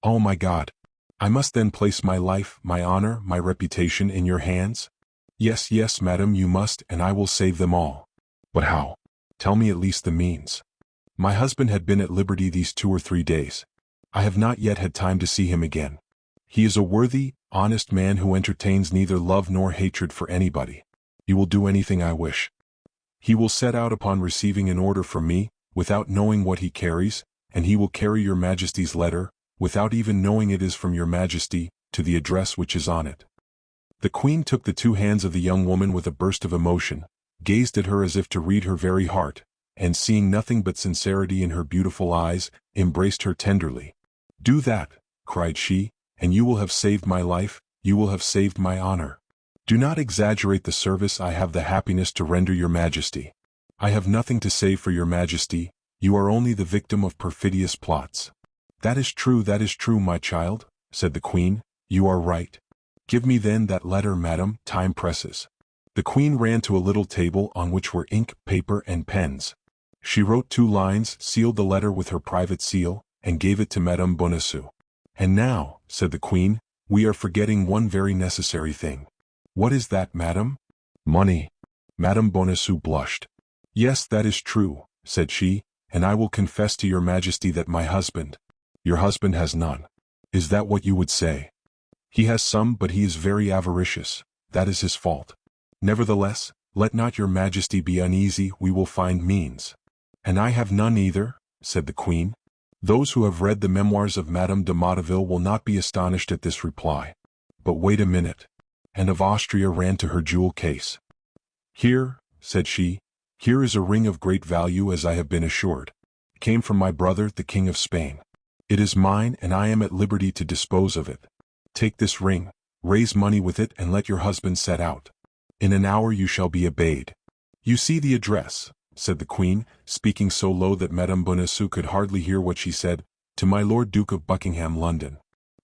Oh my God! I must then place my life, my honor, my reputation in your hands? Yes, madam, you must, and I will save them all. But how? Tell me at least the means. My husband had been at liberty these 2 or 3 days. I have not yet had time to see him again. He is a worthy, honest man who entertains neither love nor hatred for anybody. He will do anything I wish. He will set out upon receiving an order from me, without knowing what he carries, and he will carry your majesty's letter, without even knowing it is from your majesty, to the address which is on it." The queen took the 2 hands of the young woman with a burst of emotion, gazed at her as if to read her very heart, and seeing nothing but sincerity in her beautiful eyes, embraced her tenderly. "Do that," cried she, "and you will have saved my life, you will have saved my honor. Do not exaggerate the service I have the happiness to render your majesty. I have nothing to say for your majesty, you are only the victim of perfidious plots." That is true, my child," said the queen, "you are right. Give me then that letter, madam, time presses." The queen ran to a little table on which were ink, paper, and pens. She wrote 2 lines, sealed the letter with her private seal, and gave it to Madame Bonacieux. "And now," said the queen, "we are forgetting one very necessary thing." "What is that, madam?" "Money." Madame Bonacieux blushed. "Yes, that is true," said she, "and I will confess to your majesty that my husband—" "Your husband has none. Is that what you would say?" "He has some, but he is very avaricious. That is his fault. Nevertheless, let not your majesty be uneasy, we will find means." "And I have none either," said the queen. Those who have read the memoirs of Madame de Motteville will not be astonished at this reply. But wait a minute. Anne of Austria ran to her jewel case. "Here," said she, "here is a ring of great value, as I have been assured. It came from my brother, the King of Spain. It is mine, and I am at liberty to dispose of it. Take this ring, raise money with it, and let your husband set out. In an hour you shall be obeyed. You see the address," said the queen, speaking so low that Madame Bonacieux could hardly hear what she said, "to my Lord Duke of Buckingham, London.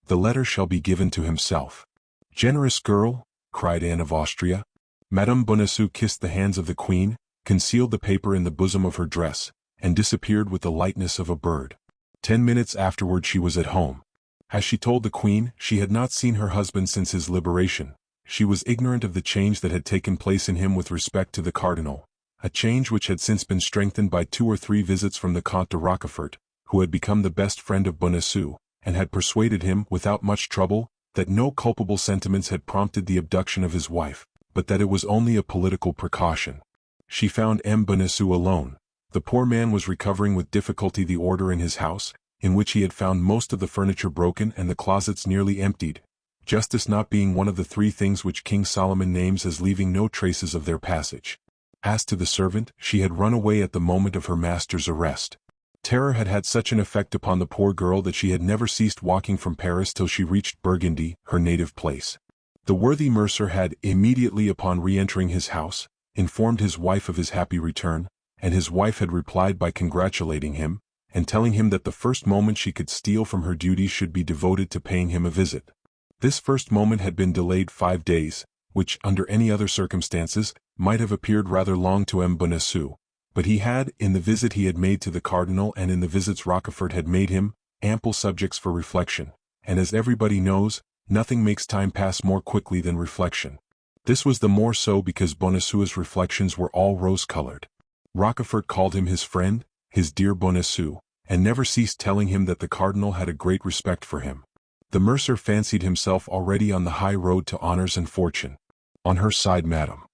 The letter shall be given to himself." "Generous girl!" cried Anne of Austria. Madame Bonacieux kissed the hands of the queen, concealed the paper in the bosom of her dress, and disappeared with the lightness of a bird. 10 minutes afterward she was at home. As she told the queen, she had not seen her husband since his liberation. She was ignorant of the change that had taken place in him with respect to the cardinal, a change which had since been strengthened by 2 or 3 visits from the Comte de Rochefort, who had become the best friend of Bonacieux, and had persuaded him, without much trouble, that no culpable sentiments had prompted the abduction of his wife, but that it was only a political precaution. She found M. Bonacieux alone. The poor man was recovering with difficulty the order in his house, in which he had found most of the furniture broken and the closets nearly emptied, justice not being one of the 3 things which King Solomon names as leaving no traces of their passage. As to the servant, she had run away at the moment of her master's arrest. Terror had had such an effect upon the poor girl that she had never ceased walking from Paris till she reached Burgundy, her native place. The worthy mercer had, immediately upon re-entering his house, informed his wife of his happy return, and his wife had replied by congratulating him, and telling him that the first moment she could steal from her duties should be devoted to paying him a visit. This first moment had been delayed 5 days, which, under any other circumstances, might have appeared rather long to M. Bonacieux, but he had, in the visit he had made to the cardinal and in the visits Rochefort had made him, ample subjects for reflection, and as everybody knows, nothing makes time pass more quickly than reflection. This was the more so because Bonacieux's reflections were all rose-colored. Rochefort called him his friend, his dear Bonacieux, and never ceased telling him that the cardinal had a great respect for him. The mercer fancied himself already on the high road to honors and fortune. On her side, Madame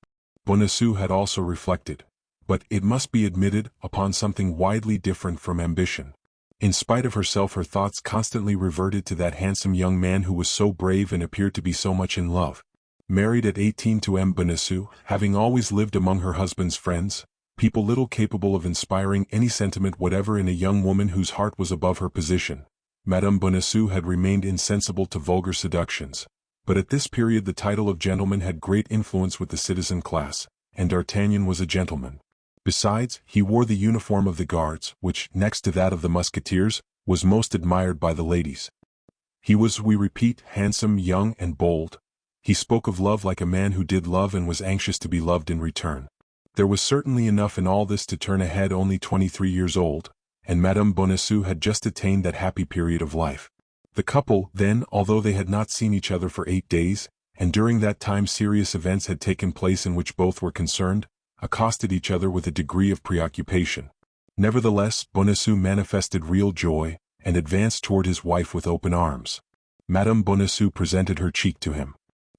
Bonacieux had also reflected, but, it must be admitted, upon something widely different from ambition. In spite of herself, her thoughts constantly reverted to that handsome young man who was so brave and appeared to be so much in love. Married at 18 to M. Bonacieux, having always lived among her husband's friends, people little capable of inspiring any sentiment whatever in a young woman whose heart was above her position, Madame Bonacieux had remained insensible to vulgar seductions. But at this period the title of gentleman had great influence with the citizen class, and D'Artagnan was a gentleman. Besides, he wore the uniform of the Guards, which, next to that of the Musketeers, was most admired by the ladies. He was, we repeat, handsome, young, and bold. He spoke of love like a man who did love and was anxious to be loved in return. There was certainly enough in all this to turn a head only 23 years old, and Madame Bonacieux had just attained that happy period of life. The couple, then, although they had not seen each other for 8 days, and during that time serious events had taken place in which both were concerned, accosted each other with a degree of preoccupation. Nevertheless, Bonacieux manifested real joy, and advanced toward his wife with open arms. Madame Bonacieux presented her cheek to him.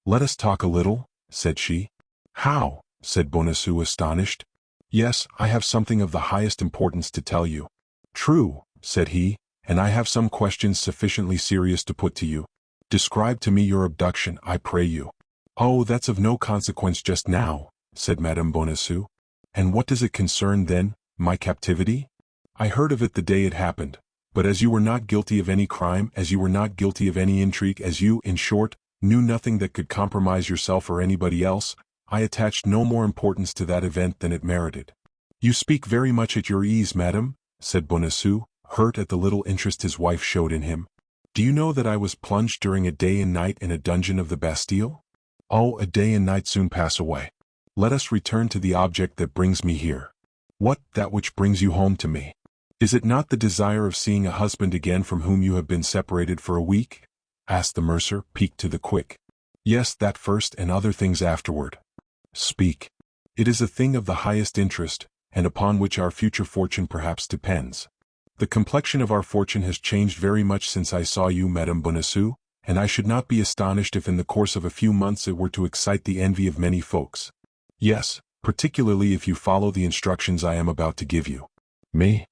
"Let us talk a little," said she. "How?" said Bonacieux, astonished. "Yes, I have something of the highest importance to tell you." "True," said he, "and I have some questions sufficiently serious to put to you. Describe to me your abduction, I pray you." "Oh, that's of no consequence just now," said Madame Bonacieux. "And what does it concern then, my captivity? I heard of it the day it happened, but as you were not guilty of any crime, as you were not guilty of any intrigue, as you, in short, knew nothing that could compromise yourself or anybody else, I attached no more importance to that event than it merited." "You speak very much at your ease, madame," said Bonacieux, hurt at the little interest his wife showed in him. "Do you know that I was plunged during a day and night in a dungeon of the Bastille?" "Oh, a day and night soon pass away. Let us return to the object that brings me here." "What, that which brings you home to me? Is it not the desire of seeing a husband again from whom you have been separated for a week?" asked the mercer, piqued to the quick. "Yes, that first, and other things afterward." "Speak." "It is a thing of the highest interest, and upon which our future fortune perhaps depends. The complexion of our fortune has changed very much since I saw you, Madame Bonacieux, and I should not be astonished if in the course of a few months it were to excite the envy of many folks. Yes, particularly if you follow the instructions I am about to give you." "Me?"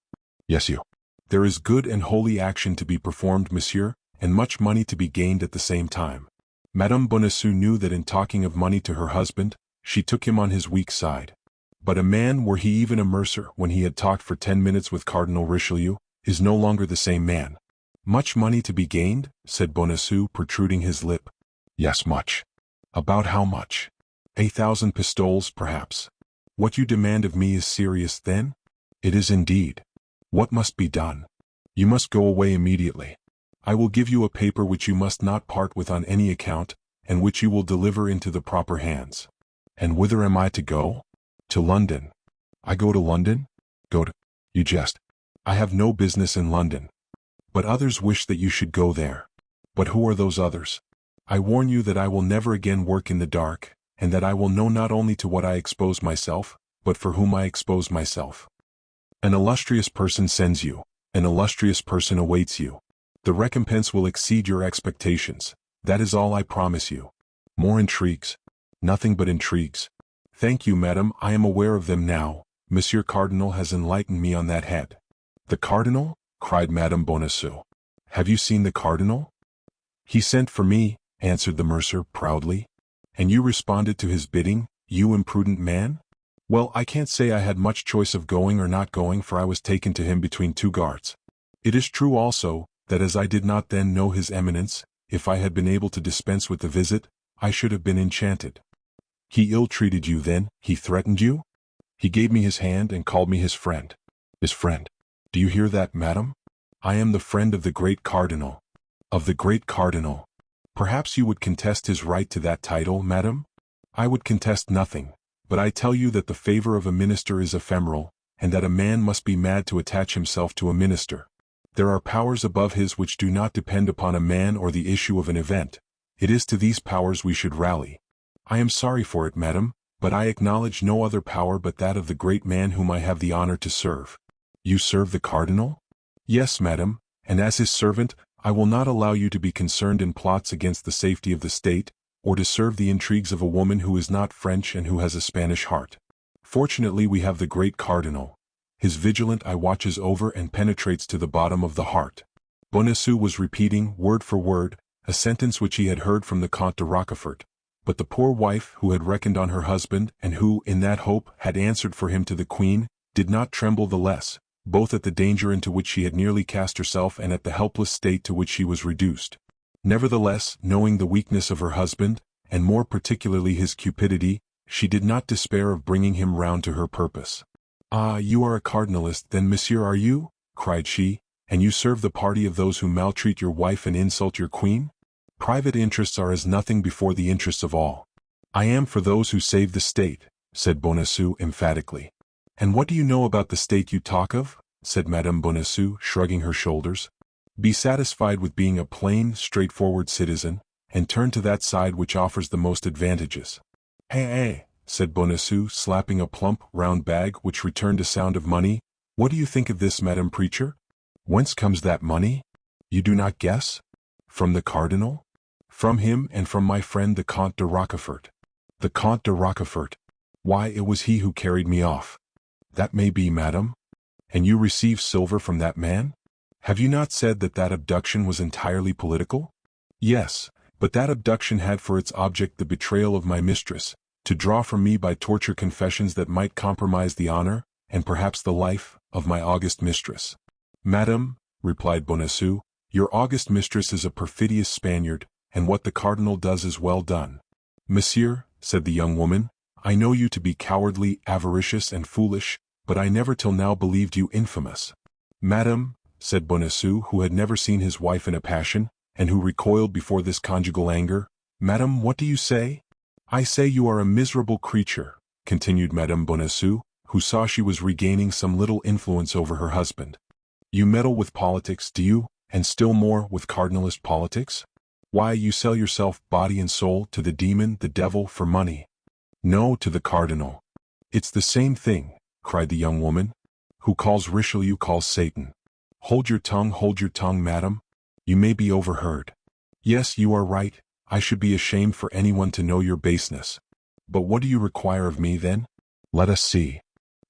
"Yes, you. There is good and holy action to be performed, monsieur, and much money to be gained at the same time." Madame Bonacieux knew that in talking of money to her husband, she took him on his weak side. But a man, were he even a mercer, when he had talked for 10 minutes with Cardinal Richelieu, is no longer the same man. "Much money to be gained?" said Bonacieux, protruding his lip. "Yes, much." "About how much?" 1,000 pistoles, perhaps." "What you demand of me is serious, then?" "It is indeed." "What must be done?" "You must go away immediately. I will give you a paper which you must not part with on any account, and which you will deliver into the proper hands." "And whither am I to go?" "To London." "I go to London?" "Go to... You jest. I have no business in London." "But others wish that you should go there." "But who are those others?" "I warn you that I will never again work in the dark, and that I will know not only to what I expose myself, but for whom I expose myself. An illustrious person sends you. An illustrious person awaits you. The recompense will exceed your expectations. That is all I promise you." "More intrigues?" "Nothing but intrigues." "Thank you, madame, I am aware of them now. Monsieur Cardinal has enlightened me on that head." "The Cardinal?" cried Madame Bonacieux. "Have you seen the Cardinal?" "He sent for me," answered the mercer, proudly. "And you responded to his bidding, you imprudent man?" Well, I can't say I had much choice of going or not going, for I was taken to him between two guards. It is true also, that as I did not then know his eminence, if I had been able to dispense with the visit, I should have been enchanted. He ill-treated you then? He threatened you? He gave me his hand and called me his friend. His friend. Do you hear that, madam? I am the friend of the great cardinal. Of the great cardinal. Perhaps you would contest his right to that title, madam? I would contest nothing, but I tell you that the favor of a minister is ephemeral, and that a man must be mad to attach himself to a minister. There are powers above his which do not depend upon a man or the issue of an event. It is to these powers we should rally. I am sorry for it, madam, but I acknowledge no other power but that of the great man whom I have the honor to serve. You serve the cardinal? Yes, madam, and as his servant, I will not allow you to be concerned in plots against the safety of the state, or to serve the intrigues of a woman who is not French and who has a Spanish heart. Fortunately we have the great cardinal. His vigilant eye watches over and penetrates to the bottom of the heart. Bonacieux was repeating, word for word, a sentence which he had heard from the Comte de Rochefort, but the poor wife, who had reckoned on her husband, and who, in that hope, had answered for him to the queen, did not tremble the less, both at the danger into which she had nearly cast herself and at the helpless state to which she was reduced. Nevertheless, knowing the weakness of her husband, and more particularly his cupidity, she did not despair of bringing him round to her purpose. "Ah, you are a cardinalist then, monsieur, are you?" cried she, "and you serve the party of those who maltreat your wife and insult your queen? Private interests are as nothing before the interests of all." "I am for those who save the state," said Bonacieux emphatically. "And what do you know about the state you talk of?" said Madame Bonacieux, shrugging her shoulders. "Be satisfied with being a plain, straightforward citizen, and turn to that side which offers the most advantages." "Hey," said Bonacieux, slapping a plump, round bag which returned a sound of money. "What do you think of this, Madame Preacher? Whence comes that money? You do not guess? From the cardinal? From him and from my friend the Comte de Rochefort." "The Comte de Rochefort? Why, it was he who carried me off." "That may be, madam. And you receive silver from that man? Have you not said that that abduction was entirely political?" "Yes, but that abduction had for its object the betrayal of my mistress, to draw from me by torture confessions that might compromise the honor, and perhaps the life, of my august mistress." "Madam," replied Bonacieux, "your august mistress is a perfidious Spaniard, and what the cardinal does is well done." "Monsieur," said the young woman, "I know you to be cowardly, avaricious, and foolish, but I never till now believed you infamous." "Madam," said Bonacieux, who had never seen his wife in a passion, and who recoiled before this conjugal anger, "Madam, what do you say?" "I say you are a miserable creature," continued Madame Bonacieux, who saw she was regaining some little influence over her husband. "You meddle with politics, do you, and still more with cardinalist politics? Why, you sell yourself body and soul to the demon, the devil, for money." "No, to the cardinal." "It's the same thing," cried the young woman. "Who calls Richelieu calls Satan. Hold your tongue, madam. You may be overheard." "Yes, you are right. I should be ashamed for anyone to know your baseness. But what do you require of me, then? Let us see.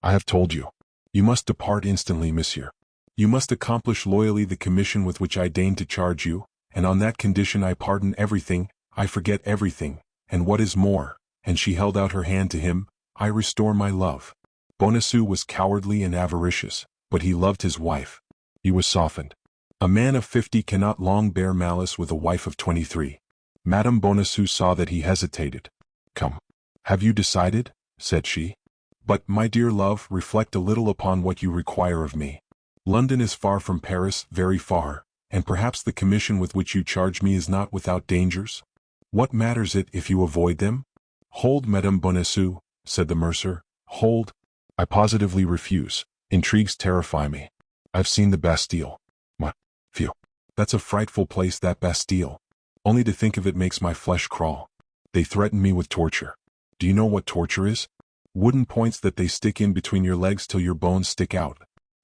I have told you. You must depart instantly, monsieur. You must accomplish loyally the commission with which I deign to charge you, and on that condition I pardon everything, I forget everything, and what is more," and she held out her hand to him, "I restore my love." Bonacieux was cowardly and avaricious, but he loved his wife. He was softened. A man of 50 cannot long bear malice with a wife of 23. Madame Bonacieux saw that he hesitated. "Come. Have you decided?" said she. "But, my dear love, reflect a little upon what you require of me. London is far from Paris, very far, and perhaps the commission with which you charge me is not without dangers. What matters it if you avoid them?" "Hold, Madame Bonacieux," said the mercer, "hold. I positively refuse. Intrigues terrify me. I've seen the Bastille. Phew. That's a frightful place, that Bastille. Only to think of it makes my flesh crawl. They threaten me with torture. Do you know what torture is? Wooden points that they stick in between your legs till your bones stick out.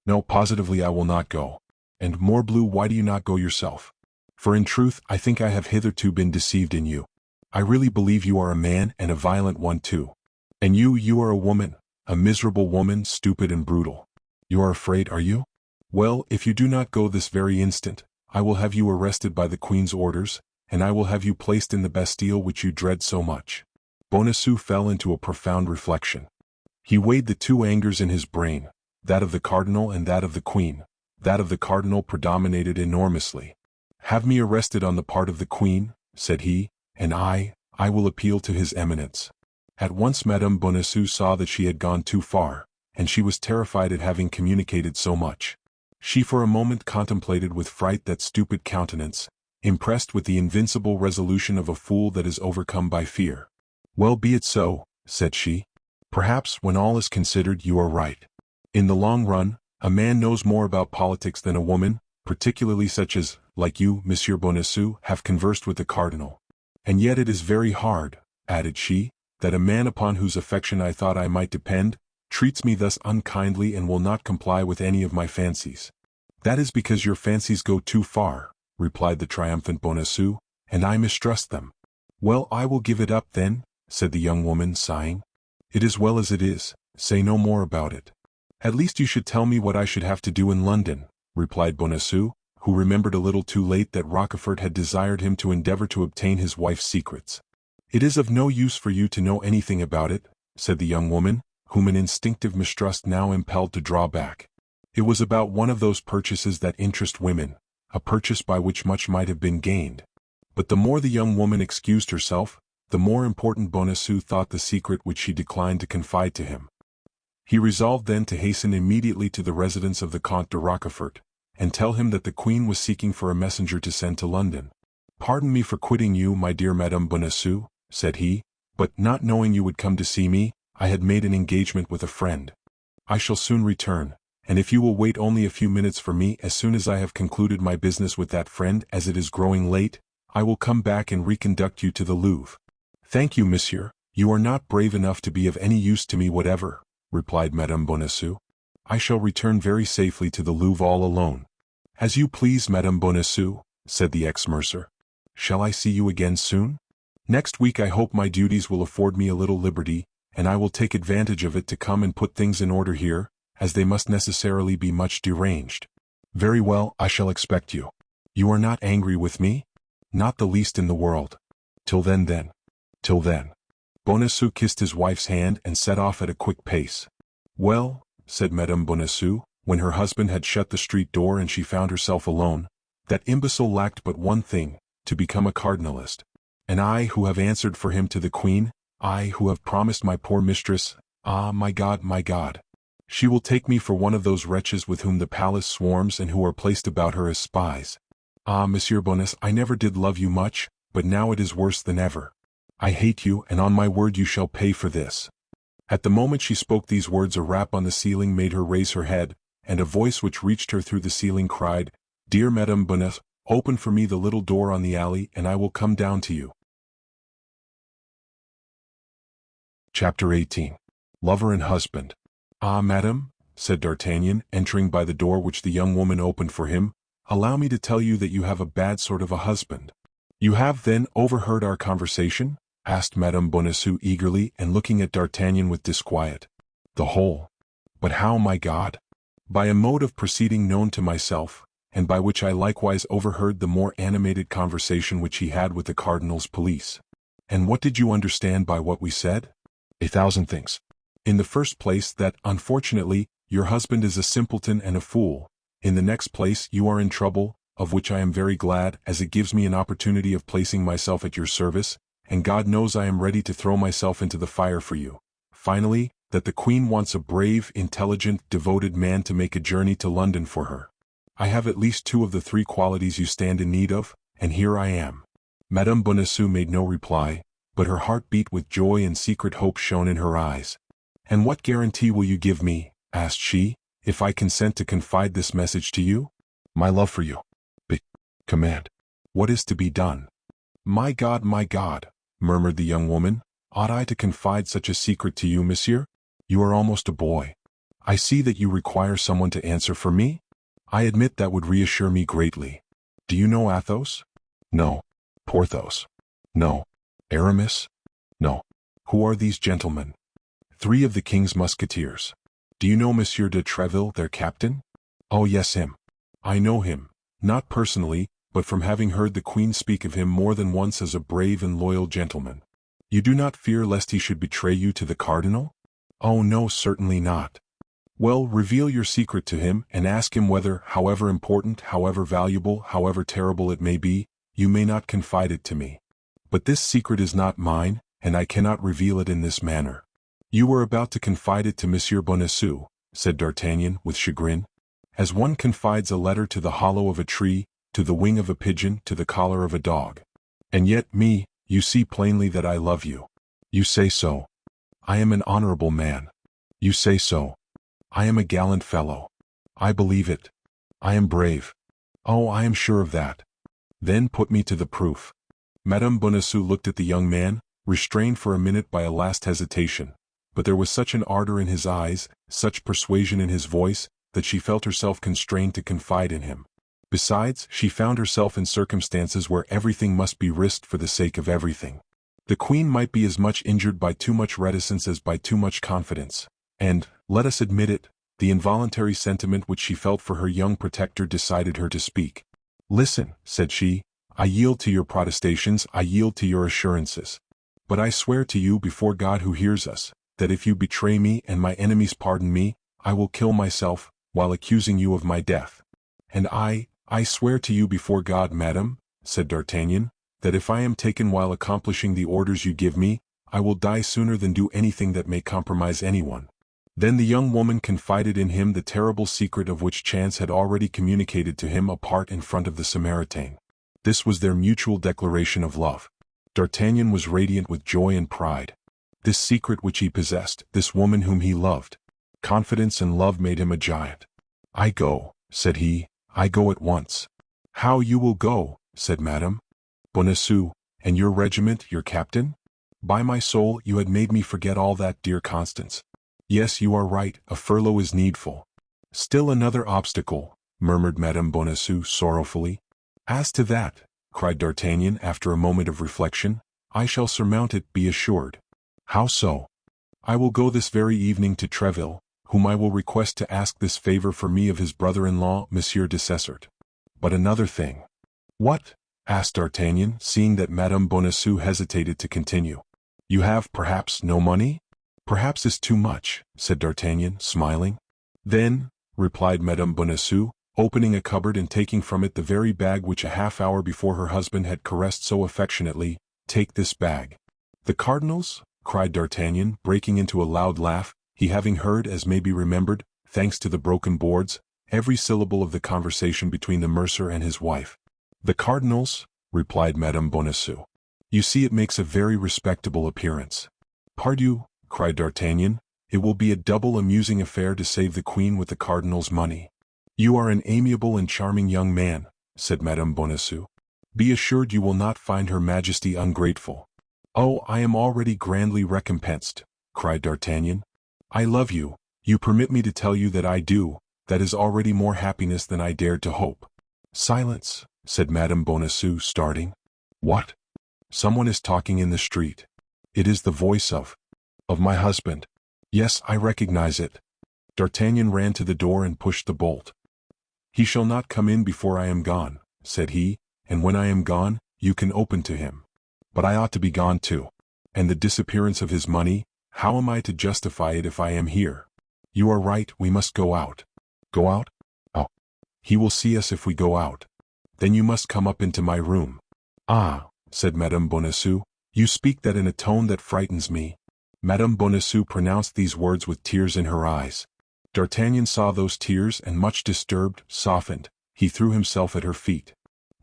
No, positively I will not go. And morbleu, why do you not go yourself? For in truth, I think I have hitherto been deceived in you. I really believe you are a man, and a violent one too. And you are a woman, a miserable woman, stupid and brutal. You are afraid, are you? Well, if you do not go this very instant, I will have you arrested by the Queen's orders, and I will have you placed in the Bastille which you dread so much." Bonacieux fell into a profound reflection. He weighed the two angers in his brain, that of the cardinal and that of the queen. That of the cardinal predominated enormously. "Have me arrested on the part of the queen," said he, "and I will appeal to his eminence." At once Madame Bonacieux saw that she had gone too far, and she was terrified at having communicated so much. She for a moment contemplated with fright that stupid countenance, impressed with the invincible resolution of a fool that is overcome by fear. "Well, be it so," said she. "Perhaps, when all is considered, you are right. In the long run, a man knows more about politics than a woman, particularly such as, like you, Monsieur Bonacieux, have conversed with the cardinal. And yet it is very hard," added she, "that a man upon whose affection I thought I might depend, treats me thus unkindly and will not comply with any of my fancies." "That is because your fancies go too far," replied the triumphant Bonacieux, "and I mistrust them." "Well, I will give it up then," said the young woman, sighing. "It is well as it is, say no more about it." "At least you should tell me what I should have to do in London," replied Bonacieux, who remembered a little too late that Rochefort had desired him to endeavor to obtain his wife's secrets. "It is of no use for you to know anything about it," said the young woman, whom an instinctive mistrust now impelled to draw back. It was about one of those purchases that interest women, a purchase by which much might have been gained. But the more the young woman excused herself, the more important Bonacieux thought the secret which she declined to confide to him. He resolved then to hasten immediately to the residence of the Comte de Rochefort, and tell him that the Queen was seeking for a messenger to send to London. "Pardon me for quitting you, my dear Madame Bonacieux," said he, "but not knowing you would come to see me, I had made an engagement with a friend. I shall soon return, and if you will wait only a few minutes for me, as soon as I have concluded my business with that friend, as it is growing late, I will come back and reconduct you to the Louvre." "Thank you, monsieur, you are not brave enough to be of any use to me whatever," replied Madame Bonacieux. "I shall return very safely to the Louvre all alone." "As you please, Madame Bonacieux," said the ex-mercer. "Shall I see you again soon?" "Next week I hope my duties will afford me a little liberty, and I will take advantage of it to come and put things in order here, as they must necessarily be much deranged." "Very well, I shall expect you. You are not angry with me?" "Not the least in the world." "Till then then." "Till then." Bonacieux kissed his wife's hand and set off at a quick pace. "Well," said Madame Bonacieux, when her husband had shut the street door and she found herself alone, "that imbecile lacked but one thing, to become a cardinalist. And I who have answered for him to the Queen, I who have promised my poor mistress, ah, my God, my God! She will take me for one of those wretches with whom the palace swarms and who are placed about her as spies. Ah, Monsieur Bonacieux, I never did love you much, but now it is worse than ever. I hate you, and on my word you shall pay for this." At the moment she spoke these words, a rap on the ceiling made her raise her head, and a voice which reached her through the ceiling cried, "Dear Madame Bonacieux, open for me the little door on the alley, and I will come down to you." Chapter 18. Lover and Husband. "Ah, madame," said D'Artagnan, entering by the door which the young woman opened for him, "allow me to tell you that you have a bad sort of a husband." "You have, then, overheard our conversation?" asked Madame Bonacieux eagerly and looking at D'Artagnan with disquiet. "The whole." "But how, my God?" "By a mode of proceeding known to myself, and by which I likewise overheard the more animated conversation which he had with the cardinal's police." "And what did you understand by what we said?" "A thousand things. In the first place, that, unfortunately, your husband is a simpleton and a fool. In the next place, you are in trouble, of which I am very glad, as it gives me an opportunity of placing myself at your service, and God knows I am ready to throw myself into the fire for you. Finally, that the Queen wants a brave, intelligent, devoted man to make a journey to London for her. I have at least two of the three qualities you stand in need of, and here I am." Madame Bonacieux made no reply, but her heart beat with joy and secret hope shone in her eyes. "And what guarantee will you give me," asked she, "if I consent to confide this message to you?" "My love for you." "But, command." "What is to be done?" My God, murmured the young woman, "ought I to confide such a secret to you, monsieur? You are almost a boy. I see that you require someone to answer for me? I admit that would reassure me greatly. Do you know Athos?" "No." "Porthos?" "No." "Aramis?" "No." "Who are these gentlemen?" "Three of the king's musketeers." "Do you know Monsieur de Treville, their captain?" "Oh yes, him. I know him, not personally, but from having heard the Queen speak of him more than once as a brave and loyal gentleman." "You do not fear lest he should betray you to the cardinal?" "Oh no, certainly not." "Well, reveal your secret to him and ask him whether, however important, however valuable, however terrible it may be, you may not confide it to me. But this secret is not mine, and I cannot reveal it in this manner." "You were about to confide it to Monsieur Bonacieux," said D'Artagnan with chagrin. "As one confides a letter to the hollow of a tree, to the wing of a pigeon, to the collar of a dog. And yet me, you see plainly that I love you. You say so. I am an honorable man. You say so. I am a gallant fellow. I believe it. I am brave. Oh, I am sure of that. Then put me to the proof." Madame Bonacieux looked at the young man, restrained for a minute by a last hesitation, but there was such an ardor in his eyes, such persuasion in his voice, that she felt herself constrained to confide in him. Besides, she found herself in circumstances where everything must be risked for the sake of everything. The queen might be as much injured by too much reticence as by too much confidence, and, let us admit it, the involuntary sentiment which she felt for her young protector decided her to speak. "Listen," said she, "I yield to your protestations, I yield to your assurances. But I swear to you before God who hears us, that if you betray me and my enemies pardon me, I will kill myself, while accusing you of my death. And I swear to you before God, madam," said D'Artagnan, "that if I am taken while accomplishing the orders you give me, I will die sooner than do anything that may compromise anyone." Then the young woman confided in him the terrible secret of which chance had already communicated to him apart in front of the Samaritan. This was their mutual declaration of love. D'Artagnan was radiant with joy and pride. This secret which he possessed, this woman whom he loved. Confidence and love made him a giant. "I go," said he, "I go at once." "How you will go?" said Madame Bonacieux. "And your regiment, your captain? By my soul, you had made me forget all that, dear Constance. Yes, you are right, a furlough is needful." "Still another obstacle," murmured Madame Bonacieux sorrowfully. "As to that," cried D'Artagnan after a moment of reflection, "I shall surmount it, be assured." "How so?" "I will go this very evening to Tréville, whom I will request to ask this favor for me of his brother-in-law, Monsieur de Cessart. But another thing." "What?" asked D'Artagnan, seeing that Madame Bonacieux hesitated to continue. "You have, perhaps, no money?" "Perhaps is too much," said D'Artagnan, smiling. "Then," replied Madame Bonacieux, opening a cupboard and taking from it the very bag which a half-hour before her husband had caressed so affectionately, "take this bag." "The cardinal's?" cried D'Artagnan, breaking into a loud laugh, he having heard, as may be remembered, thanks to the broken boards, every syllable of the conversation between the mercer and his wife. "The cardinal's?" replied Madame Bonacieux. "You see it makes a very respectable appearance." "Pardieu," cried D'Artagnan, "it will be a double amusing affair to save the queen with the cardinal's money." "You are an amiable and charming young man," said Madame Bonacieux. "Be assured you will not find her majesty ungrateful." "Oh, I am already grandly recompensed," cried D'Artagnan. "I love you, you permit me to tell you that I do, that is already more happiness than I dared to hope." "Silence," said Madame Bonacieux, starting. "What? Someone is talking in the street. It is the voice of my husband. Yes, I recognize it." D'Artagnan ran to the door and pushed the bolt. "He shall not come in before I am gone," said he, "and when I am gone, you can open to him. But I ought to be gone too. And the disappearance of his money, how am I to justify it if I am here? You are right, we must go out." "Go out? Oh, he will see us if we go out. Then you must come up into my room." "Ah," said Madame Bonacieux, "you speak that in a tone that frightens me." Madame Bonacieux pronounced these words with tears in her eyes. D'Artagnan saw those tears and, much disturbed, softened, he threw himself at her feet.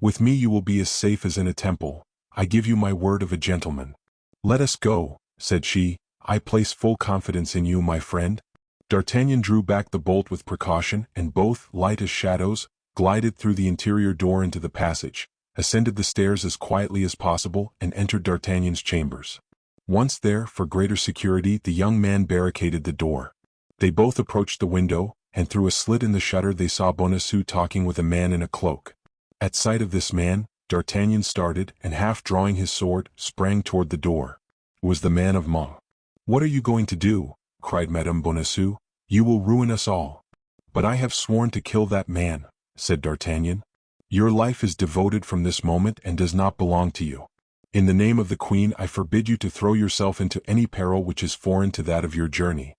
"With me you will be as safe as in a temple. I give you my word of a gentleman." "Let us go," said she, "I place full confidence in you, my friend." D'Artagnan drew back the bolt with precaution, and both, light as shadows, glided through the interior door into the passage, ascended the stairs as quietly as possible, and entered D'Artagnan's chambers. Once there, for greater security, the young man barricaded the door. They both approached the window, and through a slit in the shutter they saw Bonacieux talking with a man in a cloak. At sight of this man, D'Artagnan started, and half drawing his sword, sprang toward the door. It was the man of Mons. "What are you going to do?" cried Madame Bonacieux. "You will ruin us all." "But I have sworn to kill that man," said D'Artagnan. "Your life is devoted from this moment and does not belong to you. In the name of the queen I forbid you to throw yourself into any peril which is foreign to that of your journey.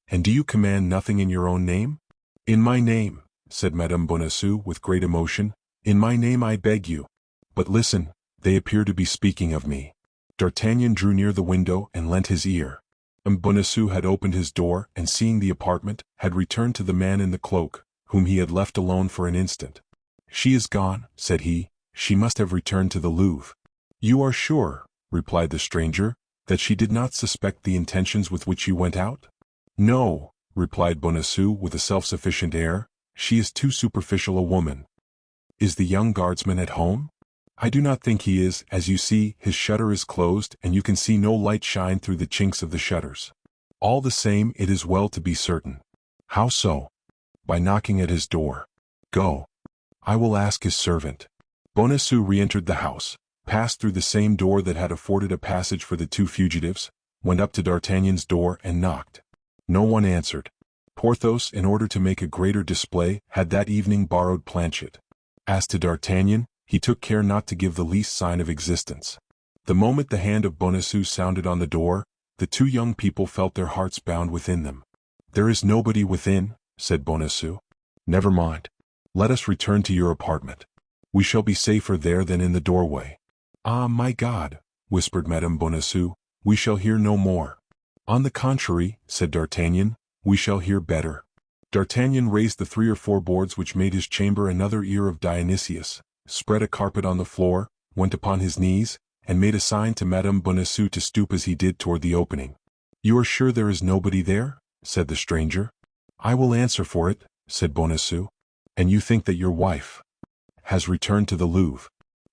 And do you command nothing in your own name? In my name, said Madame Bonacieux with great emotion, in my name I beg you. But listen, they appear to be speaking of me. D'Artagnan drew near the window and lent his ear. Bonacieux had opened his door and seeing the apartment, had returned to the man in the cloak, whom he had left alone for an instant. She is gone, said he, she must have returned to the Louvre. You are sure, replied the stranger, that she did not suspect the intentions with which you went out? No, replied Bonacieux with a self-sufficient air, she is too superficial a woman. Is the young guardsman at home? I do not think he is, as you see, his shutter is closed and you can see no light shine through the chinks of the shutters. All the same, it is well to be certain. How so? By knocking at his door. Go. I will ask his servant. Bonacieux re-entered the house, passed through the same door that had afforded a passage for the two fugitives, went up to D'Artagnan's door and knocked. No one answered. Porthos, in order to make a greater display, had that evening borrowed Planchet. As to D'Artagnan, he took care not to give the least sign of existence. The moment the hand of Bonacieux sounded on the door, the two young people felt their hearts bound within them. There is nobody within, said Bonacieux. Never mind. Let us return to your apartment. We shall be safer there than in the doorway. Ah, my God, whispered Madame Bonacieux, we shall hear no more. On the contrary, said D'Artagnan, we shall hear better. D'Artagnan raised the 3 or 4 boards which made his chamber another ear of Dionysius, spread a carpet on the floor, went upon his knees, and made a sign to Madame Bonacieux to stoop as he did toward the opening. You are sure there is nobody there? Said the stranger. I will answer for it, said Bonacieux. And you think that your wife has returned to the Louvre,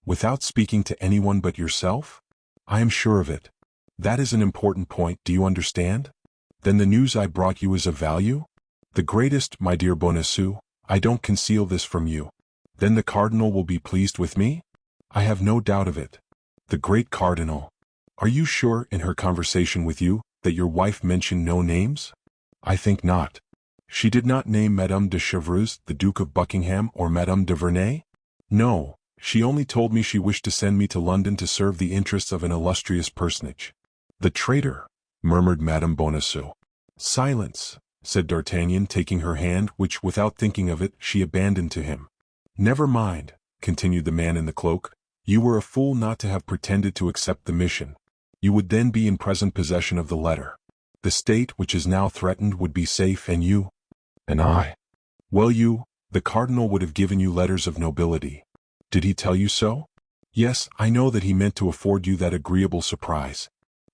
without speaking to anyone but yourself? I am sure of it. That is an important point, do you understand? Then the news I brought you is of value? The greatest, my dear Bonacieux, I don't conceal this from you. Then the cardinal will be pleased with me? I have no doubt of it. The great cardinal. Are you sure, in her conversation with you, that your wife mentioned no names? I think not. She did not name Madame de Chevreuse, the Duke of Buckingham, or Madame de Vernay? No, she only told me she wished to send me to London to serve the interests of an illustrious personage. The traitor, murmured Madame Bonacieux. Silence, said D'Artagnan, taking her hand, which, without thinking of it, she abandoned to him. Never mind, continued the man in the cloak, you were a fool not to have pretended to accept the mission. You would then be in present possession of the letter. The state which is now threatened would be safe, and you, and I. Well, the cardinal would have given you letters of nobility. Did he tell you so? Yes, I know that he meant to afford you that agreeable surprise.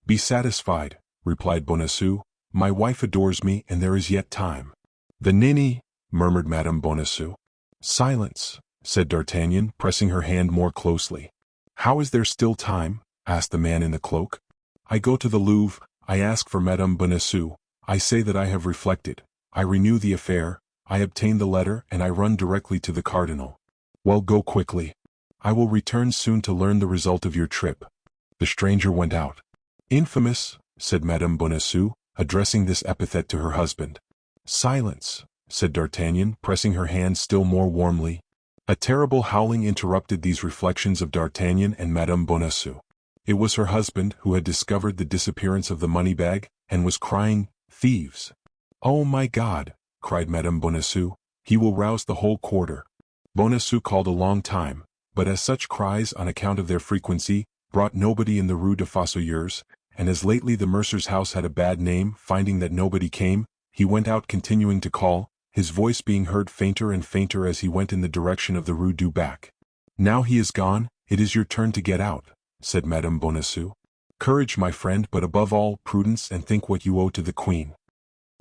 Be satisfied, replied Bonacieux, my wife adores me and there is yet time. The ninny, murmured Madame Bonacieux. Silence, said D'Artagnan, pressing her hand more closely. How is there still time? Asked the man in the cloak. I go to the Louvre, I ask for Madame Bonacieux, I say that I have reflected, I renew the affair, I obtain the letter and I run directly to the cardinal. Well, go quickly. I will return soon to learn the result of your trip. The stranger went out. Infamous, said Madame Bonacieux, addressing this epithet to her husband. Silence, said D'Artagnan, pressing her hand still more warmly. A terrible howling interrupted these reflections of D'Artagnan and Madame Bonacieux. It was her husband who had discovered the disappearance of the money-bag, and was crying, thieves. Oh my God, cried Madame Bonacieux, he will rouse the whole quarter. Bonacieux called a long time, but as such cries, on account of their frequency, brought nobody in the Rue des Fossoyeurs, and as lately the mercer's house had a bad name, finding that nobody came, he went out continuing to call, his voice being heard fainter and fainter as he went in the direction of the Rue du Bac. Now he is gone, it is your turn to get out, said Madame Bonacieux. Courage, my friend, but above all, prudence, and think what you owe to the queen.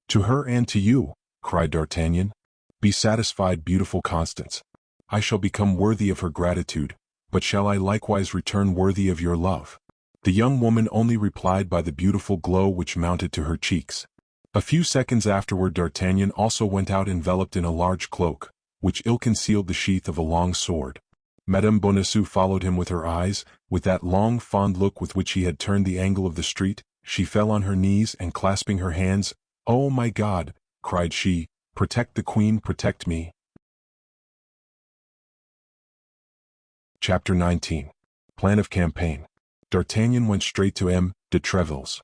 To her and to you, cried D'Artagnan. Be satisfied, beautiful Constance. I shall become worthy of her gratitude, but shall I likewise return worthy of your love? The young woman only replied by the beautiful glow which mounted to her cheeks. A few seconds afterward D'Artagnan also went out enveloped in a large cloak, which ill concealed the sheath of a long sword. Madame Bonacieux followed him with her eyes, with that long fond look with which he had turned the angle of the street. She fell on her knees and clasping her hands, "Oh my God," cried she, "protect the queen, protect me." Chapter 19. Plan of Campaign. D'Artagnan went straight to M. de Treville's.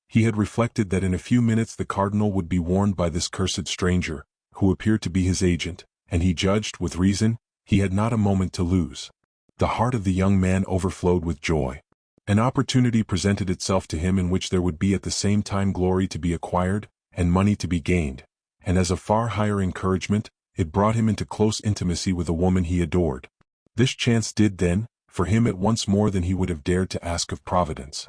He had reflected that in a few minutes the cardinal would be warned by this cursed stranger, who appeared to be his agent, and he judged, with reason, he had not a moment to lose. The heart of the young man overflowed with joy. An opportunity presented itself to him in which there would be at the same time glory to be acquired, and money to be gained, and as a far higher encouragement, it brought him into close intimacy with a woman he adored. This chance did then, for him at once more than he would have dared to ask of Providence.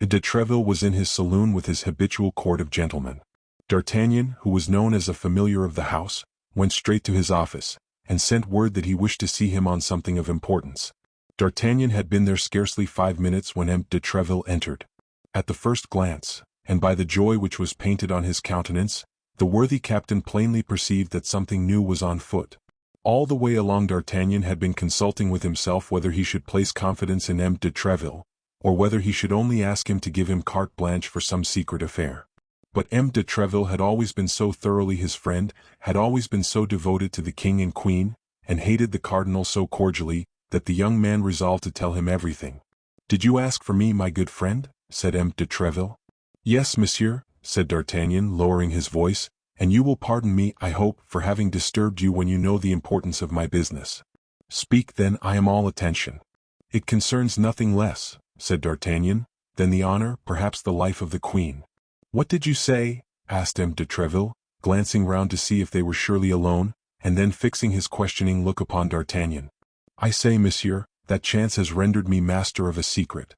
De Treville was in his saloon with his habitual court of gentlemen. D'Artagnan, who was known as a familiar of the house, went straight to his office, and sent word that he wished to see him on something of importance. D'Artagnan had been there scarcely 5 minutes when M. de Treville entered. At the first glance, and by the joy which was painted on his countenance, the worthy captain plainly perceived that something new was on foot. All the way along D'Artagnan had been consulting with himself whether he should place confidence in M. de Treville, or whether he should only ask him to give him carte blanche for some secret affair. But M. de Treville had always been so thoroughly his friend, had always been so devoted to the king and queen, and hated the cardinal so cordially, that the young man resolved to tell him everything. "Did you ask for me, my good friend?" said M. de Treville. "Yes, monsieur," said D'Artagnan, lowering his voice, "and you will pardon me, I hope, for having disturbed you when you know the importance of my business." "Speak then, I am all attention." "It concerns nothing less," said D'Artagnan, "than the honor, perhaps the life of the queen." "What did you say?" asked M. de Treville, glancing round to see if they were surely alone, and then fixing his questioning look upon D'Artagnan. "I say, monsieur, that chance has rendered me master of a secret,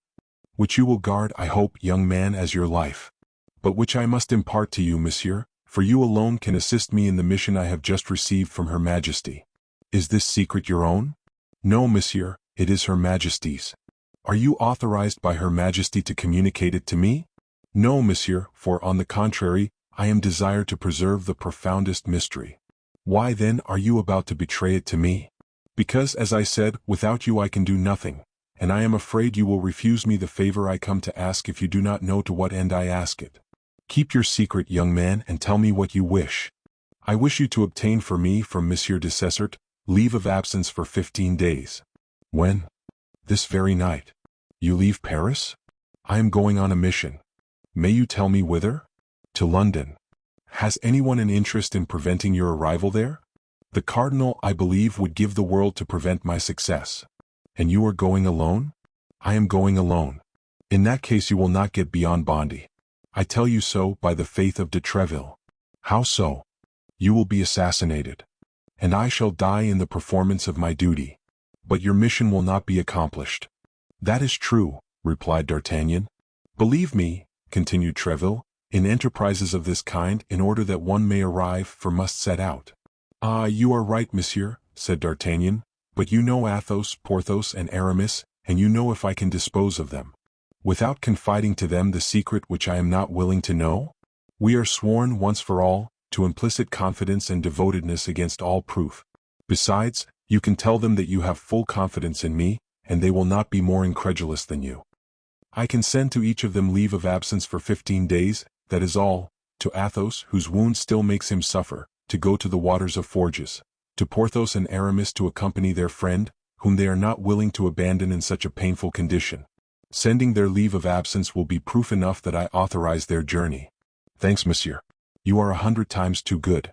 which you will guard, I hope, young man, as your life, but which I must impart to you, monsieur, for you alone can assist me in the mission I have just received from Her Majesty." "Is this secret your own?" "No, monsieur, it is Her Majesty's." "Are you authorized by Her Majesty to communicate it to me?" "No, monsieur, for, on the contrary, I am desired to preserve the profoundest mystery." "Why then are you about to betray it to me?" "Because, as I said, without you I can do nothing, and I am afraid you will refuse me the favor I come to ask if you do not know to what end I ask it." "Keep your secret, young man, and tell me what you wish." "I wish you to obtain for me from Monsieur de Cessert leave of absence for 15 days. "When?" "This very night." "You leave Paris?" "I am going on a mission." "May you tell me whither?" "To London." "Has anyone an interest in preventing your arrival there?" "The cardinal, I believe, would give the world to prevent my success." "And you are going alone?" "I am going alone." "In that case you will not get beyond Bondy. I tell you so, by the faith of de Treville." "How so?" "You will be assassinated." "And I shall die in the performance of my duty." "But your mission will not be accomplished." "That is true," replied D'Artagnan. "Believe me," continued Treville, "in enterprises of this kind, in order that one may arrive, for must set out." "Ah, you are right, monsieur," said D'Artagnan, "but you know Athos, Porthos, and Aramis, and you know if I can dispose of them, without confiding to them the secret which I am not willing to know? We are sworn, once for all, to implicit confidence and devotedness against all proof. Besides, you can tell them that you have full confidence in me, and they will not be more incredulous than you. I can send to each of them leave of absence for 15 days, that is all, to Athos, whose wound still makes him suffer, to go to the waters of Forges, to Porthos and Aramis to accompany their friend, whom they are not willing to abandon in such a painful condition. Sending their leave of absence will be proof enough that I authorize their journey." "Thanks, monsieur. You are 100 times too good."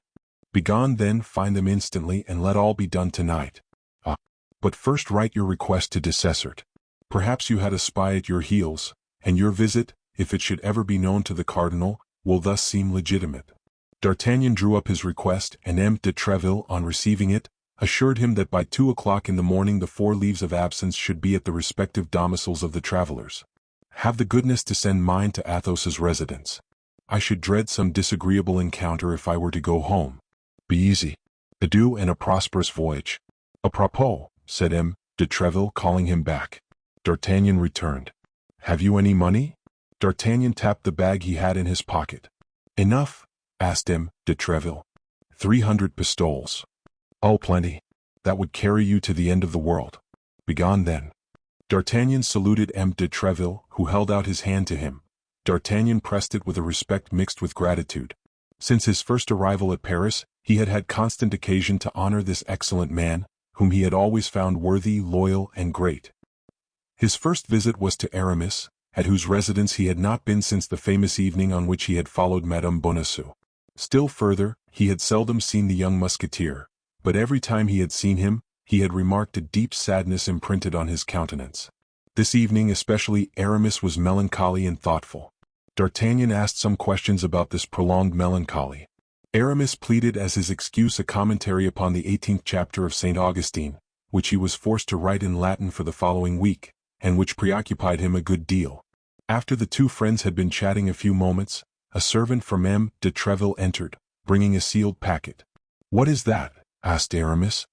"Begone then, find them instantly, and let all be done tonight." "Ah, but first write your request to de Cessert. Perhaps you had a spy at your heels, and your visit, if it should ever be known to the cardinal, will thus seem legitimate." D'Artagnan drew up his request, and M. de Treville, on receiving it, assured him that by 2 o'clock in the morning the 4 leaves of absence should be at the respective domiciles of the travelers. "Have the goodness to send mine to Athos's residence. I should dread some disagreeable encounter if I were to go home." "Be easy. Adieu and a prosperous voyage." "A propos," said M. de Treville, calling him back. D'Artagnan returned. "Have you any money?" D'Artagnan tapped the bag he had in his pocket. "Enough?" asked M. de Treville. 300 pistoles. "Oh, plenty. That would carry you to the end of the world." "Begone then." D'Artagnan saluted M. de Treville, who held out his hand to him. D'Artagnan pressed it with a respect mixed with gratitude. Since his first arrival at Paris, he had had constant occasion to honor this excellent man, whom he had always found worthy, loyal, and great. His first visit was to Aramis, at whose residence he had not been since the famous evening on which he had followed Madame Bonacieux. Still further, he had seldom seen the young musketeer, but every time he had seen him, he had remarked a deep sadness imprinted on his countenance. This evening especially Aramis was melancholy and thoughtful. D'Artagnan asked some questions about this prolonged melancholy. Aramis pleaded as his excuse a commentary upon the 18th chapter of St. Augustine, which he was forced to write in Latin for the following week, and which preoccupied him a good deal. After the two friends had been chatting a few moments, a servant from M. de Treville entered, bringing a sealed packet. "What is that?" asked Aramis.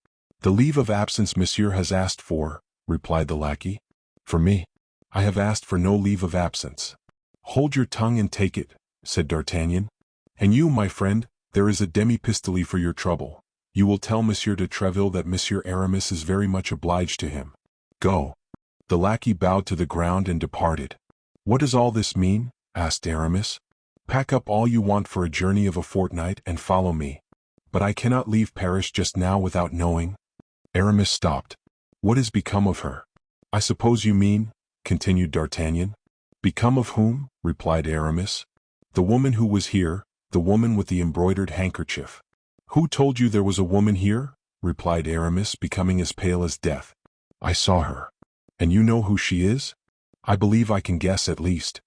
"The leave of absence Monsieur has asked for," replied the lackey. "For me? I have asked for no leave of absence." "Hold your tongue and take it," said D'Artagnan. "And you, my friend, there is a demi-pistolet for your trouble. You will tell Monsieur de Treville that Monsieur Aramis is very much obliged to him. Go." The lackey bowed to the ground and departed. "What does all this mean?" asked Aramis. "Pack up all you want for a journey of a fortnight and follow me. But I cannot leave Paris just now without knowing." Aramis stopped. "What has become of her?" "I suppose you mean," continued D'Artagnan. "Become of whom?" replied Aramis. "The woman who was here, the woman with the embroidered handkerchief." "Who told you there was a woman here?" replied Aramis, becoming as pale as death. "I saw her." "And you know who she is?" "I believe I can guess at least."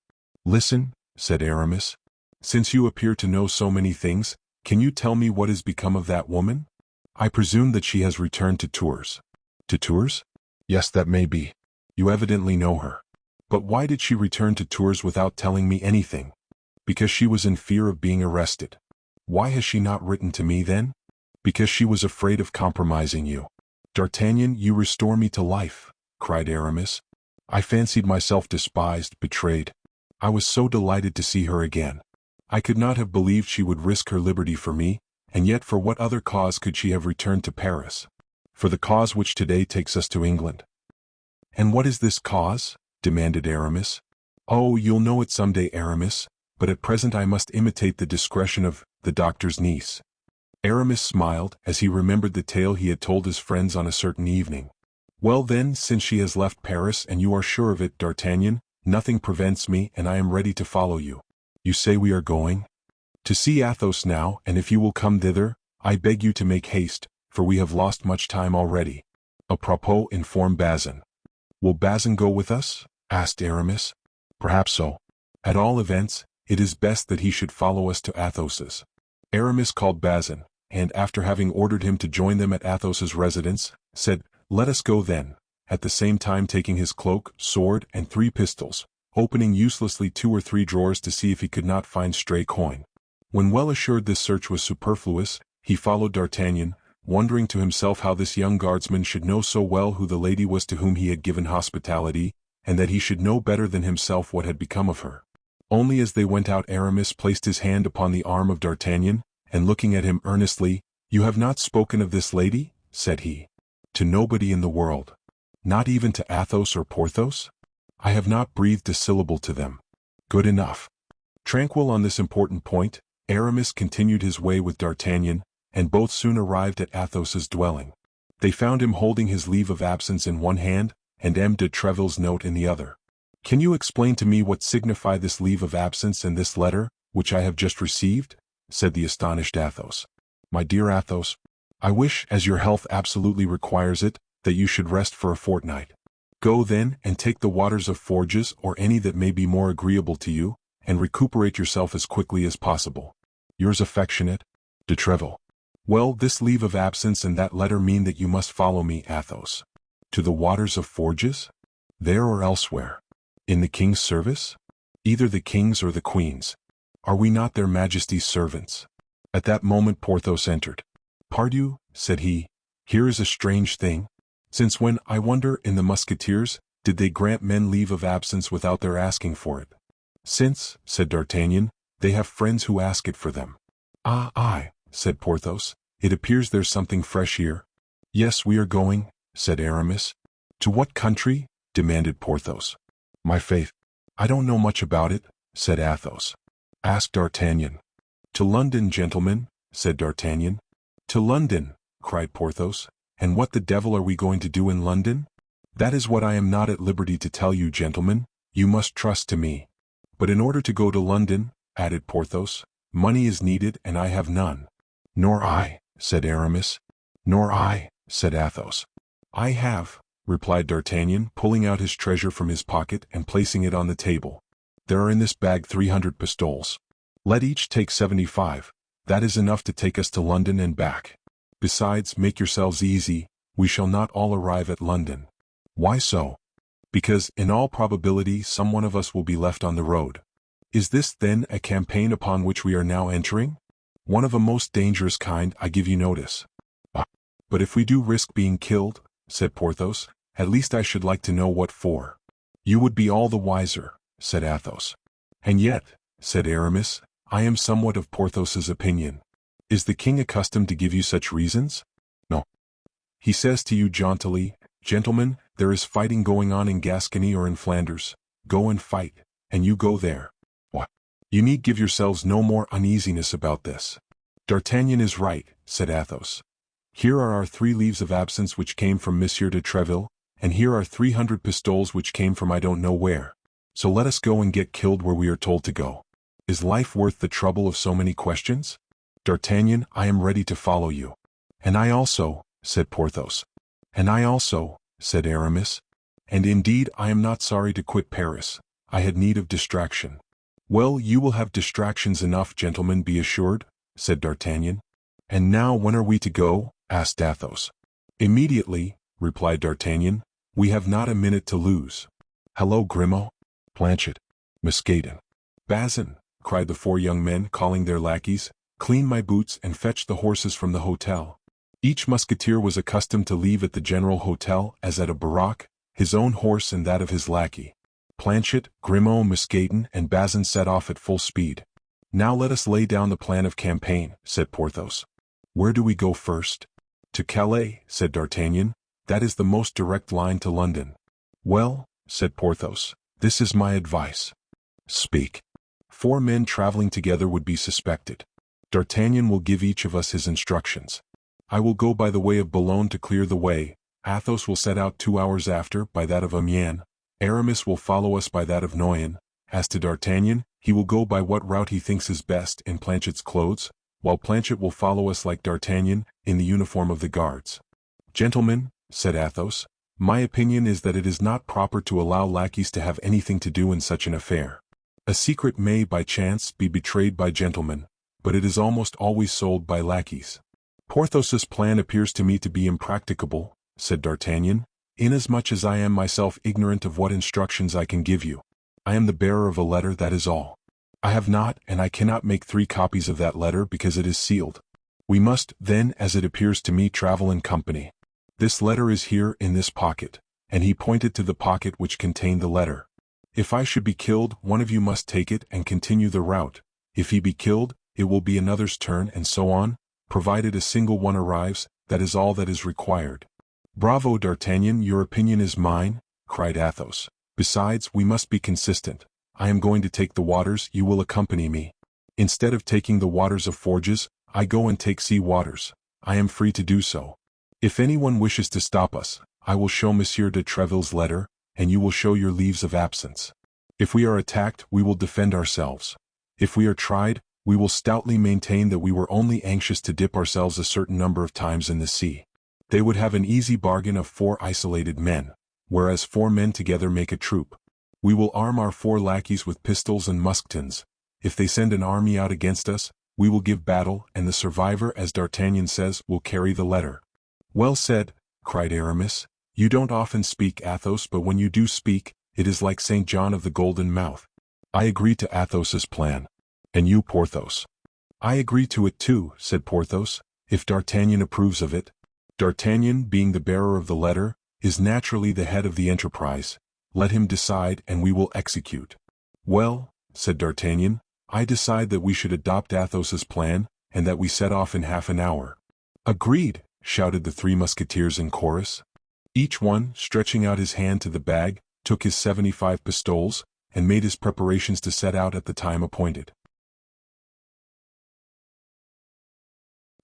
"Listen," said Aramis. "Since you appear to know so many things, can you tell me what has become of that woman?" "I presume that she has returned to Tours." "To Tours?" "Yes, that may be. You evidently know her. But why did she return to Tours without telling me anything?" "Because she was in fear of being arrested." "Why has she not written to me then?" "Because she was afraid of compromising you." "D'Artagnan, you restore me to life," cried Aramis. "I fancied myself despised, betrayed. I was so delighted to see her again. I could not have believed she would risk her liberty for me, and yet for what other cause could she have returned to Paris? For the cause which today takes us to England." "And what is this cause?" demanded Aramis. "Oh, you'll know it some day, Aramis, but at present I must imitate the discretion of the doctor's niece." Aramis smiled as he remembered the tale he had told his friends on a certain evening. "Well then, since she has left Paris and you are sure of it, D'Artagnan, nothing prevents me and I am ready to follow you." "You say we are going?" "To see Athos now, and if you will come thither, I beg you to make haste, for we have lost much time already. A propos, inform Bazin." "Will Bazin go with us?" asked Aramis. "Perhaps so. At all events, it is best that he should follow us to Athos's." Aramis called Bazin, and after having ordered him to join them at Athos's residence, said, "Let us go then," at the same time taking his cloak, sword, and 3 pistols, opening uselessly 2 or 3 drawers to see if he could not find stray coin. When well assured this search was superfluous, he followed D'Artagnan, wondering to himself how this young guardsman should know so well who the lady was to whom he had given hospitality, and that he should know better than himself what had become of her. Only as they went out Aramis placed his hand upon the arm of D'Artagnan, and looking at him earnestly, "You have not spoken of this lady?" said he. "To nobody in the world." "Not even to Athos or Porthos?" "I have not breathed a syllable to them." "Good enough." Tranquil on this important point, Aramis continued his way with D'Artagnan, and both soon arrived at Athos's dwelling. They found him holding his leave of absence in one hand, and M. de Treville's note in the other. "Can you explain to me what signify this leave of absence and this letter, which I have just received?" said the astonished Athos. "My dear Athos, I wish, as your health absolutely requires it, that you should rest for a fortnight. Go then, and take the waters of Forges or any that may be more agreeable to you, and recuperate yourself as quickly as possible. Yours affectionate, de Treville." "Well, this leave of absence and that letter mean that you must follow me, Athos." "To the waters of Forges? There or elsewhere? In the king's service?" "Either the king's or the queen's. Are we not their majesties' servants?" At that moment Porthos entered. "Pardieu," said he, "here is a strange thing. Since when, I wonder, in the Musketeers, did they grant men leave of absence without their asking for it?" "Since," said D'Artagnan, "they have friends who ask it for them." "Ah, aye," said Porthos, "it appears there's something fresh here." "Yes, we are going," said Aramis. "To what country?" demanded Porthos. "My faith, I don't know much about it," said Athos. "Ask D'Artagnan." "To London, gentlemen," said D'Artagnan. "To London," cried Porthos, "and what the devil are we going to do in London?" "That is what I am not at liberty to tell you, gentlemen," You must trust to me. But in order to go to London, added Porthos, money is needed and I have none. Nor I, said Aramis. Nor I, said Athos. I have, replied D'Artagnan, pulling out his treasure from his pocket and placing it on the table. There are in this bag 300 pistoles. Let each take 75. That is enough to take us to London and back. Besides, make yourselves easy, we shall not all arrive at London. Why so? Because, in all probability, some one of us will be left on the road. Is this, then, a campaign upon which we are now entering? One of a most dangerous kind, I give you notice. But if we do risk being killed, said Porthos, at least I should like to know what for. You would be all the wiser, said Athos. And yet, said Aramis, I am somewhat of Porthos's opinion. Is the king accustomed to give you such reasons? No. He says to you jauntily, Gentlemen, there is fighting going on in Gascony or in Flanders. Go and fight, and you go there. What? You need give yourselves no more uneasiness about this. D'Artagnan is right, said Athos. Here are our 3 leaves of absence which came from Monsieur de Treville, and here are 300 pistoles which came from I don't know where. So let us go and get killed where we are told to go. Is life worth the trouble of so many questions? D'Artagnan, I am ready to follow you. And I also, said Porthos. And I also, said Aramis. And indeed I am not sorry to quit Paris. I had need of distraction. Well, you will have distractions enough, gentlemen, be assured, said D'Artagnan. And now when are we to go? Asked Athos. Immediately, replied D'Artagnan. We have not a minute to lose. Hello, Grimaud, Planchet, Mousqueton, Bazin, cried the 4 young men, calling their lackeys. Clean my boots and fetch the horses from the hotel. Each musketeer was accustomed to leave at the general hotel, as at a baraque, his own horse and that of his lackey. Planchet, Grimaud, Mousqueton, and Bazin set off at full speed. Now let us lay down the plan of campaign, said Porthos. Where do we go first? To Calais, said D'Artagnan. That is the most direct line to London. Well, said Porthos, this is my advice. Speak. 4 men traveling together would be suspected. D'Artagnan will give each of us his instructions. I will go by the way of Boulogne to clear the way. Athos will set out 2 hours after by that of Amiens. Aramis will follow us by that of Noyon. As to D'Artagnan, he will go by what route he thinks is best in Planchet's clothes, while Planchet will follow us like D'Artagnan, in the uniform of the guards. Gentlemen, said Athos, my opinion is that it is not proper to allow lackeys to have anything to do in such an affair. A secret may, by chance, be betrayed by gentlemen, but it is almost always sold by lackeys. Porthos's plan appears to me to be impracticable, said D'Artagnan, inasmuch as I am myself ignorant of what instructions I can give you. I am the bearer of a letter, that is all. I have not, and I cannot make 3 copies of that letter because it is sealed. We must, then, as it appears to me, travel in company. This letter is here in this pocket, and he pointed to the pocket which contained the letter. If I should be killed, one of you must take it and continue the route. If he be killed, it will be another's turn, and so on, provided a single one arrives. That is all that is required. Bravo, D'Artagnan, your opinion is mine, cried Athos. Besides, we must be consistent. I am going to take the waters, you will accompany me. Instead of taking the waters of Forges, I go and take sea waters. I am free to do so. If anyone wishes to stop us, I will show Monsieur de Treville's letter, and you will show your leaves of absence. If we are attacked, we will defend ourselves. If we are tried, we will stoutly maintain that we were only anxious to dip ourselves a certain number of times in the sea. They would have an easy bargain of 4 isolated men, whereas 4 men together make a troop. We will arm our 4 lackeys with pistols and musktons. If they send an army out against us, we will give battle, and the survivor, as D'Artagnan says, will carry the letter. Well said, cried Aramis. You don't often speak, Athos, but when you do speak, it is like St. John of the Golden Mouth. I agree to Athos's plan. And you, Porthos? I agree to it too, said Porthos, if D'Artagnan approves of it. D'Artagnan, being the bearer of the letter, is naturally the head of the enterprise. Let him decide and we will execute. Well, said D'Artagnan, I decide that we should adopt Athos's plan, and that we set off in half an hour. Agreed, shouted the 3 musketeers in chorus. Each one, stretching out his hand to the bag, took his 75 pistoles, and made his preparations to set out at the time appointed.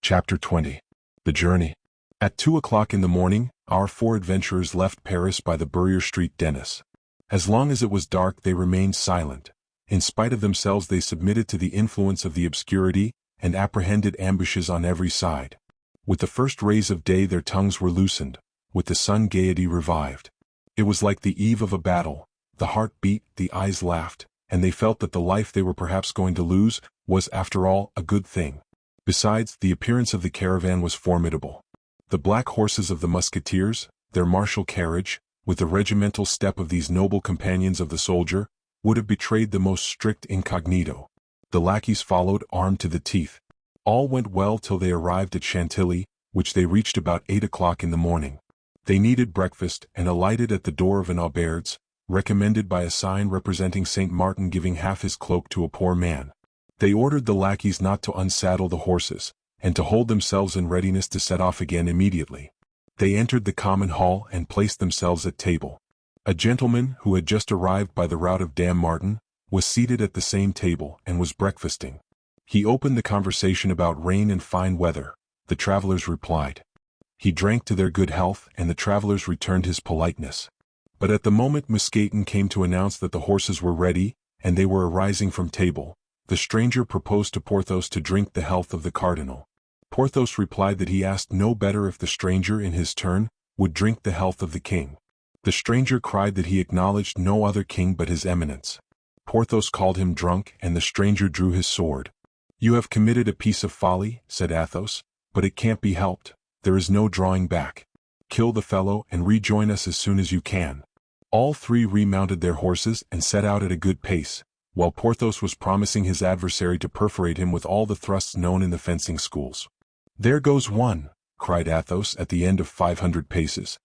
Chapter 20. The Journey. At 2 o'clock in the morning, our 4 adventurers left Paris by the Burier Street Dennis. As long as it was dark they remained silent. In spite of themselves they submitted to the influence of the obscurity, and apprehended ambushes on every side. With the first rays of day their tongues were loosened, with the sun gaiety revived. It was like the eve of a battle, the heart beat, the eyes laughed, and they felt that the life they were perhaps going to lose was, after all, a good thing. Besides, the appearance of the caravan was formidable. The black horses of the musketeers, their martial carriage, with the regimental step of these noble companions of the soldier, would have betrayed the most strict incognito. The lackeys followed, armed to the teeth. All went well till they arrived at Chantilly, which they reached about 8 o'clock in the morning. They needed breakfast, and alighted at the door of an auberge, recommended by a sign representing Saint Martin giving half his cloak to a poor man. They ordered the lackeys not to unsaddle the horses, and to hold themselves in readiness to set off again immediately. They entered the common hall and placed themselves at table. A gentleman, who had just arrived by the route of Dam Martin, was seated at the same table and was breakfasting. He opened the conversation about rain and fine weather. The travelers replied. He drank to their good health, and the travelers returned his politeness. But at the moment Mousqueton came to announce that the horses were ready, and they were arising from table, the stranger proposed to Porthos to drink the health of the cardinal. Porthos replied that he asked no better if the stranger, in his turn, would drink the health of the king. The stranger cried that he acknowledged no other king but his eminence. Porthos called him drunk, and the stranger drew his sword. "You have committed a piece of folly," said Athos, "but it can't be helped. There is no drawing back. Kill the fellow and rejoin us as soon as you can." All three remounted their horses and set out at a good pace, while Porthos was promising his adversary to perforate him with all the thrusts known in the fencing schools. "There goes one," cried Athos at the end of 500 paces.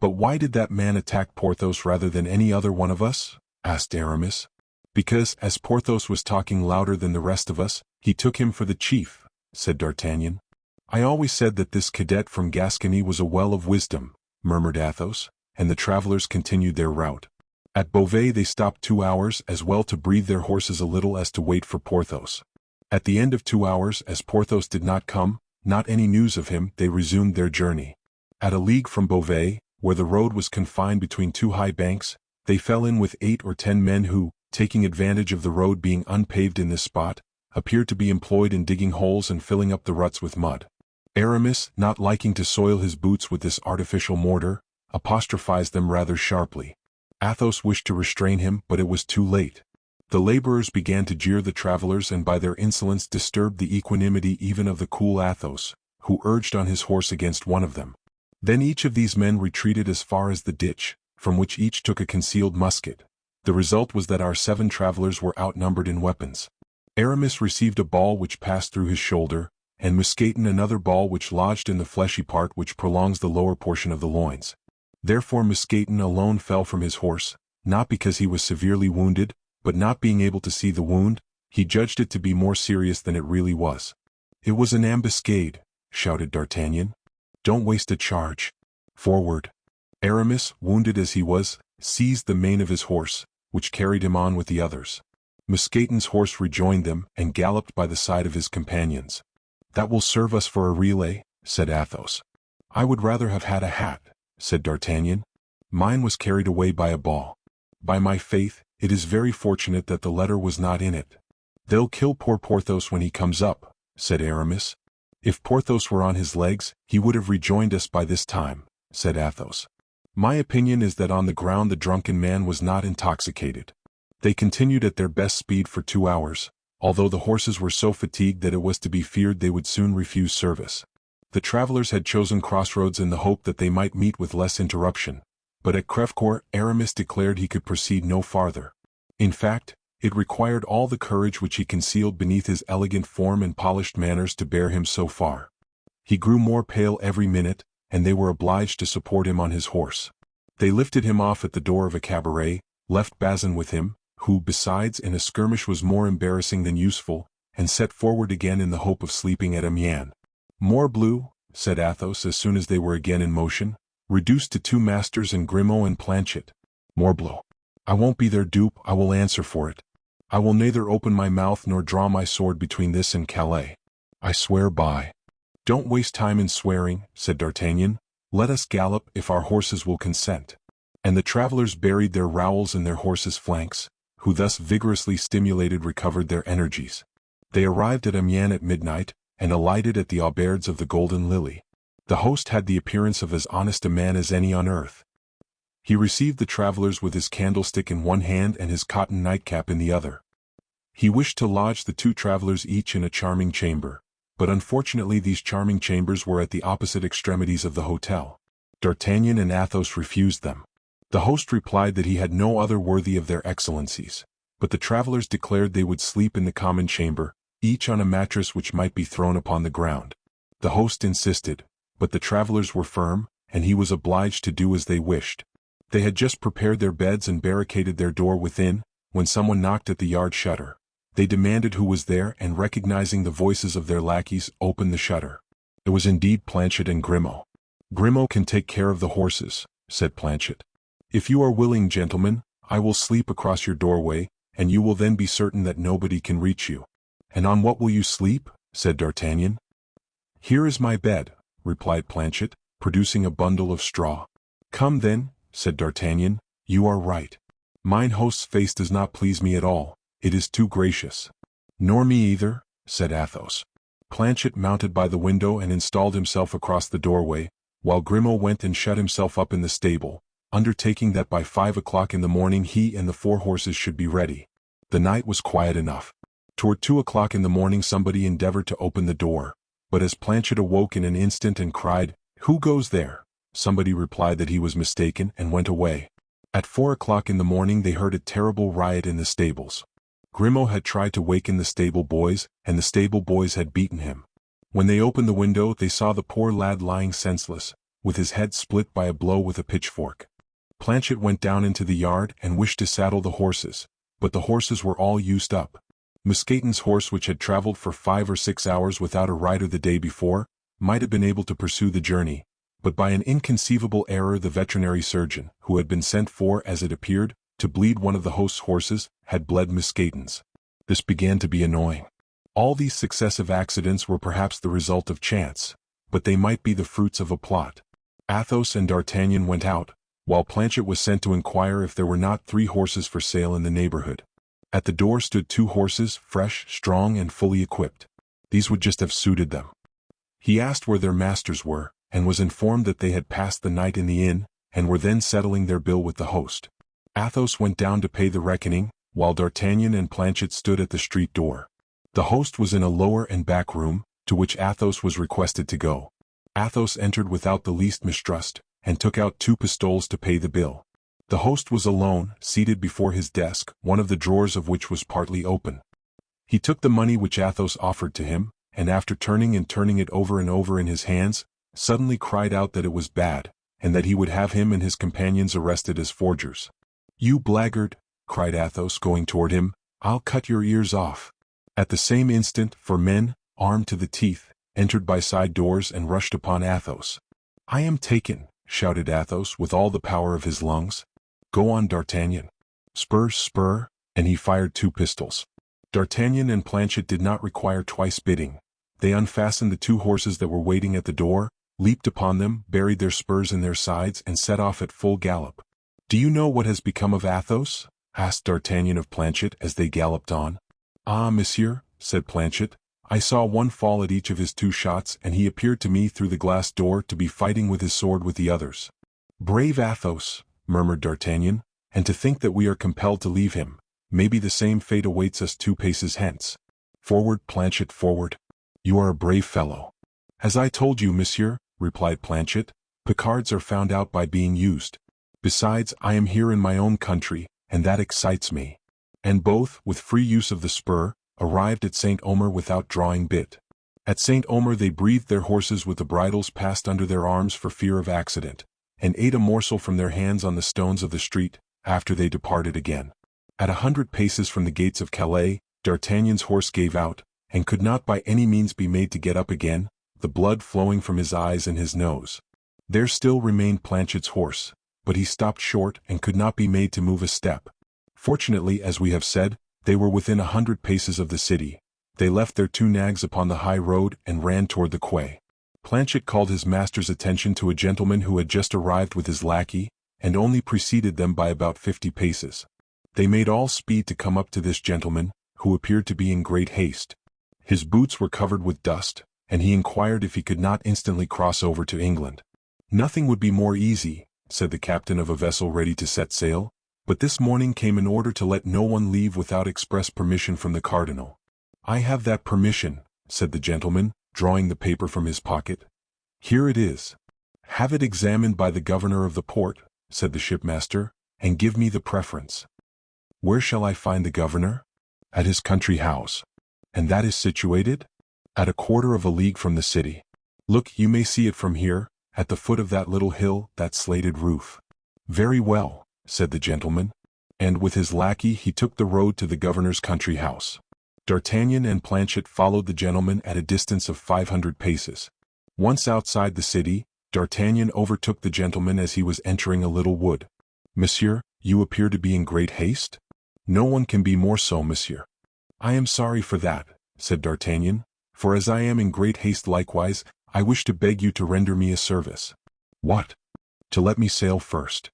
"But why did that man attack Porthos rather than any other one of us?" asked Aramis. "Because, as Porthos was talking louder than the rest of us, he took him for the chief," said D'Artagnan. "I always said that this cadet from Gascony was a well of wisdom," murmured Athos, and the travelers continued their route. At Beauvais they stopped 2 hours, as well to breathe their horses a little as to wait for Porthos. At the end of 2 hours, as Porthos did not come, not any news of him, they resumed their journey. At a league from Beauvais, where the road was confined between two high banks, they fell in with 8 or 10 men who, taking advantage of the road being unpaved in this spot, appeared to be employed in digging holes and filling up the ruts with mud. Aramis, not liking to soil his boots with this artificial mortar, apostrophized them rather sharply. Athos wished to restrain him, but it was too late. The laborers began to jeer the travelers and by their insolence disturbed the equanimity even of the cool Athos, who urged on his horse against one of them. Then each of these men retreated as far as the ditch, from which each took a concealed musket. The result was that our 7 travelers were outnumbered in weapons. Aramis received a ball which passed through his shoulder, and Mousqueton another ball which lodged in the fleshy part which prolongs the lower portion of the loins. Therefore Mousqueton alone fell from his horse, not because he was severely wounded, but not being able to see the wound, he judged it to be more serious than it really was. "It was an ambuscade," shouted D'Artagnan. "Don't waste a charge. Forward." Aramis, wounded as he was, seized the mane of his horse, which carried him on with the others. Mousqueton's horse rejoined them, and galloped by the side of his companions. "That will serve us for a relay," said Athos. "I would rather have had a hat," said D'Artagnan. "Mine was carried away by a ball. By my faith, it is very fortunate that the letter was not in it." "They'll kill poor Porthos when he comes up," said Aramis. "If Porthos were on his legs, he would have rejoined us by this time," said Athos. "My opinion is that on the ground the drunken man was not intoxicated." They continued at their best speed for 2 hours, although the horses were so fatigued that it was to be feared they would soon refuse service. The travelers had chosen crossroads in the hope that they might meet with less interruption, but at Crèvecoeur Aramis declared he could proceed no farther. In fact, it required all the courage which he concealed beneath his elegant form and polished manners to bear him so far. He grew more pale every minute, and they were obliged to support him on his horse. They lifted him off at the door of a cabaret, left Bazin with him, who besides in a skirmish was more embarrassing than useful, and set forward again in the hope of sleeping at Amiens. "Morbleu," said Athos as soon as they were again in motion, "reduced to 2 masters and Grimaud and Planchet. Morbleu! I won't be their dupe, I will answer for it. I will neither open my mouth nor draw my sword between this and Calais. I swear by—" "Don't waste time in swearing," said D'Artagnan. "Let us gallop if our horses will consent." And the travelers buried their rowels in their horses' flanks, who thus vigorously stimulated recovered their energies. They arrived at Amiens at midnight, and alighted at the auberges of the Golden Lily. The host had the appearance of as honest a man as any on earth. He received the travelers with his candlestick in one hand and his cotton nightcap in the other. He wished to lodge the two travelers each in a charming chamber, but unfortunately these charming chambers were at the opposite extremities of the hotel. D'Artagnan and Athos refused them. The host replied that he had no other worthy of their excellencies, but the travelers declared they would sleep in the common chamber, each on a mattress which might be thrown upon the ground. The host insisted, but the travelers were firm, and he was obliged to do as they wished. They had just prepared their beds and barricaded their door within, when someone knocked at the yard shutter. They demanded who was there and recognizing the voices of their lackeys, opened the shutter. It was indeed Planchet and Grimaud. "Grimaud can take care of the horses," said Planchet. "If you are willing, gentlemen, I will sleep across your doorway, and you will then be certain that nobody can reach you." "And on what will you sleep?" said D'Artagnan. "Here is my bed," replied Planchet, producing a bundle of straw. "Come then," said D'Artagnan, "you are right. Mine host's face does not please me at all, it is too gracious." "Nor me either," said Athos. Planchet mounted by the window and installed himself across the doorway, while Grimaud went and shut himself up in the stable, undertaking that by 5 o'clock in the morning he and the 4 horses should be ready. The night was quiet enough. Toward 2 o'clock in the morning somebody endeavored to open the door, but as Planchet awoke in an instant and cried, "Who goes there?" somebody replied that he was mistaken and went away. At 4 o'clock in the morning they heard a terrible riot in the stables. Grimaud had tried to waken the stable boys, and the stable boys had beaten him. When they opened the window they saw the poor lad lying senseless, with his head split by a blow with a pitchfork. Planchet went down into the yard and wished to saddle the horses, but the horses were all used up. Mousqueton's horse, which had traveled for 5 or 6 hours without a rider the day before, might have been able to pursue the journey, but by an inconceivable error the veterinary surgeon, who had been sent for, as it appeared, to bleed one of the host's horses, had bled Mousqueton's. This began to be annoying. All these successive accidents were perhaps the result of chance, but they might be the fruits of a plot. Athos and D'Artagnan went out, while Planchet was sent to inquire if there were not 3 horses for sale in the neighborhood. At the door stood 2 horses, fresh, strong, and fully equipped. These would just have suited them. He asked where their masters were, and was informed that they had passed the night in the inn, and were then settling their bill with the host. Athos went down to pay the reckoning, while D'Artagnan and Planchet stood at the street door. The host was in a lower and back room, to which Athos was requested to go. Athos entered without the least mistrust, and took out 2 pistoles to pay the bill. The host was alone, seated before his desk, one of the drawers of which was partly open. He took the money which Athos offered to him, and after turning it over and over in his hands, suddenly cried out that it was bad, and that he would have him and his companions arrested as forgers. "You blackguard," cried Athos, going toward him, "I'll cut your ears off." At the same instant, 4 men, armed to the teeth, entered by side doors and rushed upon Athos. "I am taken," shouted Athos with all the power of his lungs. "Go on, D'Artagnan. Spur, spur," and he fired 2 pistols. D'Artagnan and Planchet did not require twice bidding. They unfastened the 2 horses that were waiting at the door, leaped upon them, buried their spurs in their sides, and set off at full gallop. "Do you know what has become of Athos?" asked D'Artagnan of Planchet as they galloped on. "Ah, monsieur," said Planchet, "I saw one fall at each of his 2 shots, and he appeared to me through the glass door to be fighting with his sword with the others." "Brave Athos," murmured D'Artagnan, "and to think that we are compelled to leave him. Maybe the same fate awaits us 2 paces hence. Forward, Planchet, forward. You are a brave fellow." "As I told you, monsieur," replied Planchet, "Picards are found out by being used. Besides, I am here in my own country, and that excites me." And both, with free use of the spur, arrived at St. Omer without drawing bit. At St. Omer they breathed their horses with the bridles passed under their arms for fear of accident, and ate a morsel from their hands on the stones of the street, after they departed again. At 100 paces from the gates of Calais, D'Artagnan's horse gave out, and could not by any means be made to get up again, the blood flowing from his eyes and his nose. There still remained Planchet's horse, but he stopped short and could not be made to move a step. Fortunately, as we have said, they were within 100 paces of the city. They left their 2 nags upon the high road and ran toward the quay. Planchet called his master's attention to a gentleman who had just arrived with his lackey, and only preceded them by about 50 paces. They made all speed to come up to this gentleman, who appeared to be in great haste. His boots were covered with dust, and he inquired if he could not instantly cross over to England. "Nothing would be more easy," said the captain of a vessel ready to set sail, "but this morning came an order to let no one leave without express permission from the cardinal." "I have that permission," said the gentleman, drawing the paper from his pocket. "Here it is." "Have it examined by the governor of the port," said the shipmaster, "and give me the preference." "Where shall I find the governor?" "At his country house." "And that is situated?" "At a quarter of a league from the city. Look, you may see it from here, at the foot of that little hill, that slated roof." "Very well," said the gentleman. And with his lackey he took the road to the governor's country house. D'Artagnan and Planchet followed the gentleman at a distance of 500 paces. Once outside the city, D'Artagnan overtook the gentleman as he was entering a little wood. "Monsieur, you appear to be in great haste?" "No one can be more so, monsieur." "I am sorry for that," said D'Artagnan, "for as I am in great haste likewise, I wish to beg you to render me a service." "What?" "To let me sail first."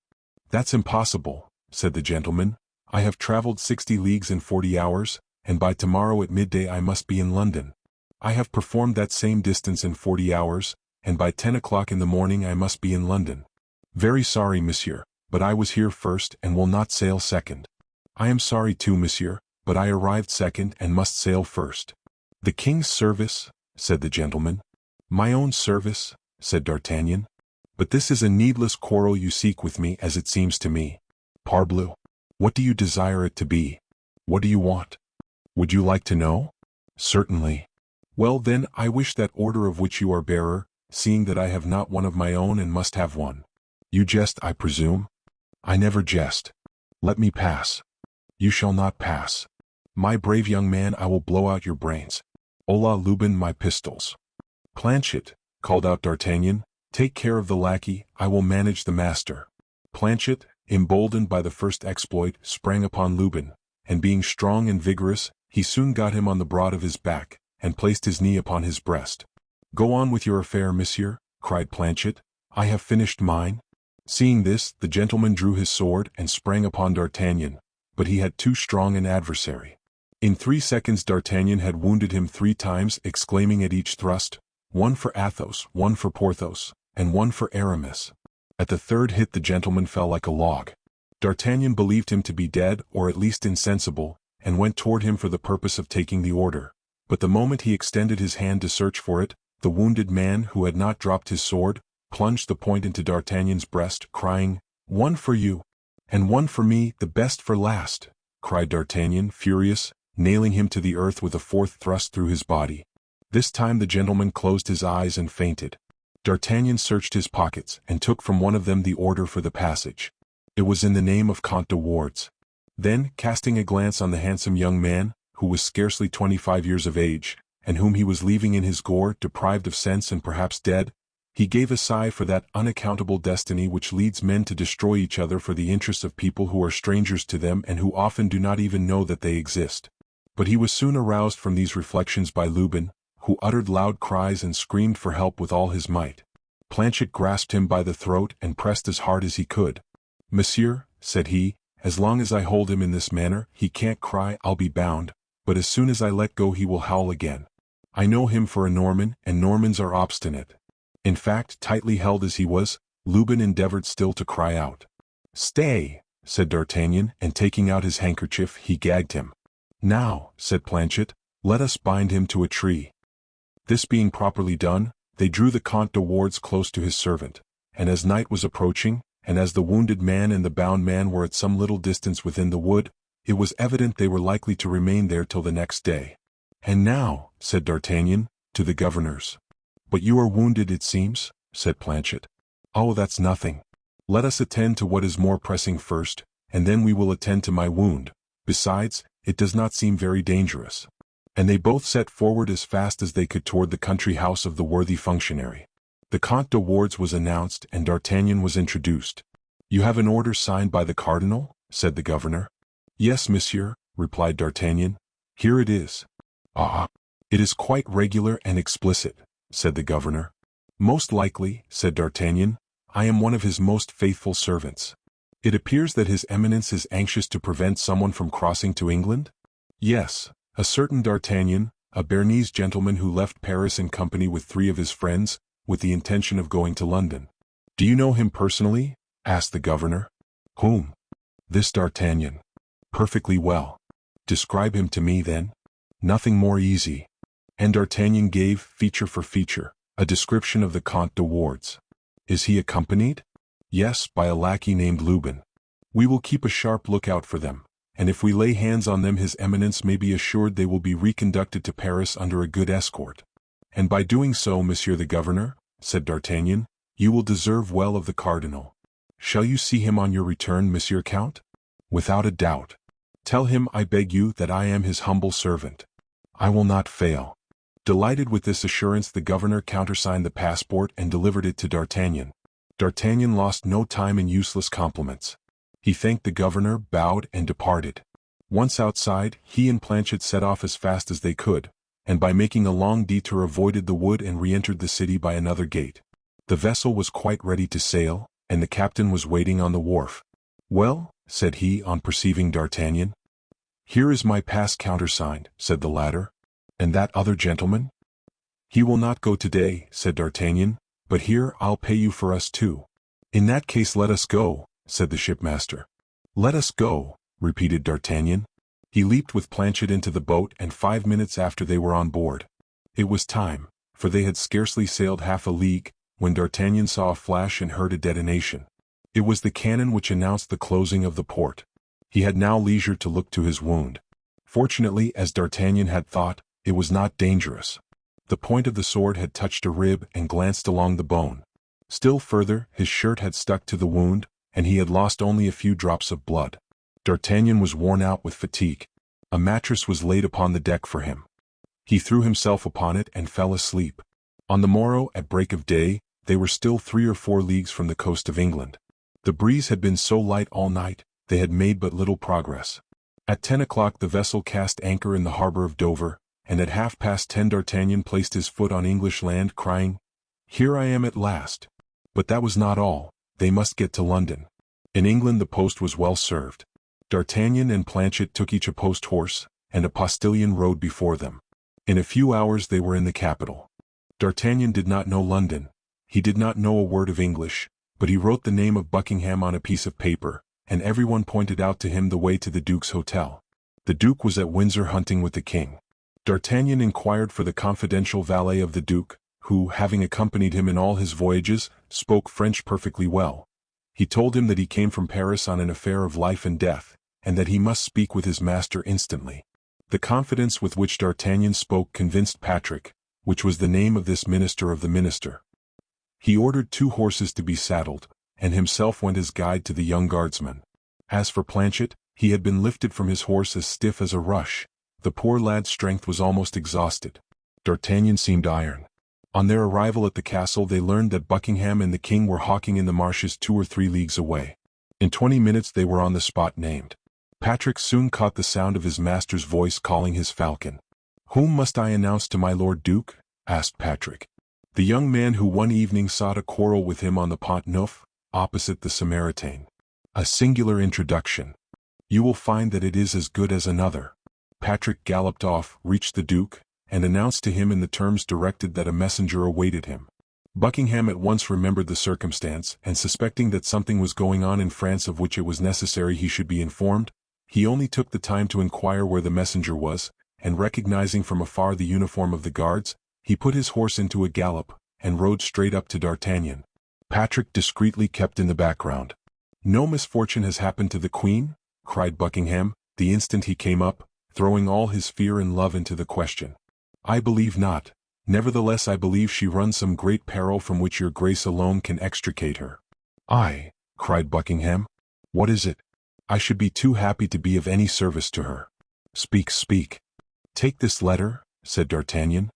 "That's impossible," said the gentleman. "I have traveled 60 leagues in 40 hours, and by tomorrow at midday I must be in London. I have performed that same distance in 40 hours, and by 10 o'clock in the morning I must be in London. Very sorry, monsieur, but I was here first and will not sail second." "I am sorry too, monsieur, but I arrived second and must sail first." "The king's service?" said the gentleman. "My own service," said D'Artagnan. "But this is a needless quarrel you seek with me, as it seems to me." "Parbleu! What do you desire it to be? What do you want? Would you like to know?" "Certainly." "Well then, I wish that order of which you are bearer, seeing that I have not one of my own and must have one." "You jest, I presume?" "I never jest." "Let me pass." "You shall not pass." "My brave young man, I will blow out your brains." "Hola, Lubin, my pistols." "Planchet," called out D'Artagnan, "take care of the lackey, I will manage the master." Planchet, emboldened by the first exploit, sprang upon Lubin, and being strong and vigorous, he soon got him on the broad of his back, and placed his knee upon his breast. "Go on with your affair, monsieur," cried Planchet. "I have finished mine." Seeing this, the gentleman drew his sword and sprang upon D'Artagnan, but he had too strong an adversary. In 3 seconds D'Artagnan had wounded him 3 times, exclaiming at each thrust, "One for Athos, one for Porthos, and one for Aramis." At the third hit the gentleman fell like a log. D'Artagnan believed him to be dead, or at least insensible, and went toward him for the purpose of taking the order. But the moment he extended his hand to search for it, the wounded man, who had not dropped his sword, plunged the point into D'Artagnan's breast, crying, "One for you, and one for me, the best for last," cried D'Artagnan, furious, nailing him to the earth with a 4th thrust through his body. This time the gentleman closed his eyes and fainted. D'Artagnan searched his pockets, and took from one of them the order for the passage. It was in the name of Comte de Wardes. Then, casting a glance on the handsome young man, who was scarcely 25 years of age, and whom he was leaving in his gore, deprived of sense and perhaps dead, he gave a sigh for that unaccountable destiny which leads men to destroy each other for the interests of people who are strangers to them and who often do not even know that they exist. But he was soon aroused from these reflections by Lubin, who uttered loud cries and screamed for help with all his might. Planchet grasped him by the throat and pressed as hard as he could. "Monsieur," said he, "as long as I hold him in this manner, he can't cry, I'll be bound, but as soon as I let go he will howl again. I know him for a Norman, and Normans are obstinate." In fact, tightly held as he was, Lubin endeavored still to cry out. "Stay," said D'Artagnan, and taking out his handkerchief, he gagged him. "Now," said Planchet, "let us bind him to a tree." This being properly done, they drew the Comte de Wardes close to his servant, and as night was approaching, and as the wounded man and the bound man were at some little distance within the wood, it was evident they were likely to remain there till the next day. "And now," said D'Artagnan, to the governors. "But you are wounded, it seems," said Planchet. "Oh, that's nothing. Let us attend to what is more pressing first, and then we will attend to my wound. Besides, it does not seem very dangerous." And they both set forward as fast as they could toward the country house of the worthy functionary. The Comte de Wardes was announced, and D'Artagnan was introduced. "You have an order signed by the cardinal?" said the governor. "Yes, monsieur," replied D'Artagnan. "Here it is." "Ah, it is quite regular and explicit," said the governor. "Most likely," said D'Artagnan, I am one of his most faithful servants. It appears that his eminence is anxious to prevent someone from crossing to England? Yes, a certain D'Artagnan, a Bernese gentleman who left Paris in company with 3 of his friends, with the intention of going to London. Do you know him personally? Asked the governor. Whom? This D'Artagnan. Perfectly well. Describe him to me then. Nothing more easy. And D'Artagnan gave, feature for feature, a description of the Comte de Wardes. Is he accompanied? Yes, by a lackey named Lubin. We will keep a sharp lookout for them, and if we lay hands on them his eminence may be assured they will be reconducted to Paris under a good escort. And by doing so, monsieur the governor, said D'Artagnan, you will deserve well of the cardinal. Shall you see him on your return, monsieur Count? Without a doubt. Tell him, I beg you, that I am his humble servant. I will not fail. Delighted with this assurance, the governor countersigned the passport and delivered it to D'Artagnan. D'Artagnan lost no time in useless compliments. He thanked the governor, bowed, and departed. Once outside, he and Planchet set off as fast as they could, and by making a long detour avoided the wood and re-entered the city by another gate. The vessel was quite ready to sail, and the captain was waiting on the wharf. Well, said he on perceiving D'Artagnan. Here is my pass countersigned, said the latter. And that other gentleman? He will not go today, said D'Artagnan, but here I'll pay you for us too. In that case let us go, said the shipmaster. Let us go, repeated D'Artagnan. He leaped with Planchet into the boat, and 5 minutes after they were on board. It was time, for they had scarcely sailed half a league, when D'Artagnan saw a flash and heard a detonation. It was the cannon which announced the closing of the port. He had now leisure to look to his wound. Fortunately, as D'Artagnan had thought, it was not dangerous. The point of the sword had touched a rib and glanced along the bone. Still further, his shirt had stuck to the wound, and he had lost only a few drops of blood. D'Artagnan was worn out with fatigue. A mattress was laid upon the deck for him. He threw himself upon it and fell asleep. On the morrow, at break of day, they were still 3 or 4 leagues from the coast of England. The breeze had been so light all night, they had made but little progress. At 10 o'clock the vessel cast anchor in the harbor of Dover, and at 10:30 D'Artagnan placed his foot on English land, crying, "Here I am at last." But that was not all. They must get to London. In England the post was well served. D'Artagnan and Planchet took each a post-horse, and a postilion rode before them. In a few hours they were in the capital. D'Artagnan did not know London. He did not know a word of English, but he wrote the name of Buckingham on a piece of paper, and everyone pointed out to him the way to the Duke's hotel. The Duke was at Windsor hunting with the King. D'Artagnan inquired for the confidential valet of the Duke, who, having accompanied him in all his voyages, spoke French perfectly well. He told him that he came from Paris on an affair of life and death, and that he must speak with his master instantly. The confidence with which D'Artagnan spoke convinced Patrick, which was the name of this minister of the minister. He ordered 2 horses to be saddled, and himself went as guide to the young guardsman. As for Planchet, he had been lifted from his horse as stiff as a rush. The poor lad's strength was almost exhausted. D'Artagnan seemed iron. On their arrival at the castle they learned that Buckingham and the King were hawking in the marshes 2 or 3 leagues away. In 20 minutes they were on the spot named. Patrick soon caught the sound of his master's voice calling his falcon. "Whom must I announce to my Lord Duke?" asked Patrick. "The young man who one evening sought a quarrel with him on the Pont Neuf, opposite the Samaritaine. A singular introduction. You will find that it is as good as another." Patrick galloped off, reached the Duke, and announced to him in the terms directed that a messenger awaited him. Buckingham at once remembered the circumstance, and suspecting that something was going on in France of which it was necessary he should be informed, he only took the time to inquire where the messenger was, and recognizing from afar the uniform of the guards, he put his horse into a gallop, and rode straight up to D'Artagnan. Patrick discreetly kept in the background. "No misfortune has happened to the Queen?" cried Buckingham, the instant he came up, throwing all his fear and love into the question. "I believe not. Nevertheless I believe she runs some great peril from which your grace alone can extricate her." "Aye," cried Buckingham. "What is it? I should be too happy to be of any service to her." "Speak, speak." "Take this letter," said D'Artagnan.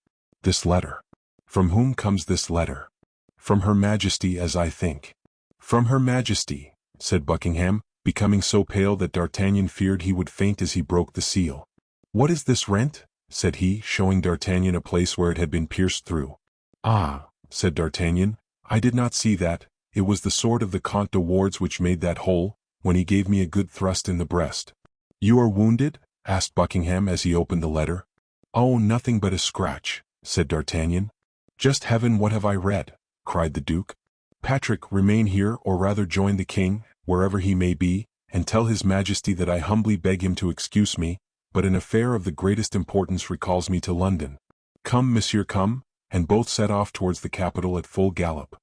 "This letter. From whom comes this letter?" "From Her Majesty, as I think." "From Her Majesty," said Buckingham, becoming so pale that D'Artagnan feared he would faint as he broke the seal. "What is this rent?" said he, showing D'Artagnan a place where it had been pierced through. "Ah," said D'Artagnan, "I did not see that. It was the sword of the Comte de Wardes which made that hole, when he gave me a good thrust in the breast." "You are wounded?" asked Buckingham as he opened the letter. "Oh, nothing but a scratch," said D'Artagnan. "Just heaven, what have I read?" cried the duke. "Patrick, remain here, or rather join the king, wherever he may be, and tell his majesty that I humbly beg him to excuse me, but an affair of the greatest importance recalls me to London." "Come, monsieur, come," and both set off towards the capital at full gallop.